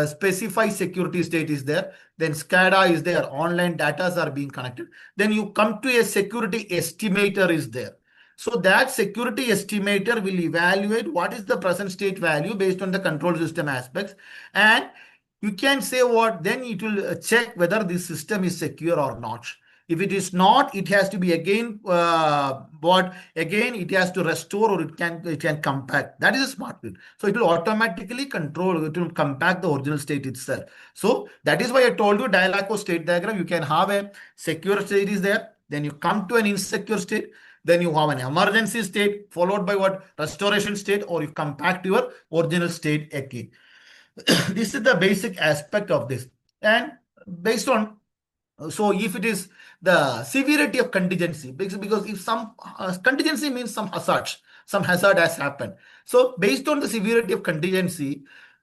specify security state is there. Then SCADA is there. Online data are being connected. Then you come to a security estimator is there. So that security estimator will evaluate what is the present state value based on the control system aspects. And you can say what, then it will check whether this system is secure or not. If it is not, it has to be again again it has to restore, or it can come back. That is a smart grid. So it will automatically control, it will come back the original state itself. So that is why I told you Dilaco state diagram, you can have a secure state is there, then you come to an insecure state, then you have an emergency state followed by what, restoration state, or you come back to your original state again. This is the basic aspect of this. And based on, so if it is the severity of contingency, because if some contingency means some hazard has happened. So based on the severity of contingency,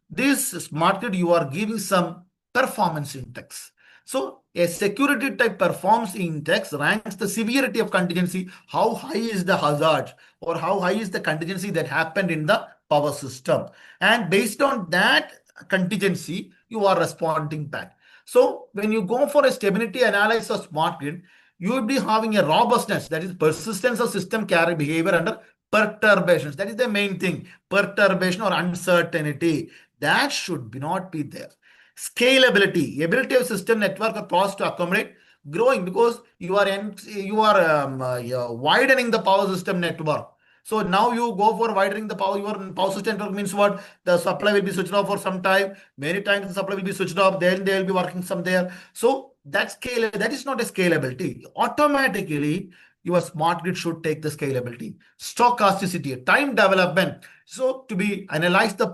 this smart grid, you are giving some performance index. So a security type performance index ranks the severity of contingency, how high is the hazard, or how high is the contingency that happened in the power system. And based on that contingency, you are responding back. So when you go for a stability analysis of smart grid, you will be having a robustness, that is persistence of system carry behavior under perturbations. That is the main thing, perturbation or uncertainty. That should not be there. Scalability, ability of system network or process to accommodate growing, because you are widening the power system network. So now you go for widening the power, your power system network means what? The supply will be switched off for some time. Many times the supply will be switched off, then they will be working some there. So that is not a scalability. Automatically, your smart grid should take the scalability. Stochasticity, time development. So to be analyzed the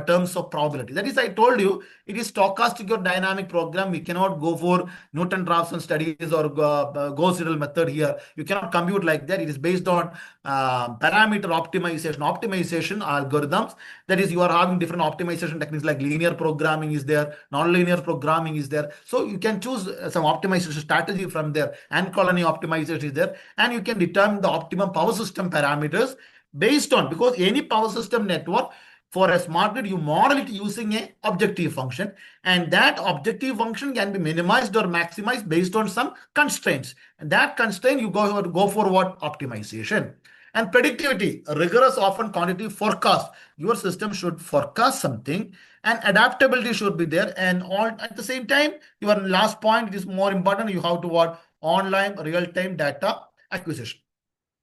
terms of probability. That is, I told you, it is stochastic or dynamic program. We cannot go for Newton-Raphson studies or Gauss-Seidel method here. You cannot compute like that. It is based on parameter optimization algorithms. That is, you are having different optimization techniques like linear programming is there, non-linear programming is there. So you can choose some optimization strategy from there, and colony optimization is there, and you can determine the optimum power system parameters based on, because any power system network for a smart grid, you model it using a objective function, and that objective function can be minimized or maximized based on some constraints. And that constraint you go for what? Optimization. And predictivity, rigorous, often quantitative forecast. Your system should forecast something, and adaptability should be there. And all at the same time, your last point is more important. You have to what? Online real-time data acquisition.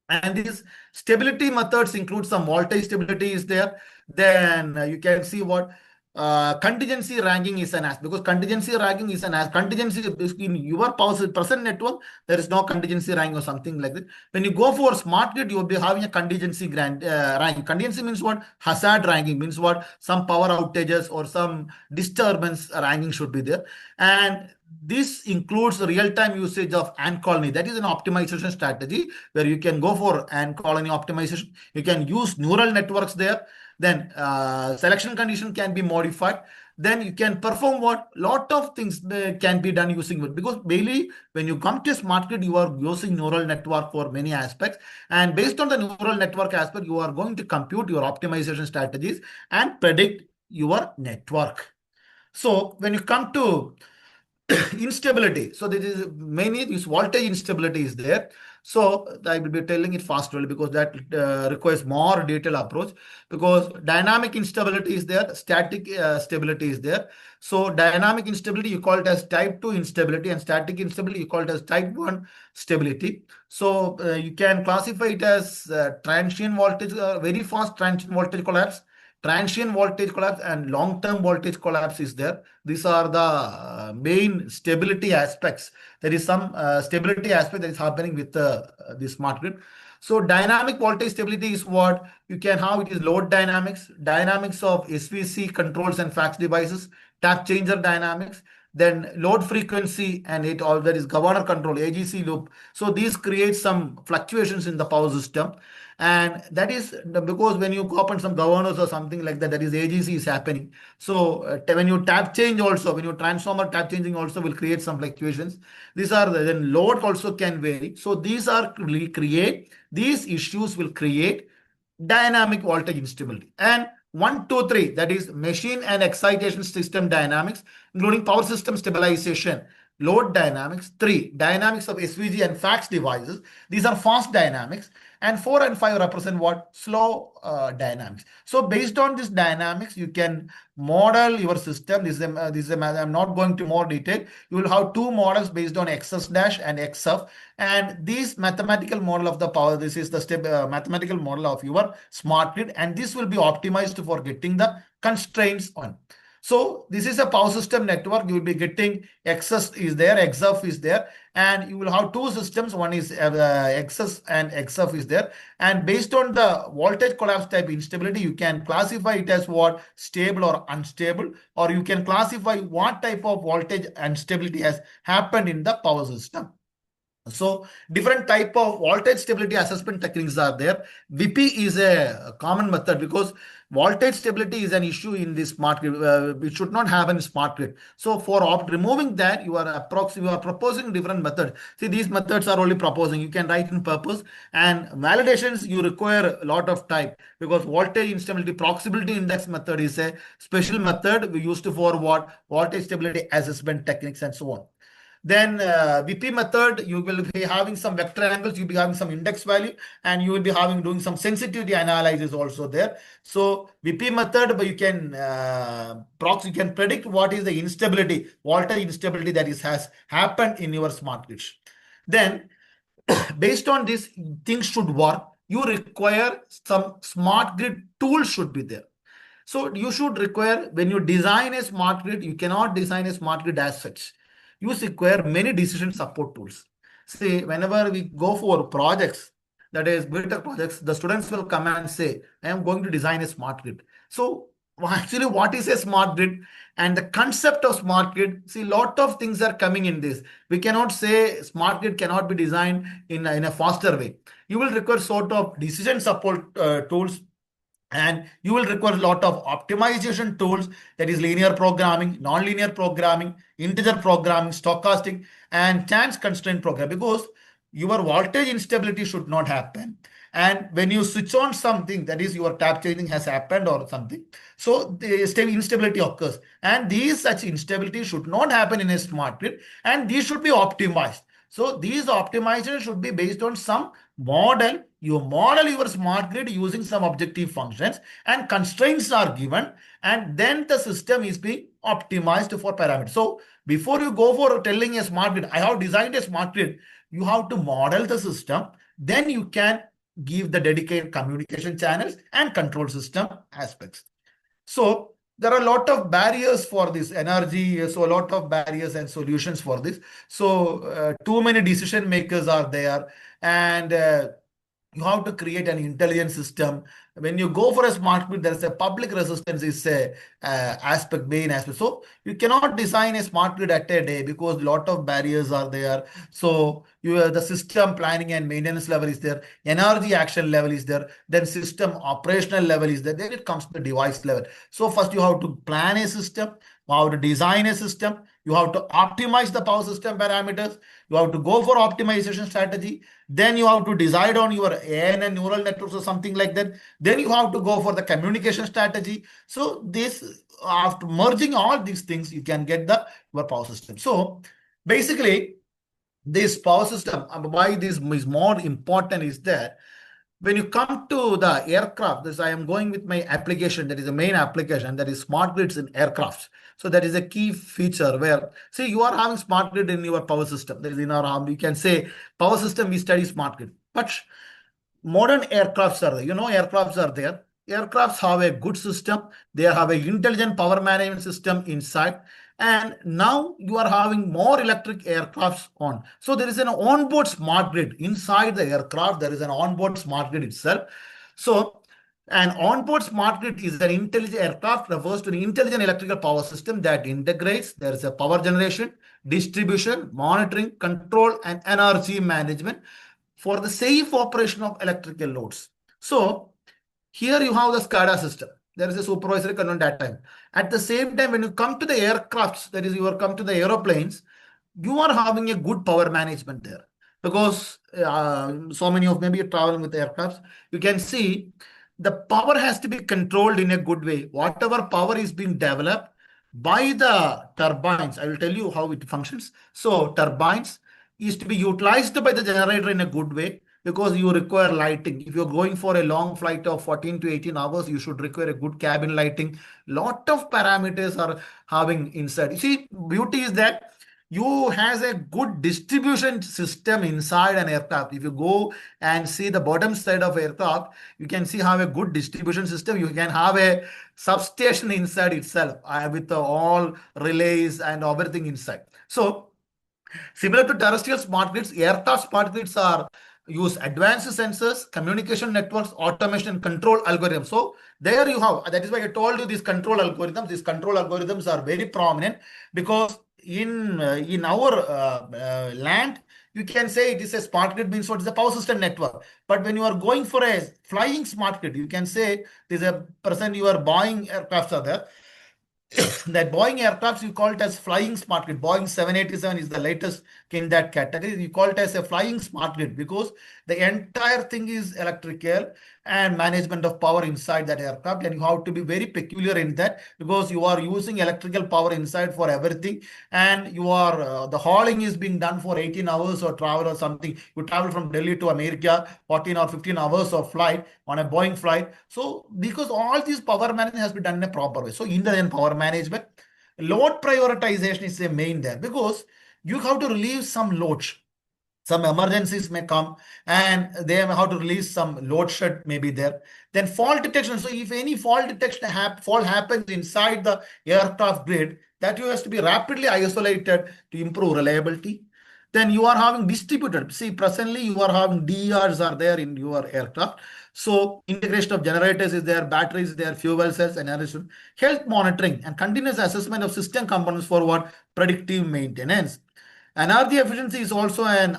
And these stability methods include some voltage stability is there. Then you can see what contingency ranking is an aspect, because contingency ranking is an aspect. Contingency in your power present network, there is no contingency ranking or something like that. When you go for smart grid, you will be having a contingency ranking. Contingency means what? Hazard ranking means what? Some power outages or some disturbance ranking should be there. And this includes real-time usage of ant colony. That is an optimization strategy where you can go for ant colony optimization. You can use neural networks there. Then selection condition can be modified. Then you can perform what? Lot of things can be done using it. Because mainly when you come to smart grid, you are using neural network for many aspects. And based on the neural network aspect, you are going to compute your optimization strategies and predict your network. So when you come to instability, so there is mainly this voltage instability is there. So I will be telling it faster because that requires more detailed approach, because dynamic instability is there, static stability is there. So dynamic instability you call it as type 2 instability, and static instability you call it as type 1 stability. So you can classify it as transient voltage, very fast transient voltage collapse, transient voltage collapse, and long-term voltage collapse is there. These are the main stability aspects. There is some stability aspect that is happening with the smart grid. So dynamic voltage stability is what you can have. It is load dynamics, dynamics of SVC controls and fax devices, tap changer dynamics, then load frequency, and it all that is governor control, AGC loop. So these create some fluctuations in the power system. And that is because when you open some governors or something like that, that is AGC is happening. So when you tap change also, when you transformer tap changing also will create some fluctuations. These are then load also can vary. So these are will create, these issues will create dynamic voltage instability. And 1, 2, 3, that is machine and excitation system dynamics, including power system stabilization, load dynamics. 3, dynamics of SVG and fax devices. These are fast dynamics. And 4 and 5 represent what? Slow dynamics. So based on this dynamics, you can model your system. This is I'm not going to more detail. You will have two models based on XS dash and XF. And this mathematical model of the power, this is the mathematical model of your smart grid. And this will be optimized for getting the constraints on. So this is a power system network. You will be getting XS is there, XF is there, and you will have two systems. One is XS and XF is there. And based on the voltage collapse type instability, you can classify it as what? Stable or unstable, or you can classify what type of voltage instability has happened in the power system. So different type of voltage stability assessment techniques are there. VP is a common method because voltage stability is an issue in this smart grid. It should not happen in smart grid. So for removing that, you are proposing different methods. See, these methods are only proposing. You can write in purpose, and validations you require a lot of time, because voltage instability proximity index method is a special method we used for what? Voltage stability assessment techniques and so on. Then VP method, you will be having some vector angles, you'll be having some index value, and you will be doing some sensitivity analysis also there. So VP method, but you can you can predict what is the instability, voltage instability that has happened in your smart grids. Then based on this, things should work. You require some smart grid tools should be there. So you should require, when you design a smart grid, you cannot design a smart grid as such. You require many decision support tools. See, whenever we go for projects, that is BTech projects, the students will come and say, I am going to design a smart grid. So actually, what is a smart grid and the concept of smart grid? See, a lot of things are coming in this. We cannot say smart grid cannot be designed in a faster way. You will require sort of decision support tools, and you will require a lot of optimization tools, that is linear programming, non-linear programming, integer programming, stochastic, and chance constraint programming, because your voltage instability should not happen. And when you switch on something, that is your tap changing has happened or something, so the instability occurs. And these such instability should not happen in a smart grid, and these should be optimized. So these optimizations should be based on some model. You model your smart grid using some objective functions, and constraints are given, and then the system is being optimized for parameters. So before you go for telling a smart grid, I have designed a smart grid, you have to model the system. Then you can give the dedicated communication channels and control system aspects. So there are a lot of barriers for this energy. So a lot of barriers and solutions for this. So too many decision makers are there, and you have to create an intelligent system. When you go for a smart grid, there is a public resistance is a main aspect. So you cannot design a smart grid at a day because a lot of barriers are there. So the system planning and maintenance level is there, energy action level is there, then system operational level is there. Then it comes to the device level. So first you have to plan a system, you have to design a system, you have to optimize the power system parameters, you have to go for optimization strategy, then you have to decide on your AN and neural networks or something like that. Then you have to go for the communication strategy. So this, after merging all these things, you can get your power system. So basically, this power system, why this is more important is that when you come to the aircraft, this I am going with my application, that is the main application, that is smart grids in aircrafts. So that is a key feature where, see, you are having smart grid in your power system. That is in our, you can say power system, we study smart grid. But modern aircrafts are there. Aircrafts are there. Aircrafts have a good system. They have an intelligent power management system inside. And now you are having more electric aircrafts on. So there is an onboard smart grid inside the aircraft. There is an onboard smart grid itself. So an onboard smart grid is an intelligent aircraft refers to an intelligent electrical power system that integrates. There is a power generation, distribution, monitoring, control, and energy management for the safe operation of electrical loads. So here you have the SCADA system. There is a supervisory control data time. At the same time, when you come to the aircrafts, that is, you are come to the aeroplanes, you are having a good power management there because so many of maybe you're traveling with aircrafts. You can see the power has to be controlled in a good way. Whatever power is being developed by the turbines, I will tell you how it functions. So turbines is to be utilized by the generator in a good way because you require lighting. If you're going for a long flight of 14 to 18 hours, you should require a good cabin lighting. Lot of parameters are having inside. You see, beauty is that you has a good distribution system inside an aircraft. If you go and see the bottom side of aircraft, you can see have a good distribution system. You can have a substation inside itself with all relays and everything inside. So similar to terrestrial smart grids, aircraft smart grids are use advanced sensors, communication networks, automation, and control algorithms. So there you have, that is why I told you these control algorithms. These control algorithms are very prominent because in our land, you can say it is a smart grid means what is a power system network. But when you are going for a flying smart grid, you can say there's a person you are buying aircrafts are there. That Boeing aircrafts, you call it as flying smart grid. Boeing 787 is the latest in that category. You call it as a flying smart grid because the entire thing is electrical and management of power inside that aircraft. And you have to be very peculiar in that because you are using electrical power inside for everything. And you are, the hauling is being done for 18 hours or travel or something. You travel from Delhi to America, 14 or 15 hours of flight on a Boeing flight. So because all this power management has been done in a proper way. So in the end, power management, load prioritization is the main there because you have to relieve some loads. Some emergencies may come and they have to release some load shed may be there. Then fault detection. So if any fault detection fault happens inside the aircraft grid, that you has to be rapidly isolated to improve reliability. Then you are having distributed. See, presently you are having DERs are there in your aircraft. So integration of generators is there, batteries is there, fuel cells, and health monitoring and continuous assessment of system components for what predictive maintenance. Energy efficiency is also an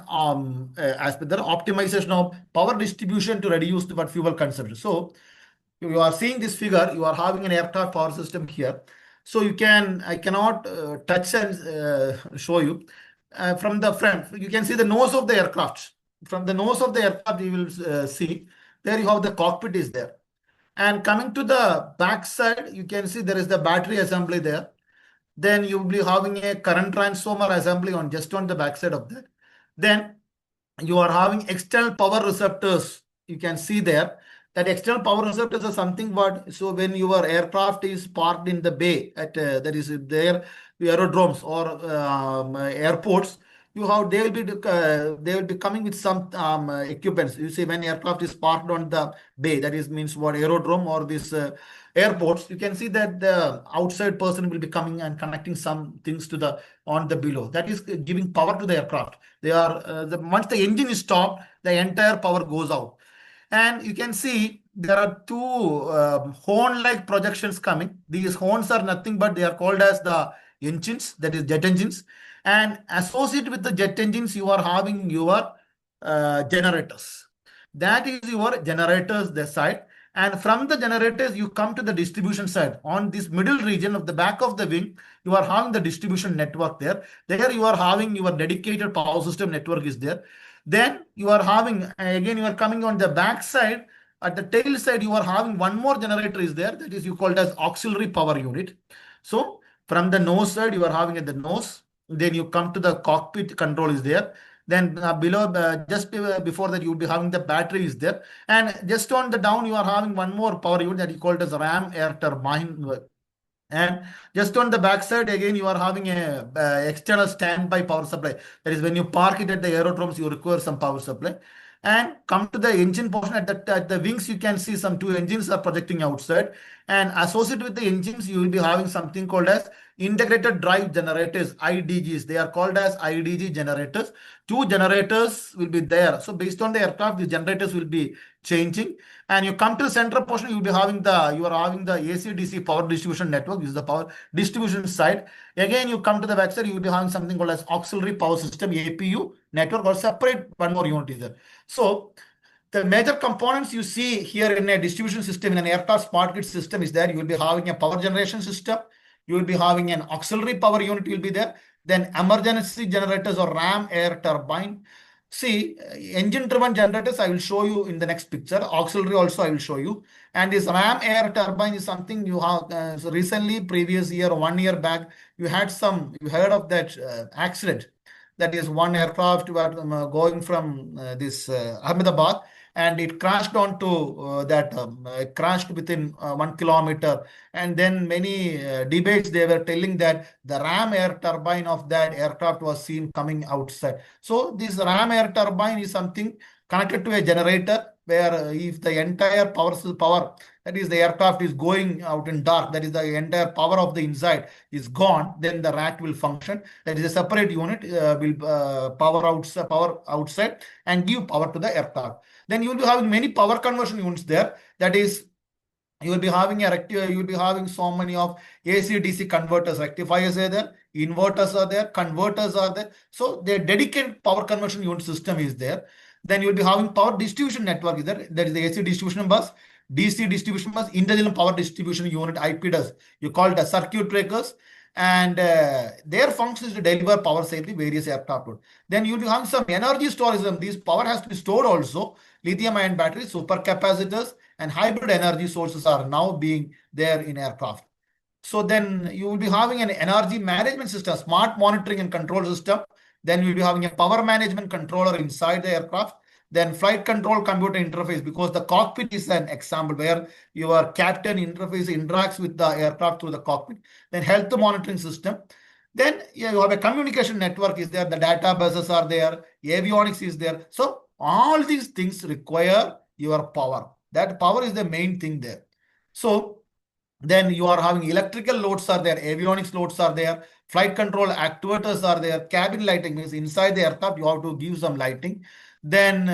aspect. The optimization of power distribution to reduce the fuel consumption. So you are seeing this figure. You are having an aircraft power system here. So I cannot touch and show you from the front. You can see the nose of the aircraft. From the nose of the aircraft, you will see there you have the cockpit is there. And coming to the back side, you can see there is the battery assembly there. Then you will be having a current transformer assembly on just on the backside of that. Then you are having external power receptors. You can see there that external power receptors are something what, so when your aircraft is parked in the bay at that is there aerodromes or airports, they will be coming with some equipments. You see when aircraft is parked on the bay, that is means what aerodrome or this airports, you can see that the outside person will be coming and connecting some things to the on the below. That is giving power to the aircraft. They are once the engine is stopped, the entire power goes out. And you can see there are two horn-like projections coming. These horns are nothing but they are called as the engines, that is jet engines. And associated with the jet engines, you are having your generators. That is your generators, the side. And from the generators, you come to the distribution side. On this middle region of the back of the wing, you are having the distribution network there. There you are having your dedicated power system network is there. Then you are having, again, you are coming on the back side. At the tail side, you are having one more generator is there. That is you called as auxiliary power unit. So from the nose side, you are having at the nose. Then you come to the cockpit control is there. Then below, just before that, you will be having the battery is there. And just on the down, you are having one more power unit that you call it as RAM air turbine. And just on the backside, again, you are having a external standby power supply. That is when you park it at the aerodromes, you require some power supply. And come to the engine portion at the wings, you can see some two engines are projecting outside. And associated with the engines, you will be having something called as integrated drive generators, IDGs. They are called as IDG generators. Two generators will be there. So based on the aircraft, the generators will be changing. And you come to the central portion, you are having the AC/DC power distribution network. This is the power distribution side. Again, you come to the backside, you will be having something called as auxiliary power system, APU network, or separate one more unit is there. So the major components you see here in a distribution system, in an aircraft smart grid system is there. You will be having a power generation system. You will be having an auxiliary power unit will be there. Then emergency generators or RAM air turbine. See, engine-driven generators, I will show you in the next picture. Auxiliary also I will show you. And this RAM air turbine is something you have so recently, previous year, 1 year back, you heard of that accident. That is one aircraft going from this Ahmedabad, and it crashed onto it crashed within 1 kilometer. And then many debates, they were telling that the RAM air turbine of that aircraft was seen coming outside. So this RAM air turbine is something connected to a generator where if the entire power, that is the aircraft is going out in dark, that is the entire power of the inside is gone, then the rack will function. That is a separate unit, will power outside and give power to the aircraft. Then you will be having many power conversion units there. That is, you will be having you will be having so many of AC/DC converters, rectifiers are there, inverters are there, converters are there. So the dedicated power conversion unit system is there. Then you will be having power distribution network is there. That is the AC distribution bus, DC distribution bus, intelligent power distribution unit, IPDUS. You call it as circuit breakers. And their function is to deliver power safely various aircraft load. Then you will be having some energy storage. This power has to be stored also. Lithium-ion batteries, supercapacitors, and hybrid energy sources are now being there in aircraft. So then you will be having an energy management system, smart monitoring and control system. Then you'll be having a power management controller inside the aircraft. Then flight control computer interface, because the cockpit is an example where your captain interacts with the aircraft through the cockpit. Then health monitoring system. Then you have a communication network is there. The data buses are there. Avionics is there. So all these things require your power. That power is the main thing there. So then you are having electrical loads are there, avionics loads are there, flight control actuators are there, cabin lighting means inside the aircraft you have to give some lighting. Then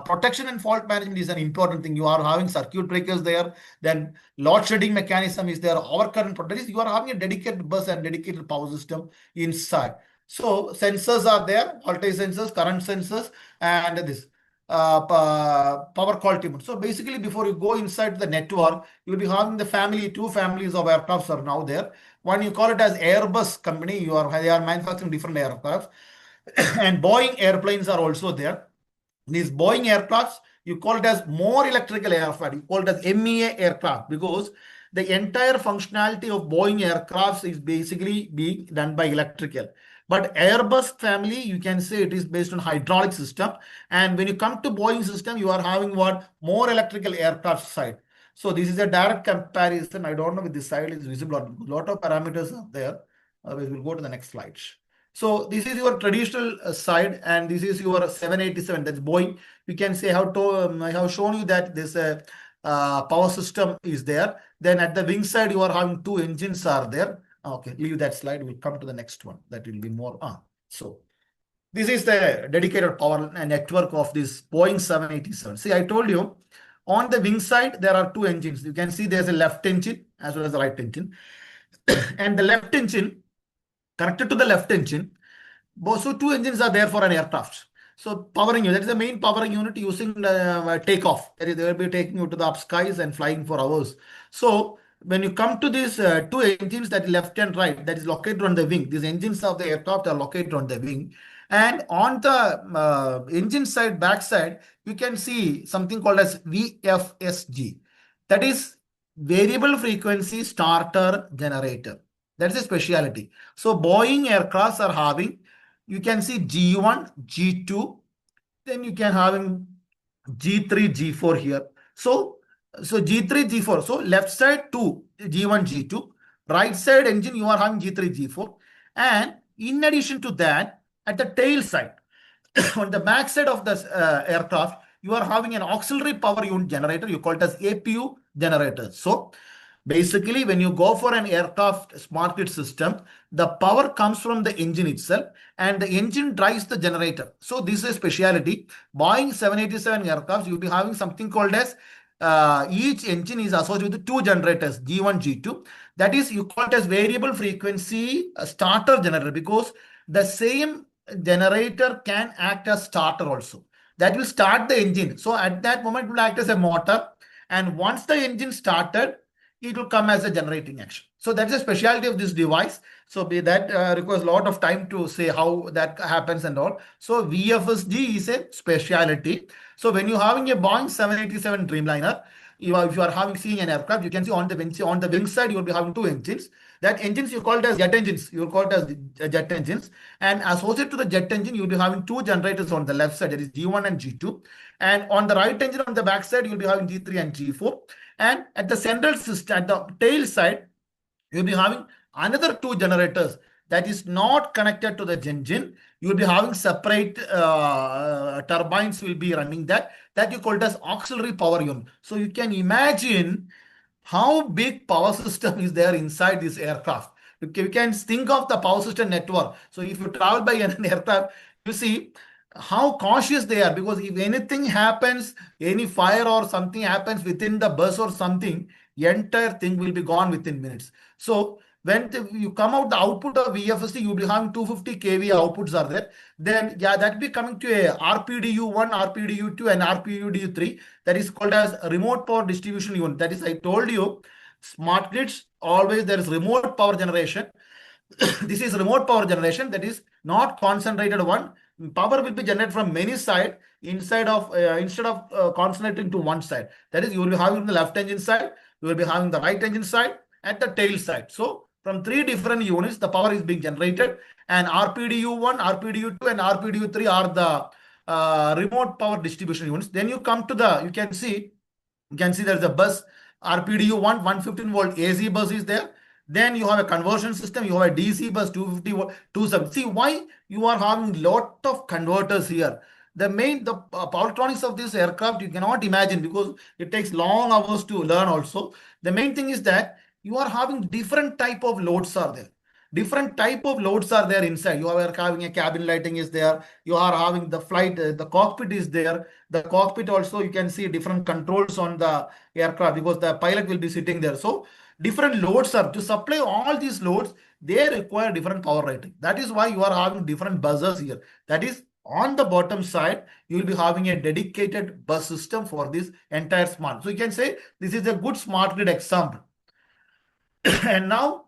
protection and fault management is an important thing. You are having circuit breakers there. Then load shedding mechanism is there. Overcurrent protectors. You are having a dedicated bus and dedicated power system inside. So sensors are there, voltage sensors, current sensors, and this power quality mode. So basically, before you go inside the network, you'll be having the two families of aircrafts are now there. One you call it as Airbus company. They are manufacturing different aircrafts, and Boeing airplanes are also there. These Boeing aircrafts, you call it as more electrical aircraft. You call it as MEA aircraft because the entire functionality of Boeing aircrafts is basically being done by electrical. But Airbus family, you can say it is based on hydraulic system. And when you come to Boeing system, you are having what? More electrical aircraft side. So this is a direct comparison. I don't know if this side is visible or not. A lot of parameters are there. We will go to the next slide. So this is your traditional side, and this is your 787. That's Boeing. You can say I have shown you that this power system is there. Then at the wing side, you are having two engines are there. Okay, leave that slide. We'll come to the next one. That will be more. So this is the dedicated power network of this Boeing 787. See, I told you on the wing side, there are two engines. You can see there's a left engine as well as the right engine. And the left engine, connected to the left engine, so two engines are there for an aircraft. So powering unit, that is the main powering unit using the takeoff. That is, they will be taking you to the up skies and flying for hours. So when you come to these two engines, that is left and right, that is located on the wing. These engines of the aircraft are located on the wing. And on the engine side, back side, you can see something called as VFSG. That is variable frequency starter generator. That's a specialty. So Boeing aircrafts are having you can see G1, G2, then you can having G3, G4 here. So G3, G4. So left side 2, G1, G2. Right side engine, you are having G3, G4. And in addition to that, at the tail side, on the back side of the aircraft, you are having an auxiliary power unit generator. You call it as APU generator. So basically, when you go for an aircraft smart grid system, the power comes from the engine itself and the engine drives the generator. So this is a speciality. Boeing 787 aircraft, you'll be having something called as each engine is associated with two generators, G1, G2. That is, you call it as variable frequency starter generator, because the same generator can act as starter also. That will start the engine. So at that moment, it will act as a motor. And once the engine started, it will come as a generating action. So that's a specialty of this device. So that requires a lot of time to say how that happens and all. So VFSD is a specialty. So when you're having a Boeing 787 Dreamliner, if you are having seeing an aircraft, you can see on the wing side, you will be having two engines. That engines you call it as jet engines. You will call it as jet engines. And associated to the jet engine, you will be having two generators on the left side, that is G1 and G2. And on the right engine on the back side, you'll be having G3 and G4. And at the central system, at the tail side, you'll be having another two generators that is not connected to the engine. You'll be having separate turbines will be running that you call it as auxiliary power unit. So you can imagine how big power system is there inside this aircraft. You can think of the power system network. So if you travel by an aircraft, you see how cautious they are, because if anything happens, any fire or something happens within the bus or something, the entire thing will be gone within minutes. So when you come out the output of VFSD, you'll be having 250 kV outputs are there. Then yeah, that will be coming to a RPDU1, RPDU2 and RPDU3. That is called as remote power distribution unit. That is, I told you, smart grids, always there is remote power generation. This is remote power generation, that is not concentrated one. Power will be generated from many sides instead of concentrating to one side. That is, you will be having the left engine side, you will be having the right engine side, at the tail side. So from three different units, the power is being generated, and RPDU1, RPDU2, and RPDU3 are the remote power distribution units. Then you come to you can see there's a bus RPDU1, 115 volt AC bus is there. Then you have a conversion system, you have a DC bus 250 volt, 270. See why you are having lot of converters here. The powertronics of this aircraft you cannot imagine, because it takes long hours to learn also. The main thing is that you are having different type of loads are there. Different type of loads are there inside. You are having a cabin lighting is there. You are having the flight, the cockpit is there. The cockpit also, you can see different controls on the aircraft, because the pilot will be sitting there. So different loads are to supply all these loads. They require different power rating. That is why you are having different buses here. That is, on the bottom side, you will be having a dedicated bus system for this entire smart. So you can say this is a good smart grid example. And now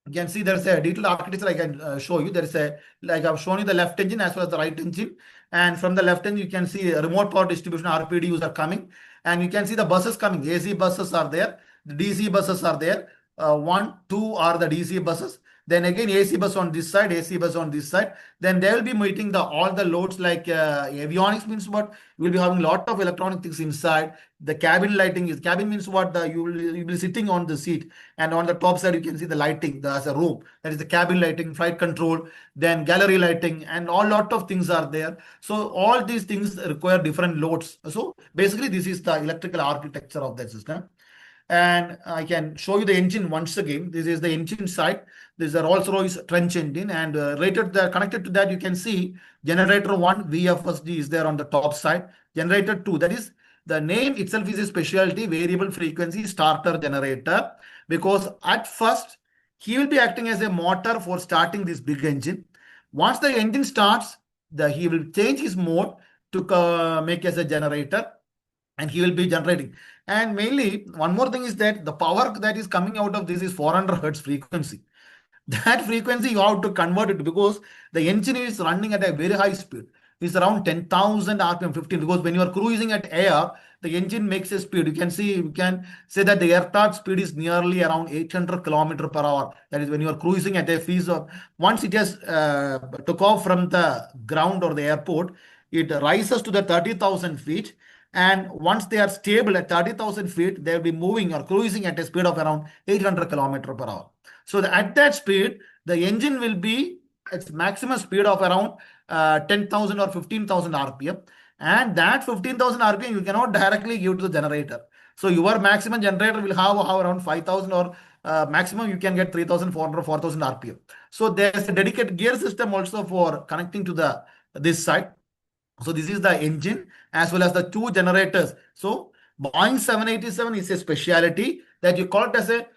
you can see there's a detailed architecture I can show you. There is like I've shown you the left engine as well as the right engine. And from the left engine, you can see remote power distribution RPDUs are coming. And you can see the buses coming. AC buses are there. The DC buses are there. 1, 2 are the DC buses. Then again, AC bus on this side, AC bus on this side. Then they will be meeting all the loads like avionics means what? You will be having a lot of electronic things inside. The cabin lighting is, cabin means what? You will be sitting on the seat. And on the top side, you can see the lighting. There's a room. That is the cabin lighting, flight control, then gallery lighting, and all lot of things are there. So all these things require different loads. So basically, this is the electrical architecture of that system. And I can show you the engine once again. This is the engine side. This is a Rolls-Royce trench engine, and connected to that, you can see generator 1 VFSD is there on the top side. Generator 2, that is, the name itself is a specialty, variable frequency starter generator, because at first he will be acting as a motor for starting this big engine. Once the engine starts, he will change his mode to make as a generator, and he will be generating. And mainly, one more thing is that the power that is coming out of this is 400 hertz frequency. That frequency you have to convert it, because the engine is running at a very high speed. is around 10,000 RPM, 15, because when you are cruising at air, the engine makes a speed. You can say that the aircraft speed is nearly around 800 kilometer per hour. That is when you are cruising at a phase of, once it has took off from the ground or the airport, it rises to the 30,000 feet. And once they are stable at 30,000 feet, they'll be moving or cruising at a speed of around 800 kilometer per hour. So at that speed, the engine will be its maximum speed of around 10,000 or 15,000 RPM. And that 15,000 RPM you cannot directly give to the generator. So your maximum generator will have around 5,000 or maximum you can get 3,400 or 4,000 RPM. So there's a dedicated gear system also for connecting to this side. So this is the engine as well as the two generators. So Boeing 787 is a specialty that you call it as a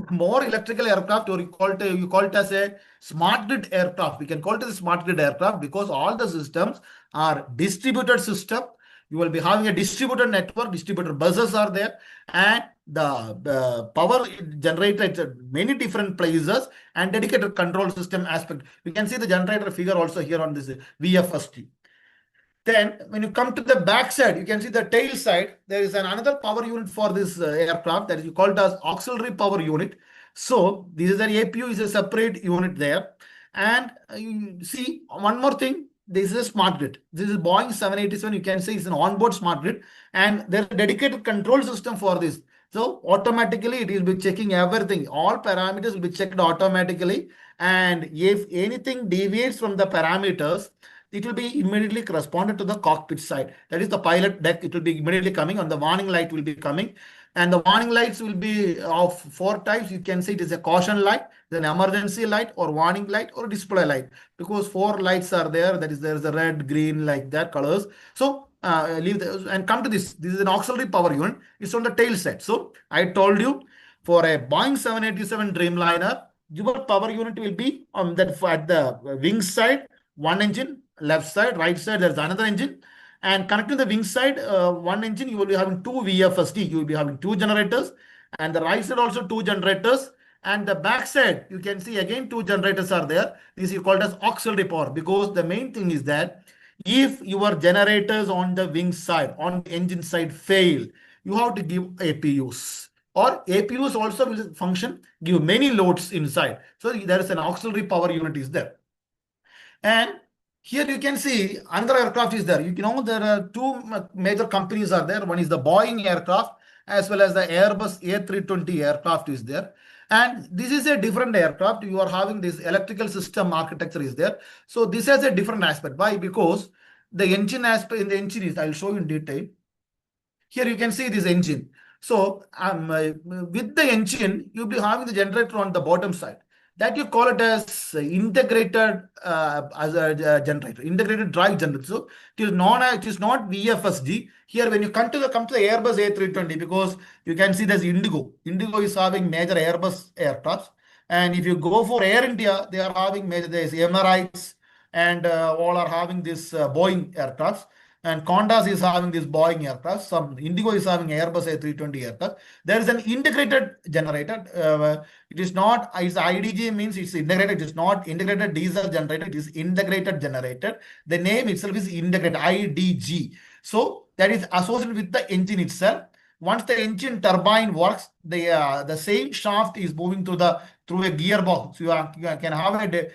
more electrical aircraft, or you call it as a smart grid aircraft. We can call it as a smart grid aircraft because all the systems are distributed system. You will be having a distributed network, distributed buses are there, and the power generated at many different places and dedicated control system aspect. You can see the generator figure also here on this VFST. Then when you come to the back side, you can see the tail side. There is another power unit for this aircraft that is called as auxiliary power unit. So this is an APU, is a separate unit there. And you see one more thing. This is a smart grid. This is Boeing 787. You can say it's an onboard smart grid, and there's a dedicated control system for this. So automatically it will be checking everything. All parameters will be checked automatically. And if anything deviates from the parameters, it will be immediately corresponded to the cockpit side. That is the pilot deck. It will be immediately coming, and the warning light will be coming. And the warning lights will be of 4 types. You can see it is a caution light, then emergency light, or warning light, or display light. Because 4 lights are there. That is, there is a red, green, like that colors. So leave and come to this. This is an auxiliary power unit. It's on the tail side. So I told you, for a Boeing 787 Dreamliner, your power unit will be on that at the wing side, one engine. Left side, right side, there's another engine. And connecting the wing side, one engine, you will be having 2 VFST. You will be having 2 generators. And the right side also 2 generators. And the back side, you can see again 2 generators are there. This is called as auxiliary power, because the main thing is that if your generators on the wing side, on the engine side fail, you have to give APUs. Or APUs also will function, give many loads inside. So there is an auxiliary power unit is there. And here you can see another aircraft is there. You know there are 2 major companies are there. One is the Boeing aircraft as well as the Airbus A320 aircraft is there. And this is a different aircraft. You are having this electrical system architecture is there. So this has a different aspect. Why? Because the engine aspect in the engine is, I'll show you in detail. Here you can see this engine. So with the engine, you'll be having the generator on the bottom side. That you call it as integrated as a generator, integrated drive generator. So it is not VFSD. Here, when you come to the Airbus A320, because you can see there's Indigo. Indigo is having major Airbus aircrafts, and if you go for Air India, they are having major. There's Emirates, and all are having this Boeing aircrafts. And Qantas is having this Boeing aircraft. Some Indigo is having Airbus A320 aircraft. There is an integrated generator. It is not, it's IDG means it's integrated. It is not integrated diesel generator. It is integrated generator. The name itself is integrated, IDG. So that is associated with the engine itself. Once the engine turbine works, the same shaft is moving through a gearbox. So you can have a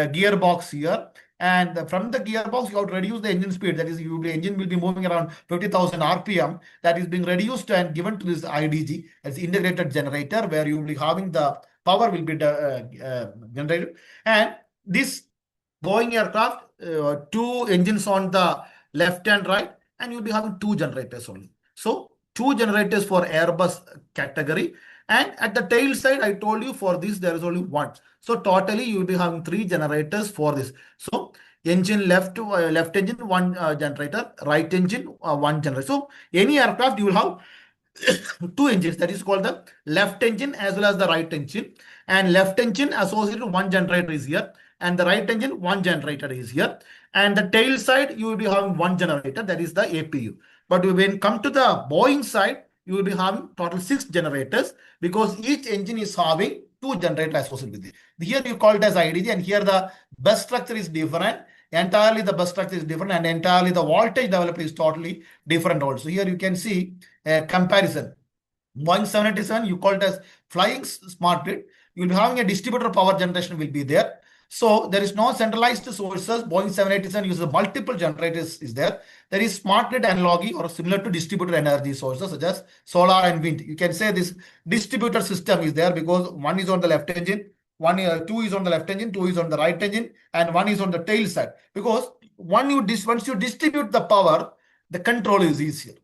gearbox here. And from the gearbox, you have to reduce the engine speed. That is, the engine will be moving around 50,000 RPM. That is being reduced and given to this IDG as integrated generator, where you will be having the power will be generated. And this Boeing aircraft, 2 engines on the left and right, and you'll be having 2 generators only. So 2 generators for Airbus category. And at the tail side, I told you for this, there is only 1. So totally, you will be having 3 generators for this. So engine left engine, 1 generator, right engine, 1 generator. So any aircraft, you will have 2 engines. That is called the left engine as well as the right engine. And left engine associated 1 generator is here. And the right engine, 1 generator is here. And the tail side, you will be having 1 generator. That is the APU. But when you come to the Boeing side, you will be having total 6 generators, because each engine is having 2 generators associated with it. Here you call it as IDG, and here the bus structure is different. Entirely the bus structure is different, and entirely the voltage developed is totally different also. Here you can see a comparison. Boeing 787, you call it as flying smart grid. You will be having a distributor power generation will be there. So there is no centralized sources. Boeing 787 uses multiple generators is there. There is smart grid analogy or similar to distributed energy sources such as solar and wind. You can say this distributor system is there because one is on the left engine, two is on the left engine, two is on the right engine, and one is on the tail side. Because once you distribute the power, the control is easier.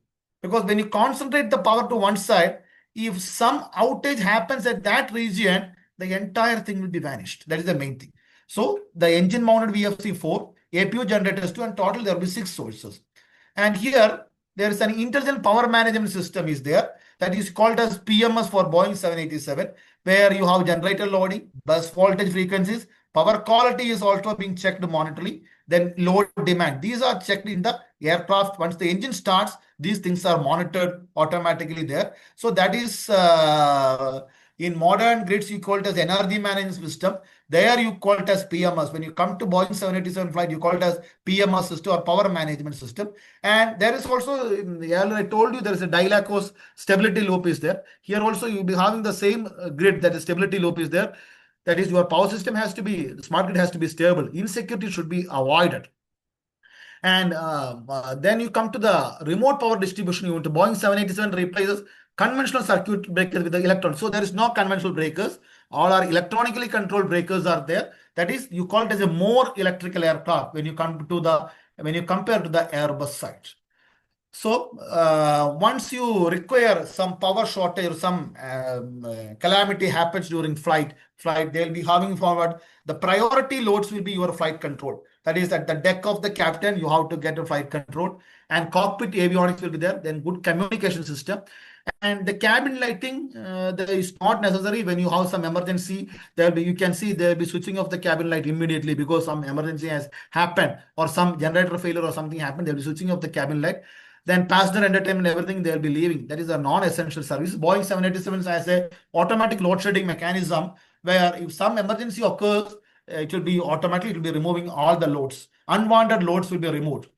Because when you concentrate the power to one side, if some outage happens at that region, the entire thing will be vanished. That is the main thing. So the engine mounted VFC4, APU generators 2, and total there will be 6 sources. And here there is an intelligent power management system is there that is called as PMS for Boeing 787, where you have generator loading, bus voltage frequencies, power quality is also being checked monetarily, then load demand. These are checked in the aircraft. Once the engine starts, these things are monitored automatically there. So that is in modern grids, you call it as energy management system. There you call it as PMS. When you come to Boeing 787 flight, you call it as PMS system or power management system. And there is also, earlier I told you, there is a Dylacos stability loop is there. Here also you'll be having the same grid, that is stability loop is there. That is, your power system has to be, smart grid has to be stable. Insecurity should be avoided. And then you come to the remote power distribution unit. Boeing 787 replaces conventional circuit breakers with the electronic. So there is no conventional breakers. All are electronically controlled breakers are there. That is, you call it as a more electrical aircraft when you come to the compare to the Airbus side. So once you require some power shortage or some calamity happens during flight, they'll be having forward. The priority loads will be your flight control. That is at the deck of the captain, you have to get a flight control, and cockpit avionics will be there. Then good communication system. And the cabin lighting that is not necessary. When you have some emergency, you can see there'll be switching off the cabin light immediately because some emergency has happened or some generator failure or something happened. They'll be switching off the cabin light. Then passenger entertainment, everything they'll be leaving. That is a non-essential service. Boeing 787 has a automatic load shedding mechanism where if some emergency occurs, it will be automatically, it will be removing all the loads. Unwanted loads will be removed.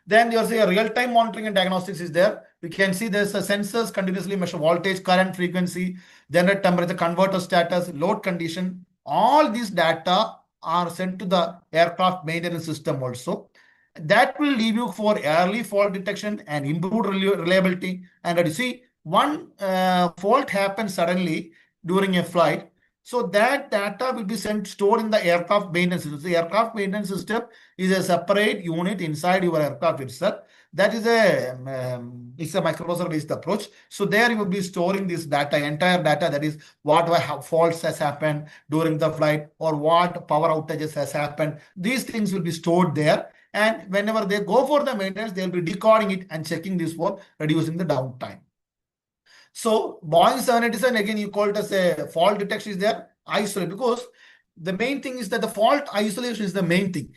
Then there's a real-time monitoring and diagnostics is there. We can see there's a sensors continuously measure voltage, current, frequency, generate temperature, converter status, load condition. All these data are sent to the aircraft maintenance system also. That will leave you for early fault detection and improved reliability. And you see, one fault happens suddenly during a flight. So that data will be stored in the aircraft maintenance system. The aircraft maintenance system is a separate unit inside your aircraft itself. That is it's a microprocessor-based approach. So there you will be storing this data, entire data, that is what faults has happened during the flight or what power outages has happened. These things will be stored there. And whenever they go for the maintenance, they'll be decoding it and checking this for reducing the downtime. So Boeing 787, again, you call it as a fault detection is there, isolate, because the main thing is that the fault isolation is the main thing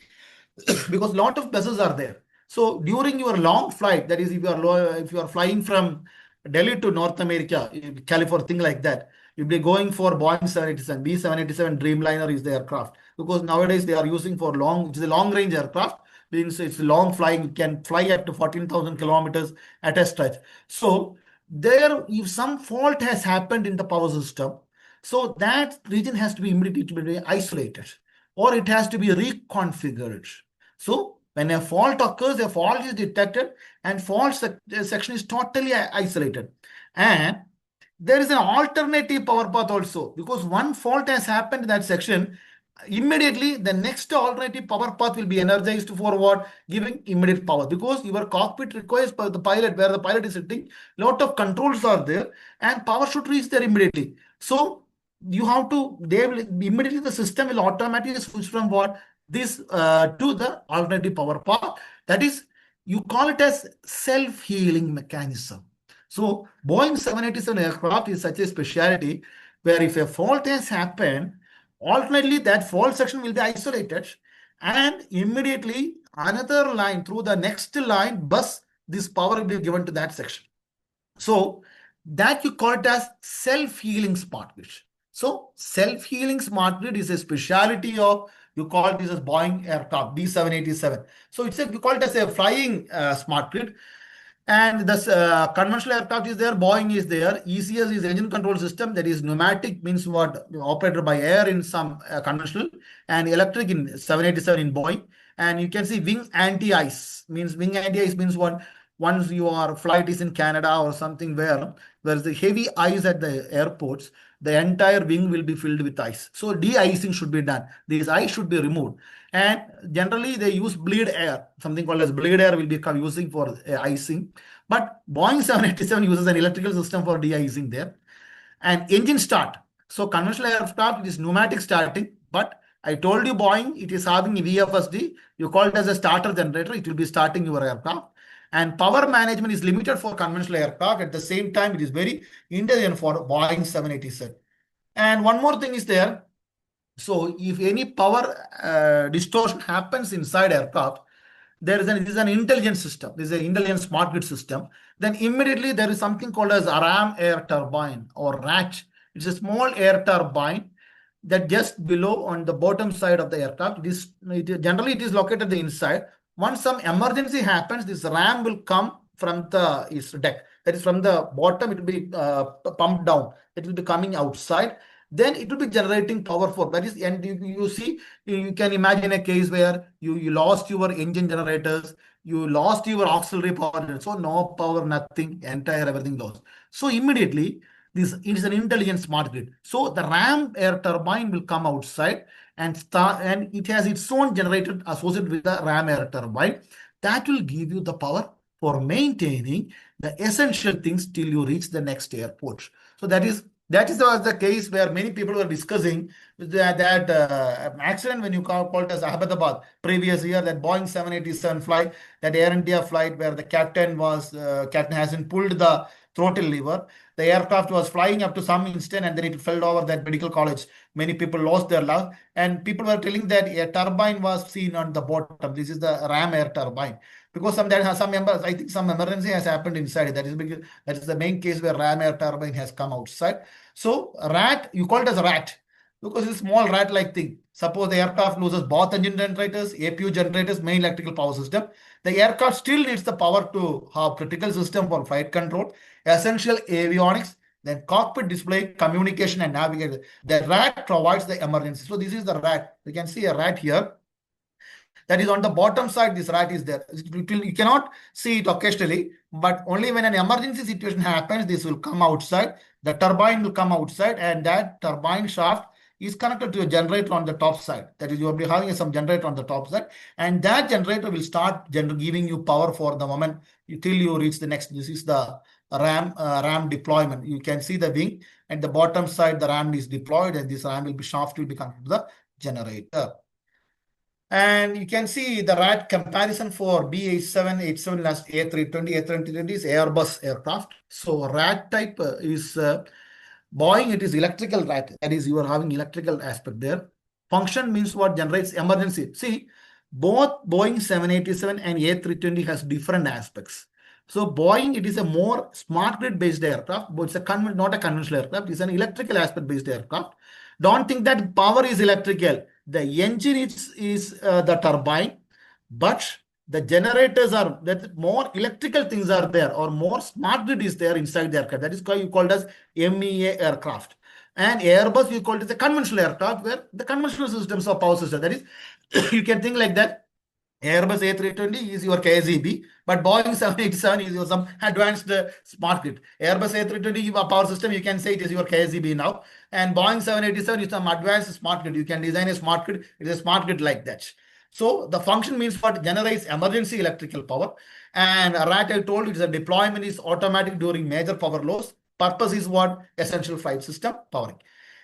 because a lot of buses are there. So during your long flight, that is if you are flying from Delhi to North America, California, thing like that, you'll be going for Boeing 787, B787 Dreamliner is the aircraft because nowadays they are using for it's a long range aircraft. Means it's long flying, you can fly up to 14,000 kilometers at a stretch. So there, if some fault has happened in the power system, so that region has to be immediately isolated or it has to be reconfigured. So when a fault occurs, a fault is detected and fault section is totally isolated. And there is an alternative power path also because one fault has happened in that section. Immediately the next alternative power path will be energized for what? Giving immediate power because your cockpit requires the pilot, where the pilot is sitting, lot of controls are there and power should reach there immediately. So you have to, immediately the system will automatically switch from what? This to the alternative power path. That is, you call it as self-healing mechanism. So Boeing 787 aircraft is such a specialty where if a fault has happened, alternately, that fault section will be isolated and immediately another line through the next line bus, this power will be given to that section. So that you call it as self-healing smart grid. So self-healing smart grid is a speciality of You call this as Boeing aircraft, B787. So we call it as a flying smart grid. And this conventional aircraft is there, Boeing is there. ECS is engine control system, that is pneumatic, means what, operated by air in some conventional, and electric in 787 in Boeing. And you can see wing anti-ice, means wing anti-ice means what, once your flight is in Canada or something where there's the heavy ice at the airports, the entire wing will be filled with ice. So de-icing should be done. This ice should be removed. And generally they use bleed air, something called as bleed air will be using for icing. But Boeing 787 uses an electrical system for de-icing there. And engine start. So conventional aircraft, it is pneumatic starting, but I told you Boeing, it is having VFSD. You call it as a starter generator. It will be starting your aircraft. And power management is limited for conventional aircraft. At the same time, it is very intelligent for Boeing 787. And one more thing is there. So if any power distortion happens inside aircraft, this is an intelligent system. This is an intelligent smart grid system. Then immediately there is something called as RAM air turbine or RAT. It's a small air turbine that just below on the bottom side of the aircraft. Generally it is located the inside. Once some emergency happens, this RAM will come from its deck. That is from the bottom, it will be pumped down. It will be coming outside. Then it will be generating power for that is, and you see, you can imagine a case where you lost your engine generators, you lost your auxiliary power, so no power, nothing, entire everything lost. So immediately this is an intelligent smart grid. So the RAM air turbine will come outside and start, and it has its own generator associated with the RAM air turbine that will give you the power for maintaining the essential things till you reach the next airport. So that was the case where many people were discussing that accident when you call it as Ahmedabad previous year, that Boeing 787 flight, that Air India flight where the captain hasn't pulled the throttle lever. The aircraft was flying up to some instant and then it fell over that medical college. Many people lost their life and people were telling that a turbine was seen on the bottom. This is the RAM air turbine. Because I think some emergency has happened inside. That is the main case where RAM air turbine has come outside. So RAT, you call it as a RAT because it's a small rat-like thing. Suppose the aircraft loses both engine generators, APU generators, main electrical power system. The aircraft still needs the power to have critical system for flight control, essential avionics, then cockpit display, communication and navigation. The RAT provides the emergency. So this is the RAT. You can see a RAT here. That is on the bottom side, this RAT is there. You cannot see it occasionally, but only when an emergency situation happens, this will come outside. The turbine will come outside and that turbine shaft is connected to a generator on the top side. That is, you will be having some generator on the top side and that generator will start giving you power for the moment till you reach the next. This is the RAM deployment. You can see the wing at the bottom side, the RAM is deployed and this RAM shaft will be connected to the generator. And you can see the RAT comparison for B87, last A320, A320 is Airbus aircraft. So RAT type is Boeing, it is electrical RAT. That is, you are having electrical aspect there. Function means what generates emergency. See, both Boeing 787 and A320 has different aspects. So Boeing, it is a more smart grid based aircraft, but it's not a conventional aircraft. It's an electrical aspect based aircraft. Don't think that power is electrical. The engine is the turbine, but the generators are that more electrical things are there or more smart grid is there inside the aircraft. That is why you call it as MEA aircraft. And Airbus, you call it as a conventional aircraft where the conventional systems of power system. That is, you can think like that. Airbus A320 is your KZB, but Boeing 787 is your some advanced smart grid. Airbus A320 power system, you can say it is your KZB now. And Boeing 787 is some advanced smart grid. You can design a smart grid. It is a smart grid like that. So the function means what generates emergency electrical power. And RAT, I told you, it is a deployment is automatic during major power loss. Purpose is what? Essential flight system powering.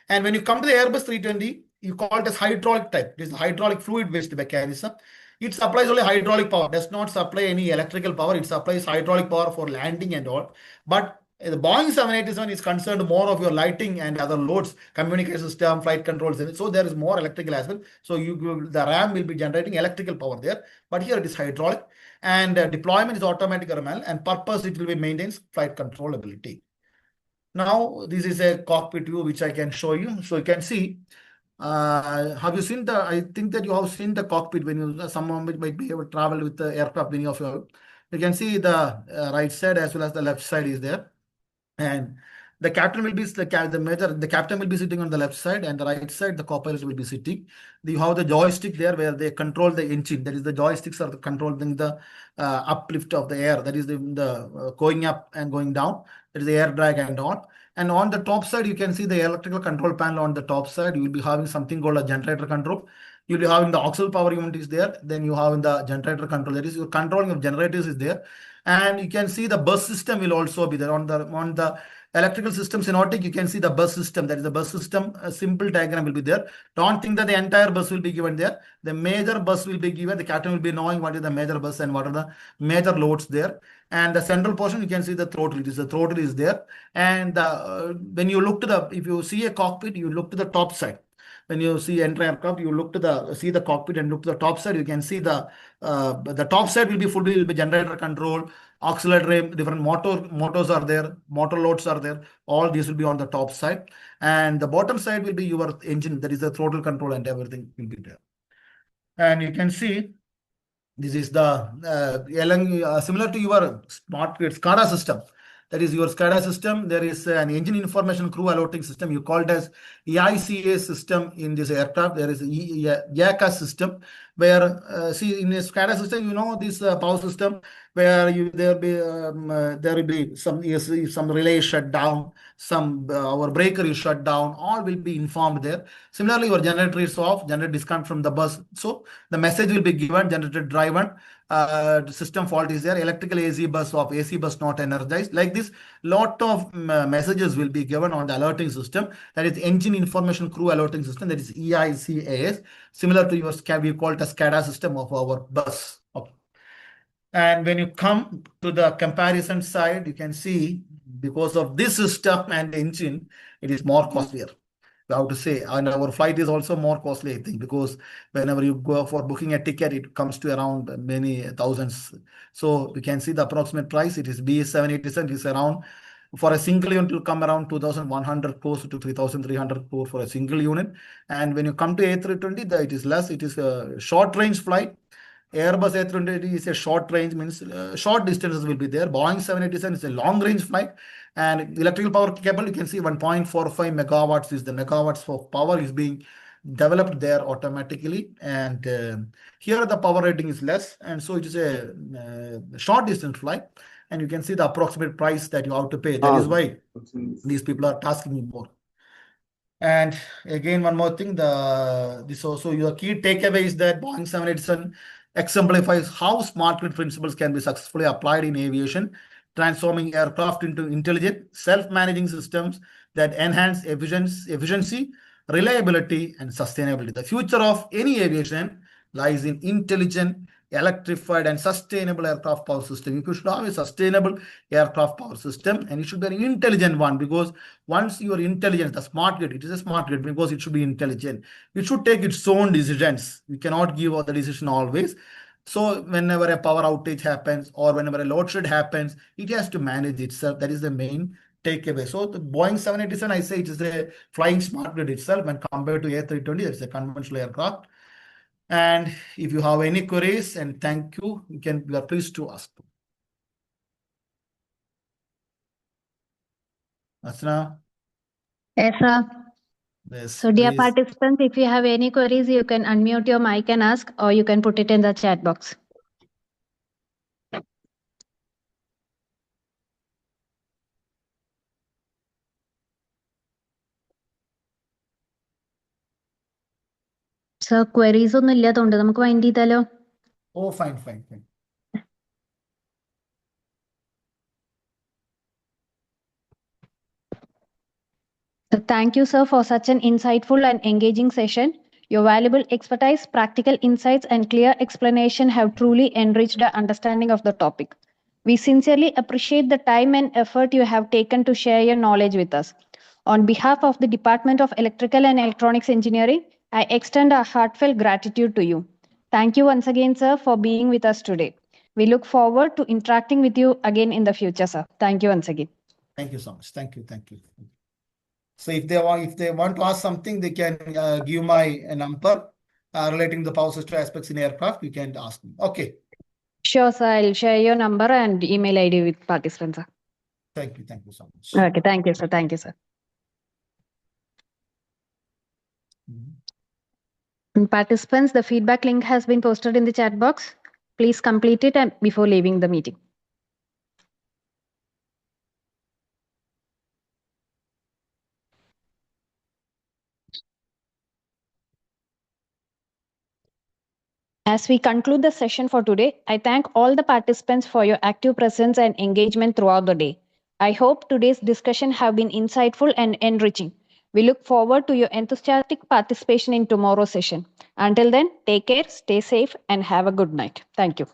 And when you come to the Airbus 320, you call it as hydraulic type. It is hydraulic fluid-based mechanism. It supplies only hydraulic power, does not supply any electrical power. It supplies hydraulic power for landing and all. But the Boeing 787 is concerned more of your lighting and other loads, communication system, flight controls. So there is more electrical aspect. So the RAM will be generating electrical power there. But here it is hydraulic. And deployment is automatic or manual. And purpose, it will be maintains flight controllability. Now, this is a cockpit view which I can show you. So you can see Have you seen I think that you have seen the cockpit when someone might be able to travel with the aircraft, many of you can see the right side as well as the left side is there. And the captain will be the captain will be sitting on the left side, and the right side the co-pilot will be sitting. You have the joystick there where they control the engine. That is, the joysticks are controlling the uplift of the air. That is the going up and going down. That is the air drag and on. And on the top side, you can see the electrical control panel on the top side. You will be having something called a generator control. You'll be having the auxiliary power unit is there. Then you have the generator control. That is, your controlling of generators is there. And you can see the bus system will also be there on the electrical system schematic. You can see the bus system. That is the bus system. A simple diagram will be there. Don't think that the entire bus will be given there. The major bus will be given. The captain will be knowing what is the major bus and what are the major loads there. And the central portion, you can see the throttle. The throttle is there. And when you look to if you see a cockpit, you look to the top side. When you see enter aircraft, you look to see the cockpit and look to the top side. You can see the top side will be generator control, auxiliary, different motors are there, motor loads are there. All these will be on the top side, and the bottom side will be your engine. That is the throttle control and everything will be there. And you can see this is the similar to your smart grid SCADA system. That is your SCADA system. There is an engine information crew alerting system. You call it as EICA system in this aircraft. There is a YACA system where, see, in a SCADA system, you know, this power system where there will be some relay shut down, our breaker is shut down, all will be informed there. Similarly, your generator is off, generator disconnect from the bus. So the message will be given, generator driven, system fault is there, electrical AC bus off, AC bus not energized. Like this, lot of messages will be given on the alerting system. That is engine information crew alerting system. That is EICAS, similar to your we call it a SCADA system of our bus. Okay. And when you come to the comparison side, you can see because of this system and engine, it is more costlier. We have to say, and our flight is also more costly, I think, because whenever you go for booking a ticket, it comes to around many thousands. So we can see the approximate price. It is BS 787 is around, for a single unit, will come around 2,100 close to 3,300 crore for a single unit. And when you come to A320, it is less. It is a short range flight. Airbus A320 is a short range, means short distances will be there. Boeing 787 is a long range flight. And electrical power cable, you can see 1.45 megawatts is the megawatts of power is being developed there automatically. And here the power rating is less. And so it is a short distance flight. And you can see the approximate price that you have to pay. That is why these people are asking me more. And again, one more thing, this also your key takeaway is that Boeing 787 exemplifies how smart grid principles can be successfully applied in aviation, transforming aircraft into intelligent, self-managing systems that enhance efficiency, reliability, and sustainability. The future of any aviation lies in intelligent, electrified, and sustainable aircraft power system. You should have a sustainable aircraft power system, and it should be an intelligent one, because once you are intelligent, the smart grid, it is a smart grid because it should be intelligent. It should take its own decisions. We cannot give all the decision always. So whenever a power outage happens or whenever a load shed happens, it has to manage itself. That is the main takeaway. So the Boeing 787, I say it is a flying smart grid itself when compared to A320, it's a conventional aircraft. And if you have any queries, and thank you, we are pleased to ask. Asna?
Yes, sir.
Yes,
So, dear
please.
participants, if you have any queries, you can unmute your mic and ask, or you can put it in the chat box. So, queries ഒന്നും ഇല്ലാത്തതുകൊണ്ട് നമുക്ക് wind ചെയ്താലോ?
Oh, fine.
So thank you, sir, for such an insightful and engaging session. Your valuable expertise, practical insights, and clear explanation have truly enriched our understanding of the topic. We sincerely appreciate the time and effort you have taken to share your knowledge with us. On behalf of the Department of Electrical and Electronics Engineering, I extend our heartfelt gratitude to you. Thank you once again, sir, for being with us today. We look forward to interacting with you again in the future, sir. Thank you once again.
Thank you so much. Thank you. So So if they want to ask something, they can give my number relating the power system aspects in aircraft. You can ask me. Okay.
Sure, sir. I'll share your number and email ID with participants, sir.
Thank you. Thank you so much.
Okay, thank you, sir. Thank you, sir. Participants, the feedback link has been posted in the chat box. Please complete it and before leaving the meeting. As we conclude the session for today, I thank all the participants for your active presence and engagement throughout the day. I hope today's discussion have been insightful and enriching. We look forward to your enthusiastic participation in tomorrow's session. Until then, take care, stay safe, and have a good night. Thank you.